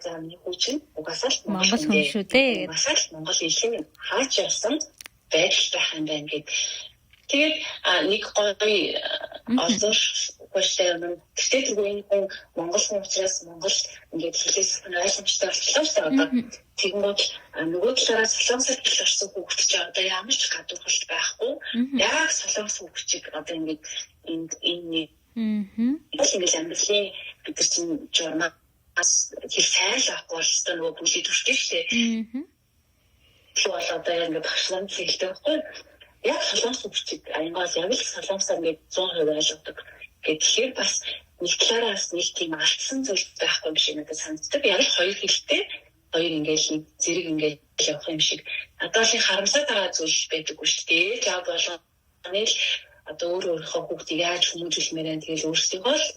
за миний хүүчин угаасаа л монгол хүн шүү дээ. Угаасаа л монгол хэлний хаач явсан байдал байх юм байна гэд. Тэгээд нэг гоё олзор Хөөстэй юм. Тэгтээ энэ хүн Монгол хүн учраас Монгол ингээд хэлээс нь ойлгомжтой болчихлоо шүү дээ одоо. Тэгмээд нөгөө талаараа солонгосоор хэл орсон хүүхэд ч одоо ямар ч гадуурхалт байхгүй. Яг солонгос хүүхчиг одоо ингээд энэ ингээд амжилтын бид нар чинь журмаас хэл сайн л авахгүй бол одоо нөгөө бүлий төрчих шүү дээ. Тэгэхээр одоо ингээд багшлан хэлдэг байхгүй. Яг солонгос хүүхчиг аянгаас яг л солонгосоор ингээд 100% ойлгодог. Тэгэхээр бас нэг талаараас нэг тийм алдсан зүйл байхгүй юм шиг надад санагддаг. Яг л хоёр хэлтэй хоёр ингээл зэрэг ингээл явах юм шиг. Надад л харамсаад байгаа зүйл байдаггүй шүү дээ. Яг болгоны л одоо өөрийнхөө хүүхдийг яаж хүмүүжүүлмээр энэ тэгэл өөрсдийнхөө л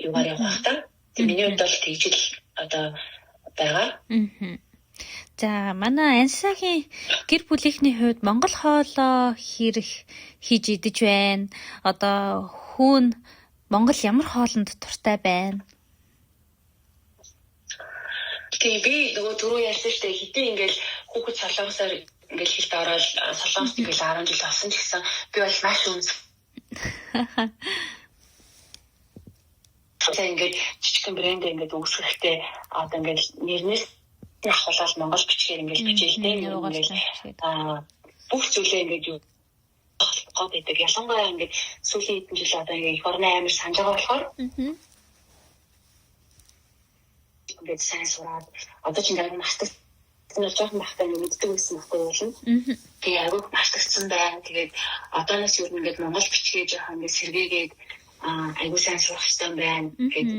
юугаар явах та. Тэг миний хувьд бол тэгж л одоо байгаа. За манай Ансагийн гэр бүлийнхний хувьд Монгол хоолоо хийж идэж байна. Одоо хүүн Монгол ямар хоолнд дуртай байна? Тэгээ би нөгөө түрүү ярьсан шүү дээ хэдий ингээл хүүхэд солонгосоор ингээл хэлд ороод солонгост ингээл 10 жил болсон ч гэсэн би бол маш үнс. Тэгээ ингээд жижигхэн брэнд ингээд үүсгэхдээ одоо ингээд нэрнээс ахуулаад Монгол бичгээр ингээд бичээлтэй ингээд бүх зүйлээ ингээд юу гэдэг. Ялангуяа ингээд сүүлийн хэдэн жил одоо ингээд их орны амир санаж байгаа болохоор ингээд сайн сураад одоо ч ингээд мастер нь жоохон бахтай мэддэг байсан байхгүй болно. Тэгээ агуу мастергсан байна. Тэгээд одооноос юу ингээд Монгол бичгээ жоохон ингээд сэргээгээд агуу сайн сурах хэрэгтэй байна. Тэгээд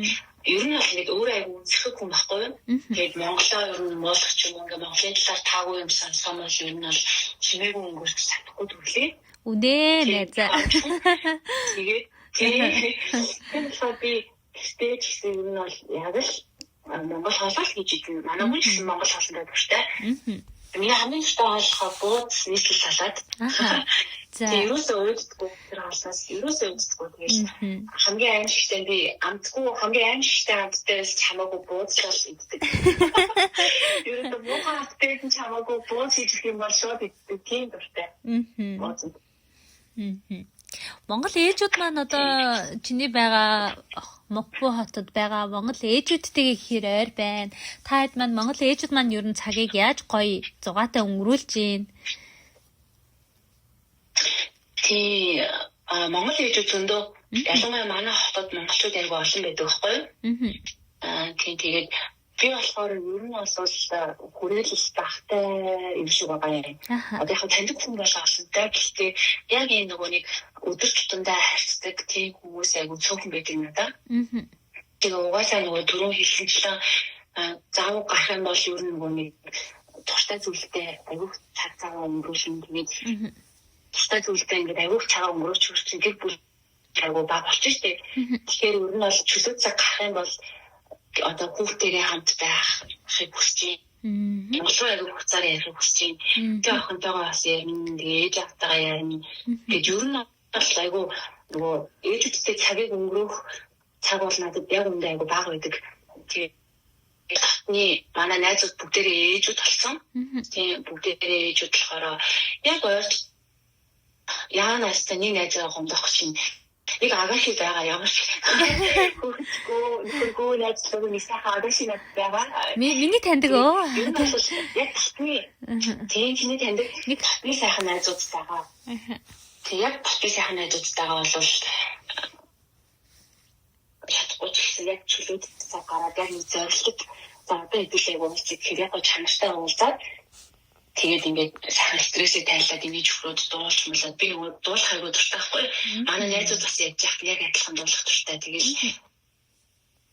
ер нь бол ингээд өөрөө агуу үнсэх хүн байхгүй юу? Тэгээд Монголоо ер нь муулах ч юм ингээд Монголын талаар таагүй юм сонсоом бол ер нь бол чимээгүй өнгөрч санахгүй төрлөө. Үнэ нэ. Тэгээд би стейж гэсэн юм нь бол яг л Монгол хоолой хийж идэв. Манай хүн ч Монгол хоолндоо дуртай. Миний хамгийн дуртай хоол бууз нийслэл салаад. За ерөөсөө өөддөггүй тэр хоолноос ерөөсөө өөддөггүй. Тэгээд хамгийн аимшигтай би амтгүй хамгийн аимшигтай амттайс чамаагүй бууцлал иддэг. Ерөөсөө муухай амттай ч чамаагүй бууц хийх юм бол шууд иддэг тийм дуртай. Монгол ээжүүд маань одоо чиний байгаа Мокпо хотод байгаа Монгол ээжүүдтэйгээ гэхээр ойр байна. Та хэд маань Монгол ээжүүд маань ер нь цагийг яаж гоё зугаатай өнгөрүүлж гин? Тий Монгол ээжүүд зөндөө ялангуяа манай хотод монголчууд айгүй олон байдаг байхгүй юу? Тэгээд би болохоор ер нь бол хүрээлэл багтай юм шиг байгаа юм. Одоо яг таньдаг хүн бол олонтой. Гэхдээ яг энэ нөгөө нэг өдөр тутамдаа харьцдаг тийм хүмүүс айгүй цөөхөн байдаг надад. Тэгээ угаасаа нөгөө түрүү хэлсэнчлэн заав гарах юм бол ер нь нөгөө нэг туртай зүйлтэй айгүй цаг цагаа өнгөрүүлэн тэгээд туртай зүйлтэй ингээд айгүй цагаа өнгөрөөч чинь гэр бүл айгүй баг болчих штеп. Тэгэхээр ер нь бол чөлөө цаг гарах юм бол одоо хүүхдтэйгээ хамт байхыг хүсэж байна. Монголоо яг хуцаар ярих хүсэж байна. Тэгээ охинтойгоо бас ярина, тэгээ ээж автайгаа ярина. Тэгээд ер нь бол айгүй нөгөө ээжүүдтэй цагийг өнгөрөөх цаг бол надад яг үндэ айгүй бага байдаг. Тэгээд татны манай найзууд бүгдээрээ ээжүүд болсон. Тийм бүгдээрээ ээжүүд болохоор яг ойрт яанаас таны найзаа гомдох чинь нэг агаши байгаа ямар ч хөөхгүй найзлаг нэг сайхан агаши байгаа. Миний таньдаг оо. Яг татны тийм чиний таньдаг нэг татны сайхан найзууд байгаа. Тэг яг татны сайхан найзууд байгаа бол чадахгүй ч гэсэн яг чөлөөт цаг гараад яг нэг зорилт за одоо хэдүүлээ уулзах гэхээр яг чанартай уулзаад тэгээд ингээд сайхан стрессээ тайлаад имиж өгрөөд дуулах мөлөө би нөгөө дуулах айгуу дуртай байхгүй. Манай найзууд бас яаж яг адилхан дуулах дуртай. Тэгээд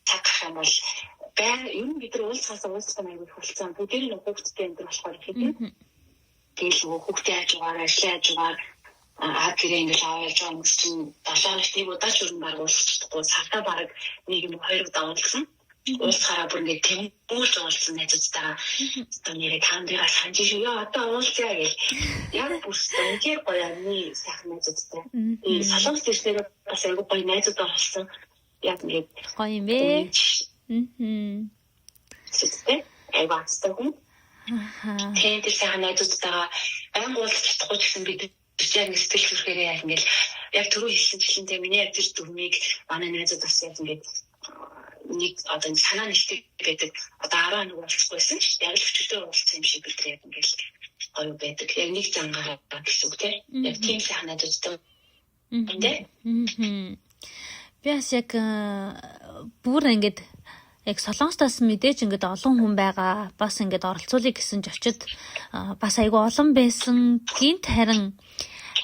цаг гарах юм бол ер нь бид нар уулзахаас айгуу хөлцөн. Бүгдээр нь хүүхдтэй энэ болохоор хэдий. Тэгээд нөгөө хүүхдээ яаж угаар, ажлаа яаж угаар гэрээ ингээд аваад байгаа хүмүүс чинь 7 хоногт нэг удаа ч өрн баг уулзчихдаггүй. Сартаа баг нэг юм 2 удаа уулзсан. Уулзахаараа бүр ингээд тэмүүлж уулзсан найзуудтайгаа одоо нэрээ таандыгаа санаж шүү одоо уулзъя гэл яг бүр үнээр гоё амны сайхан найзуудтай. Солонгос дэвснээр бас айгүй гоё найзууд болсон. Яг ингээд гоё юм бэ. Сэтгэл айгүй азтай хүн. Тэгээд сайхан найзуудтайгаа ангуулж чадахгүй ч гэсэн бид яг сэтгэл зүрхээрээ яг ингээд яг түрүү хэлсэнчлэнтэй миний яг тэр дүрмийг манай найзууд бас яг ингээд нэг одоо санаа нэгтэй байдаг. Одоо 10 хоног болчихгүйсэн ч яг л өчигдөр уулзсан юм шиг бид тэр яг ингээд гоё байдаг. Яг нэг зангаараа гэсэн үг тийм. Яг тийм сайхан найзуудтай. Би бас яг бүр ингээд яг Солонгостоос мэдээж ингээд олон хүн байгаа. Бас ингээд оролцуулъя гэсэн ч очид бас айгүй олон байсан. Гинт харин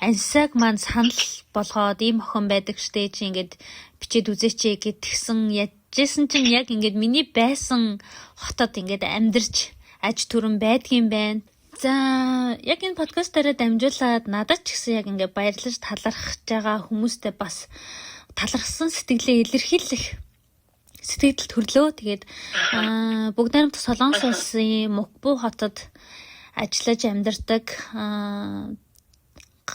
ансаг маань санал болгоод ийм охин байдаг штэ чи ингээд бичээд үзээч гэдгсэн яжсэн чинь яг ингээд миний байсан хотод ингээд амьдарч аж түрэн байдгийм байна. За яг энэ подкастаараа дамжуулаад надад ч гэсэн яг ингээд баярлаж талархаж байгаа хүмүүстээ бас талархсан сэтгэлээ илэрхийлэх сэтгэл төрлөө. Тэгээд бүгд найрамд Солонгос улсын Мукбу хотод ажиллаж амьдардаг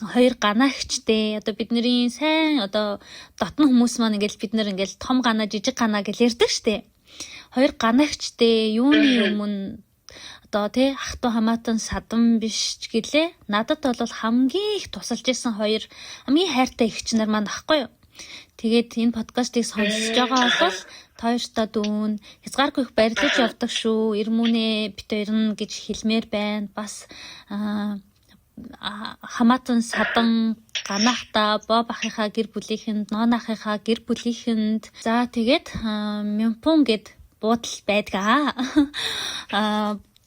хоёр ганаагчтэй одоо бидний сайн одоо дотны хүмүүс маань ингээл бид нар ингээл том ганаа жижиг ганаа гэж ярьдаг штэ. Хоёр ганаагчтэй юуны өмнө одоо тий ах トゥ хамаатан садан биш ч гэлээ. Надад бол хамгийн их тусалж исэн хоёр хамгийн хайртай эгч нар маань ахгүй юу. Тэгээд энэ подкастыг сонсож байгаа бол тоёртой дүүн хязгааргүй их баярлаж явдаг шүү. Ирмүнэ бит хоёр нь гэж хэлмээр байна. Бас хамаатан садан ганаахта боб ахыхаа гэр бүлийнхэнд ноон ахыхаа гэр бүлийнхэнд за тэгээд мямпун гэд буудал байдаг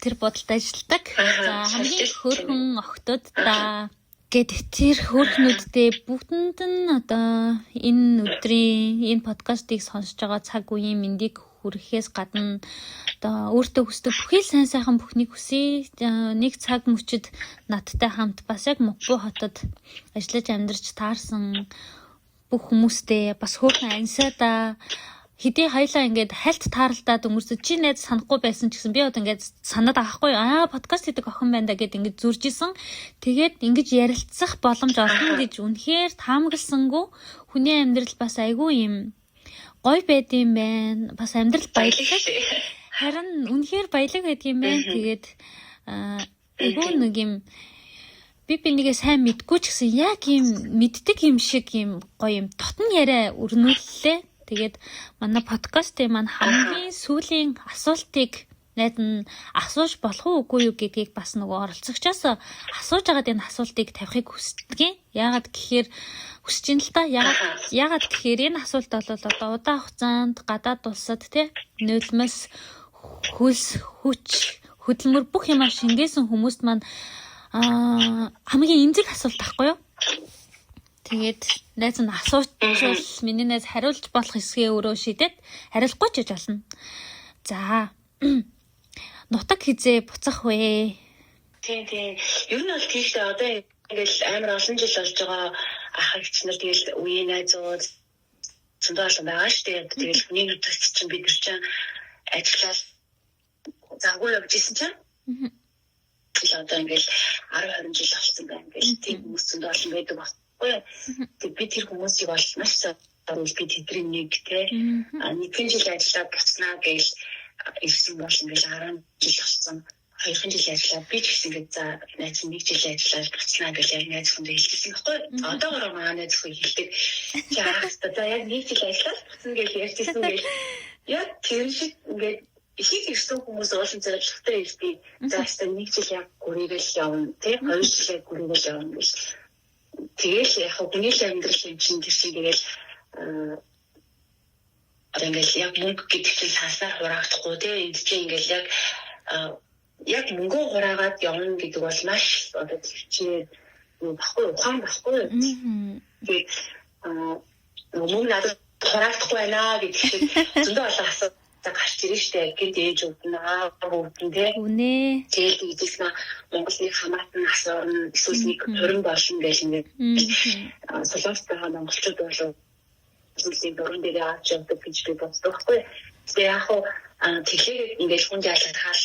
тэр буудалд ажилладаг за хамгийн хөөрхөн охтуудаа гэд тэр хөөрхнүүдтэй бүгдэнд нь одоо энэ өдрийн энэ подкастыг сонсож байгаа цаг үеийн мэндийг хүрэхээс гадна одоо өөртөө хүсдэг бүхий л сайн сайхан бүхнийг хүсье. Нэг цаг мөчид надтай хамт бас яг Мукбу хотод ажиллаж амьдарч таарсан бүх хүмүүстээ бас хөөрхөн ансаада хэдий хоёлаа ингээд хальт тааралдаад өнгөрсөж чи найз санахгүй байсан ч гэсэн би одоо ингээд санаад авахгүй подкаст хийдэг охин байна да гэд ингээд зурж исэн. Тэгээд ингэж ярилцах боломж олно гэж үнэхээр таамагласангүй хүний амьдрал бас айгүй юм гой байд юм байна. Бас амьдрал баялаг. Харин үнэхээр баялаг байдгийм байна. Тэгээд айгүй нэг юм би нэгээ сайн мэдгүй ч гэсэн яг юм мэддэг юм шиг юм гоё юм дотн яриа өрнүүллээ. Тэгээд манай подкастын маань хамгийн сүүлийн асуултыг найд нь асууж болох уугүй юу гэдгийг бас нөгөө оролцогчоос асууж агаад энэ асуултыг тавихыг хүсдэг. Яагаад гэхээр хүсэж ин л та яагаад гэхээр энэ асуулт бол одоо удаан хугацаанд гадаад улсад тий нулимс хүс хүч хөдөлмөр бүх юмаа шингээсэн хүмүүст маань хамгийн эмзэг асуулт байхгүй юу? Тэгээд найз нь асуучвал миний найз хариулж болох хэсгээ өөрөө шидэд хариулахгүй ч гэж болно. За нутаг хизээ буцах вэ? Тийм. Ер нь бол тийшээ одоо ингээл амар олон жил болж байгаа ах эгч нар тэгэл үеийн найзууд зөндөө олон байгаа шүү дээ. Тэгэл хүний нутагт чинь бид нар чинь ажиллаад загвар явж исэн чинь тэгэл одоо ингээл 10-20 жил болсон байна. Ингээл тийм хүмүүс зөндөө олон байдаг байна. Тэг би тэр хүмүүсийг бол маш сайн би тэдний нэг те нэгэн жил ажиллаад буцнаа гэж ирсэн бол ингээл 10 жил болсон 2 жил ажиллаад би ч гэсэн ингээд за найз нэг жил ажиллаад буцнаа гэж яг найз хүнд хэлсэн байхгүй одоогоор манай найз хүн хэлдэг чи одоо яг нэг жил ажиллаад буцна гэж ярьжсэн гэж яг тэр шиг ингээд их ирсэн хүмүүс уулын зорилготой ирдэг за хэвээ нэг жил яг гүрийгэл явна те 2 жил яг гүрийгэл явна гэж тэгэл яг хүний л амьдрал юм чинь тэр чинь тэгэл ингээл яг мөнгө гэдэг чинь сансаар хураагдахгүй те энд чинь ингээл яг мөнгө хураагаад явна гэдэг бол маш одоо чи баггүй ухаан баггүй тэгээд мөнгө надад хураагдахгүй байна гэдэг чинь зөндөө олон асуулт гарч ирж штэ гинт ээж үүднээ бүгдэн те үнэ тэгэл ийдээс Монголын хамаатан асуурна эсвэл нэг 20 болно гэж ингээд солонгостой монголчууд болов зүйлийг дөрөв дээр авч явдаг гэж би боддог байхгүй. Тэгээ яг хуу тэгэхээр ингээд хүн жаалаад хаал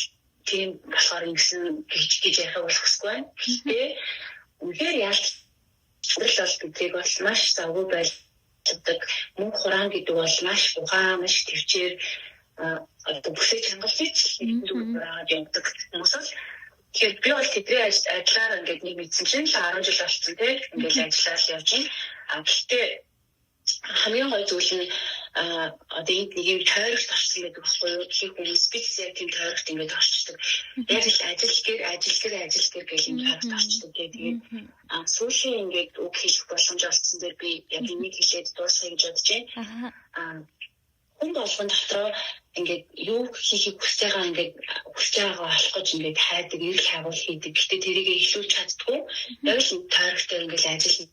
тийм болохоор ингэсэн гэж яхаа болох хэсгүй байна. Тэгээ үнээр ялч зүйл бол гэдгийг бол маш завгүй байлдаг. Мөнгө хураан гэдэг бол маш ухаан маш төвчээр одоо бүсээ чангалж дүүрээд явдаг хүмүүс л тэгэхээр би бол тэдний ажиллаар ингээд нэг мэдсэн чинь 10 жил болсон тийм ингээд ажиллаад явж байна. Гэхдээ хамгийн гол зүйл нь одоо энэ нэг юм тойрогт орсон гэдэг баггүй юу? Их хүмүүс бид яг тийм тойрогт ингээд орчдөг. Яг л ажил гэр гэх юм тойрогт орчдөг. Тэгээд сүүлийн ингээд үг хэлэх боломж олцсон дээр би яг энийг хэлээд дуусгая гэж бодож байна. Хүн болгон дотроо ингээд юу хийхийг хүсэж байгаагаа олох гэж ингээд хайдаг, эрэл хаагуул хийдэг. Гэтэ тэрийг эхлүүлж чаддгүй. Яг л тойрогтой ингээд ажил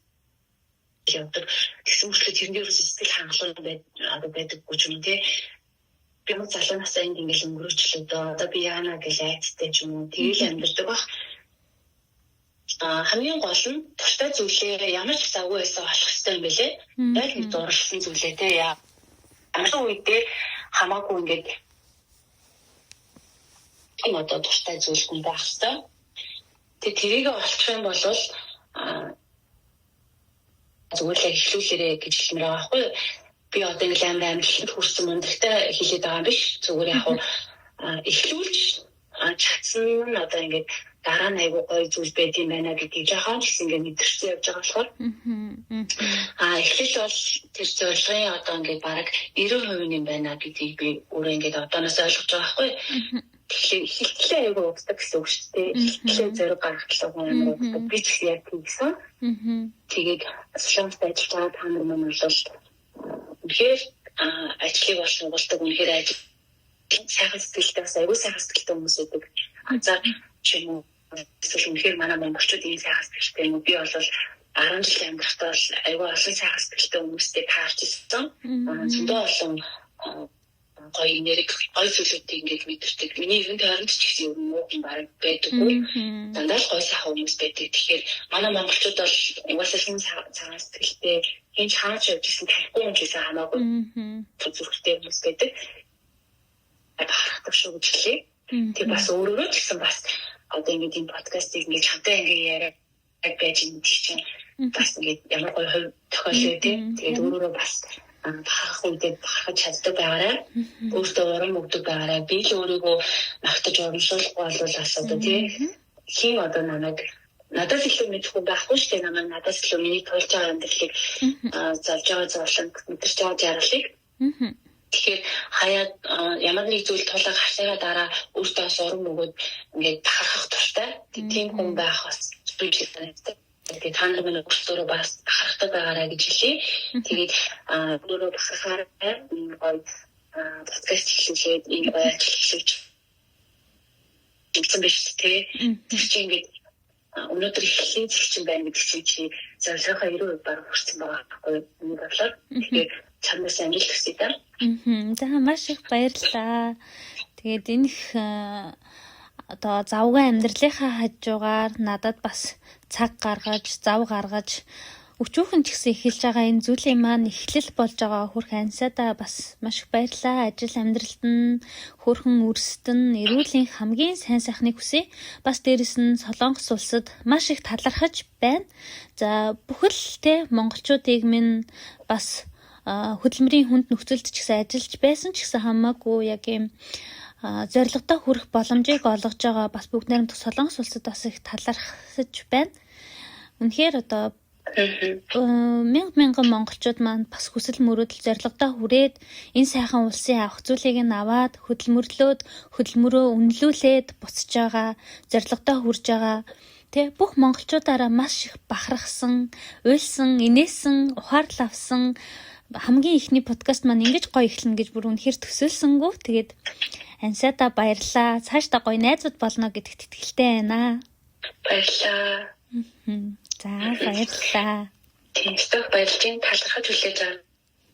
явдаг. Тэгсэн мэт тэрний ерөөс сэтгэл хангалуун байдаггүй ч юм те. Би мөн залуу насаа ингээд өнгөрөөчлөө дөө. Одоо би яана гэж айцтай ч юм уу. Тэгэл амьддаг баг. Хамгийн гол нь туртай зүйлээ ямар ч завгүй байсан болох хэрэгтэй юм байлээ. Яг нэг дурлсан зүйлээ те. Ямар үедээ хамаагүй ингээд энэ одоо туртай зүйл хүн байх хэрэгтэй. Тэгээ тэрийг олчих юм бол зүгээр л эхлүүлээрэ гэж хэлмээр байгаа байхгүй. Би одоо нэг амжилтанд хүрсэн мөнгөтэй хэлээд байгаа юм биш. Зүгээр яг эхлүүлж чадсан нь одоо ингээд дараа нь айгүй гоё зүйл байд юм байна гэдгийг жаахан ч гэсэн ингээд мэдэрч явж байгаа болохоор. Эхлэл бол тэр зорилгын одоо ингээд бараг 90% юм байна гэдгийг би өөрөө ингээд одооноос ойлгож байгаа байхгүй. Тэгэхээр эхлэлээ айгүй угсдаг гэсэн үг шүү дээ. Эхлэлээ зориг гаргатлаа юм уу? Би ч яг тэгсэн. Тэгээд солонгост ажиллаж байгаа та нар маань бол үнэхээр ажлыг бол сургалтад үнэхээр ажил сайхан сэтгэлтэй бас айгүй сайхан сэтгэлтэй хүмүүс байдаг. За ч юм уу эсвэл үнэхээр манай монголчууд ийм сайхан сэтгэлтэй юм уу? Би бол 10 жил амьдрахтаа бол айгүй олон сайхан сэтгэлтэй хүмүүстэй таарч ирсэн. Зөндөө олон гоё энерги гоё зүйлүүдийг ингээд мэдэрдэг. Миний энэ тойронд ч гэсэн юм уу юм баг байдаггүй. Дандаа л гоё сайхан хүмүүс байдаг. Тэгэхээр манай монголчууд бол угаасаа шинэ цагаан сэтгэлтэй хинч хаач явж исэн тарихгүй юм гэсэн хамаагүй зүрхтэй хүмүүс байдаг. Харахдаг шүү гэж хэлээ. Тэг бас өөрөө ч гэсэн бас одоо ингээд энэ подкастыг ингээд хамтаа ингээд яриад байж байгаа чинь бас ингээд ямар гоё хувь тохиолдол тийм. Тэгээд өөрөө бас бахах үедээ бахаж чаддаг байгаарай. Өөртөө урам өгдөг байгаарай. Би л өөрийгөө магтаж урамшуулахгүй бол асуудаг тийм. Хин одоо надаас илүү мэдхгүй байхгүй шүү дээ. Надаас илүү миний тулж байгаа амьдралыг залж байгаа зовлон мэдэрч байгаа жаргалыг. Тэгэхээр хаяад ямар нэг зүйл тулаг харсараа дараа өөртөө урам өгөөд ингээд бахархах туртай. Тийм хүн байх бас зүйлтэй. Тэгээд та нар минь өөртөө бас бахархдаг байгаарай гэж хэлье. Тэгээд өөрөө бахархаар гоё подкаст хийлгээд энэ гоё ажиллаж гэсэн биш тий. Тэр чинь ингээд өнөөдөр эхлэлийн зэгчин байна гэдэг чинь чи зорилгоо 90% баг хүрсэн байгаа байхгүй юу болоод. Тэгэхээр чамаас амжилт хүсье та. За маш их баярлалаа. Тэгээд энэ одоо завгүй амьдралынхаа хажуугаар надад бас цаг гаргаж, зав гаргаж өчүүхэн ч гэсэн эхэлж байгаа энэ зүйлийн маань эхлэл болж байгаа хүрх ансаадаа бас маш их баярлалаа. Ажил амьдралд нь хөрхөн өрсөлд нь эрүүлийн хамгийн сайн сайхныг хүсье. Бас дээрэс нь Солонгос улсад маш их талархаж байна. За бүхэл те монголчуудыг минь бас хөдөлмөрийн хүнд нөхцөлд ч гэсэн ажиллаж байсан ч гэсэн хамаагүй яг юм зорилготой хүрэх боломжийг олгож байгаа бас бүгд найрамд Солонгос улсад бас их талархаж байна. Үнэхээр одоо мянган монголчууд маань бас хүсэл мөрөөдөл зорилготой хүрээд энэ сайхан улсын авах зүйлийг нь аваад хөдөлмөрөө үнэлүүлээд буцаж байгаа зорилготой хүрж байгаа Тэ бүх монголчуудаараа маш их бахархсан, уйлсан, инээсэн, ухаарлал авсан хамгийн ихний подкаст маань ингэж гоё эхлэнэ гэж бүр үнэхээр төсөөлсөнгөө. Тэгээд ансаада баярлаа. Цаашдаа гоё найзууд болно гэдэгт итгэлтэй байна. Баярлаа. За баярлалаа. Тийм сток баярлалын талархаж хүлээж авах.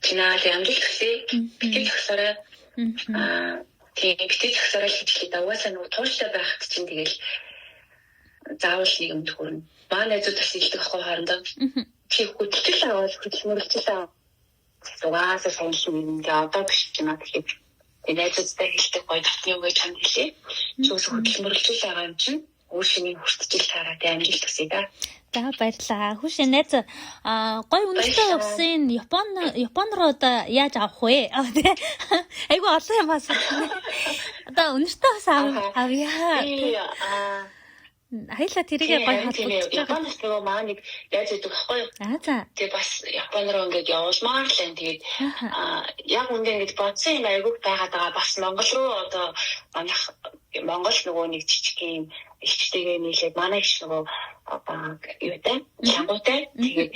Чинаа амжилт хүсье. Битгэл зогсоорой. Тийм битгэл зогсоорой гэж хэлээд угаасаа нөгөө тууштай байхад чинь тэгэл заавал нэг юм төгөрнө. Манай найзууд бас хэлдэг ахгүй хоорондоо. Чи хөдөлгөл аваад хөдөлмөрлөж аваад угаасаа сайн юм яа одоо биш ч юм аа тэгэхээр найзуудтай хэлдэг гоё татны үг гэж чамд хэлээ. Чи ус хөдөлмөрлөж байгаа юм чинь өөр шинийг хүртэж таараад амжилт хүсье да. За баярлалаа. Хүүшээ найз гоё үнэтэй усын Япон руу одоо яаж авах вэ? Айгу олон юм асуусан. Одоо үнэтэй ус авъя. Хоёлаа тэрийгээ гоё холбогдож байгаа. Японоос нөгөө маа нэг яаж идэг ахгүй юу? За. Тэгээ бас Япон руу ингээд явуулмаар л энэ тэгээд яг үндэ ингээд бодсон юм айгуух байгаад байгаа. Бас Монгол руу одоо манайх Монгол нөгөө нэг жижиг юм ихтэйгээ нийлээд манай их нөгөө юутай лангуутай тэгээд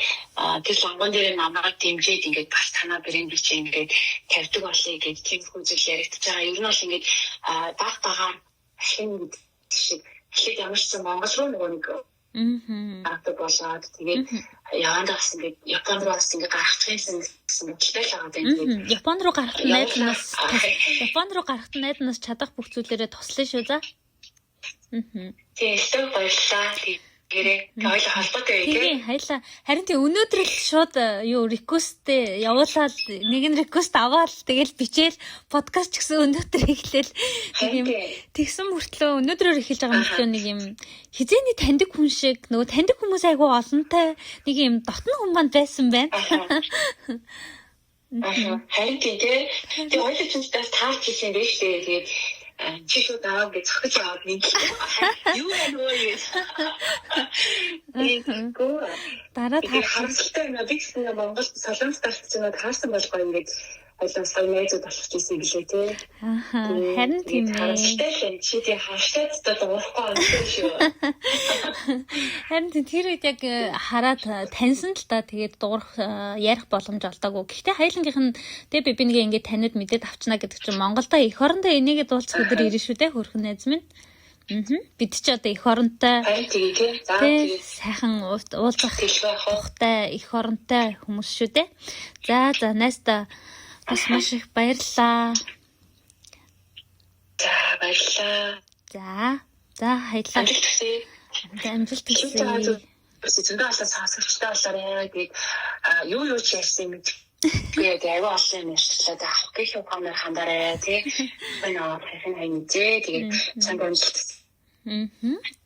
тэр лангуун дээр намайг дэмжиж ингээд бас танаа брэнд чи ингээд тавьдаг болъё гэж тийм хүзэл яригдчихэж байгаа. Ер нь бол ингээд баг багаар шинэ шиг эхлээд ямар ч юм Монгол руу нөгөө нэг авдаг болоод тэгээд явандаа бас ингээд Япон руу бас ингээд гарахчихсан гэсэн мэтлээ л байгаа юм. Япон руу гарахт найднаас чадах бүх зүйлээрээ туслана шүү за. Тийм ихтэй баярлалаа. Гэрээ хоёул холбоотой байх тийм. Хоёлаа харин тийм өнөөдөр л шууд реквесттэй явуулаад нэг нь реквест аваад тэгэл бичээл подкаст ч гэсэн өнөөдөр эхлээл нэг юм тэгсэн мөртлөө өнөөдрөөр эхэлж байгаа мөртлөө нэг юм хизээний таньдаг хүн шиг нөгөө таньдаг хүмүүс айгу олонтой нэг юм дотны хүн манд байсан байна. Харин тийм хоёул ч бас таарч ирсэн байх шүү дээ. Тэгээд чи шууд аваад гэж зохиж аваад нэг юу нөө юм. Дараа харамсалтай юм биш нэг Монгол солонгос талч нь таарсан болгоо ингээд ойлоо сая найзууд болох гэсэн гэлээ тий. Харин тийм ээ. Харамсалтай чи тий хаштагтай дуурахгүй амтай шүү. Харин тэр үед яг хараад таньсан л та тэгээд дуурах ярих боломж олдоогүй. Гэхдээ хайлангийнх нь тэг би нэгэ ингээд таниуд мэдээд авчна гэдэг чинь Монголдо эх орондоо энийгээ дуулцах өдөр ирнэ шүү дээ хөрхөн найз минь. Бид ч одоо эх оронтой сайхан уулзах тухтай эх оронтой хүмүүс шүү дээ. За найстаа бас маш их баярлалаа. За баярлалаа. За баярлалаа. Амжилт хүсье. Бас зөндөө алаа сонсогчтой болоорой. Тэгээд юу ч ярьсан юм. Тэгээд аяга олон юм ярьчлаа. Авах гэх юм хамаар хандаарай тий. Өнөө хэрхэн хайнжээ. Тэгээд чамд амжилт.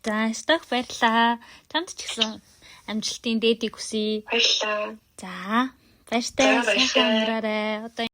За стах баярлалаа. Чамд ч гэсэн амжилтын дээдийг хүсье. Баярлалаа. За баяртай сайхан өнгөрөөрэй. Одоо